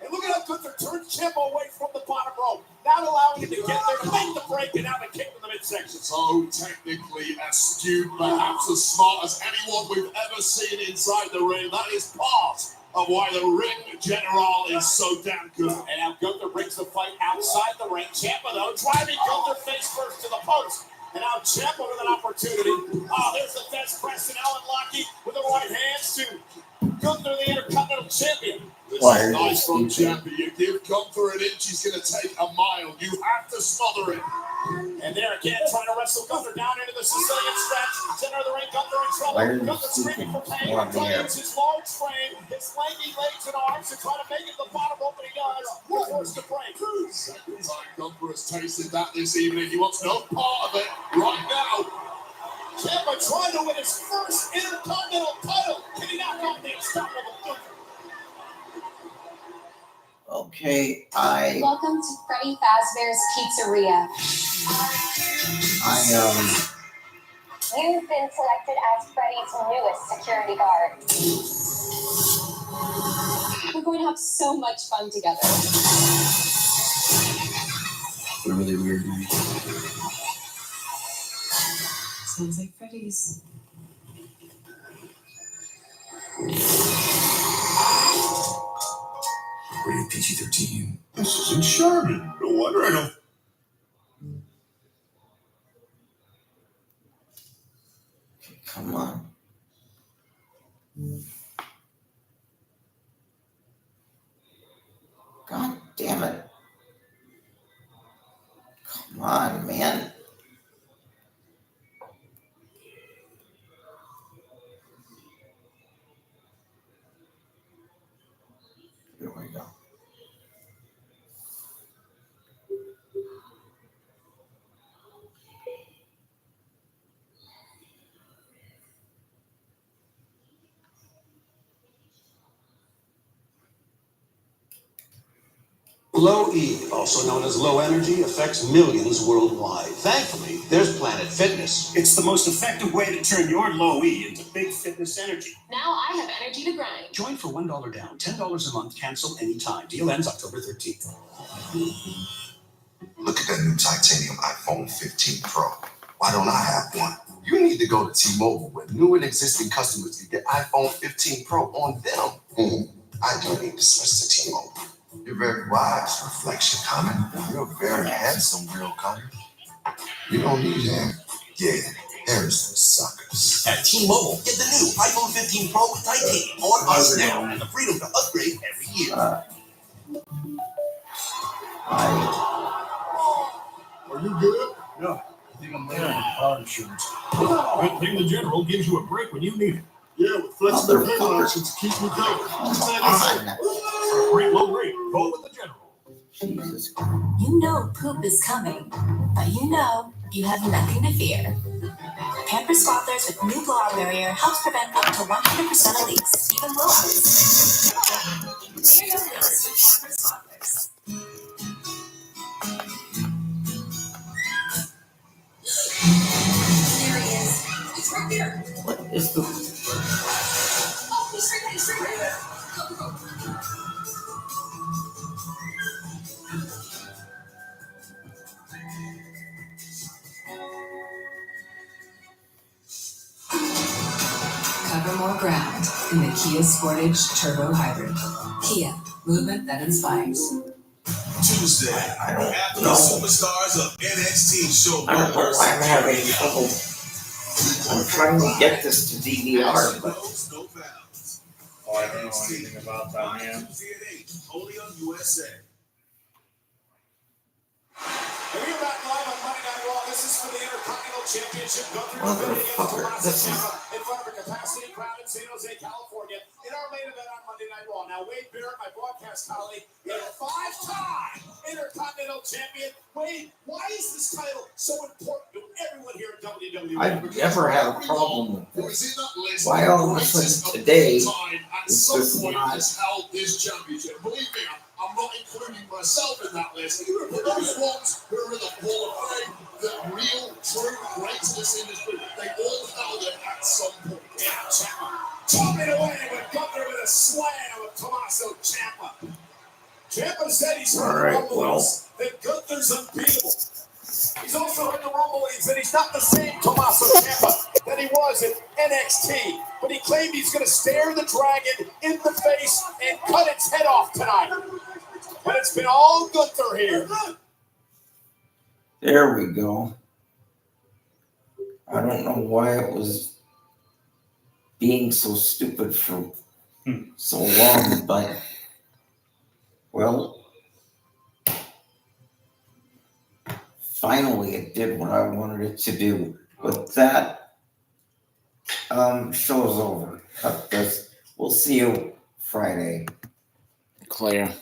And look at how Gunther turns Ciampa away from the bottom rope, not allowing him to get there to make the break, and now the kick from the midsection. So technically astute, perhaps as smart as anyone we've ever seen inside the ring. That is part of why the ring general is so damn good. And now Gunther brings the fight outside the ring. Ciampa, though, driving Gunther face first to the post. And now Ciampa with an opportunity. Oh, there's the fence press, and Alan Lockheed with the right hands to Gunther, the Intercontinental Champion. This is nice from Ciampa. You give Gunther an inch, he's going to take a mile. You have to smother him. And there again, trying to wrestle Gunther down into the Sicilian stretch. Center of the ring, Gunther in trouble. Gunther screaming for pain. Tries his large frame, his lanky legs and arms to try to make it to the bottom rope, and he does. We're forced to break. Second time Gunther has tasted that this evening. He wants no part of it right now. Ciampa trying to win his first Intercontinental title. Can he knock off the unstoppable Gunther? Okay, Welcome to Freddy Fazbear's Pizzeria. You've been selected as Freddy's newest security guard. We're going to have so much fun together. What a really weird night. Sounds like Freddy's. Rated PG-13. This isn't Sherman. No wonder I don't. come on. God damn it. Come on, man. Here we go. Low E, also known as low energy, affects millions worldwide. Thankfully, there's Planet Fitness. It's the most effective way to turn your low E into big fitness energy. Now I have energy to grind. Join for $1 down, $10 a month, cancel anytime. Deal ends October 13th. Look at that new titanium iPhone 15 Pro. Why don't I have one? You need to go to T-Mobile, where new and existing customers can get iPhone 15 Pro on them. I do need to switch to T-Mobile. You're very wise, Reflection Common. You're very handsome, Real Common. You don't need hair. Yeah, hair is for suckers. At T-Mobile, get the new iPhone 15 Pro with titanium on us now and the freedom to upgrade every year. Are you good? Yeah, I think I'm there with car insurance. Good thing the General gives you a break when you need it. Yeah, with flexible payment options, keep me covered. Great low rate. Go with the General. Jesus. You know poop is coming, but you know you have nothing to fear. Pampers Swaddlers with new blowout barrier helps prevent up to 100% of leaks, even blowouts. Clear your leaks with Pampers Swaddlers. There he is. He's right there. What is the... Oh, he's right there. He's right there. Go, go, go. Cover more ground in the Kia Sportage Turbo Hybrid. Kia, movement that inspires. Tuesday, after the superstars of NXT show I don't know why I'm having trouble. I'm trying to get this to DVR, but... Oh, I don't know anything about that, man. Only on USA. And here championship. Motherfucker, this is. In front of a capacity crowd in San Jose, California. In our main event on Monday Night Raw. Now, Wade Barrett, my broadcast colleague, is a 5-time Intercontinental Champion. Wade, why is this title so important to everyone here at WWE? I've never had a problem with this. Why all of a sudden today is this not? Has held this championship. Believe me, I'm not including myself in that list. But those ones who are in the Hall of Fame, the real, true greats of this industry, they all held it at some point. Yeah, Ciampa chopping away with Gunther with a slam of Tommaso Ciampa. Ciampa said he's heard the rumblings that Gunther's unbeatable. He's also heard the rumblings that he's not the same Tommaso Ciampa that he was at NXT. But he claimed he's going to stare the dragon in the face and cut its head off tonight. But it's been all Gunther here. There we go. I don't know why it was being so stupid for so long, but well, finally it did what I wanted it to do. With that, show's over. Cut this. We'll see you Friday. Clear.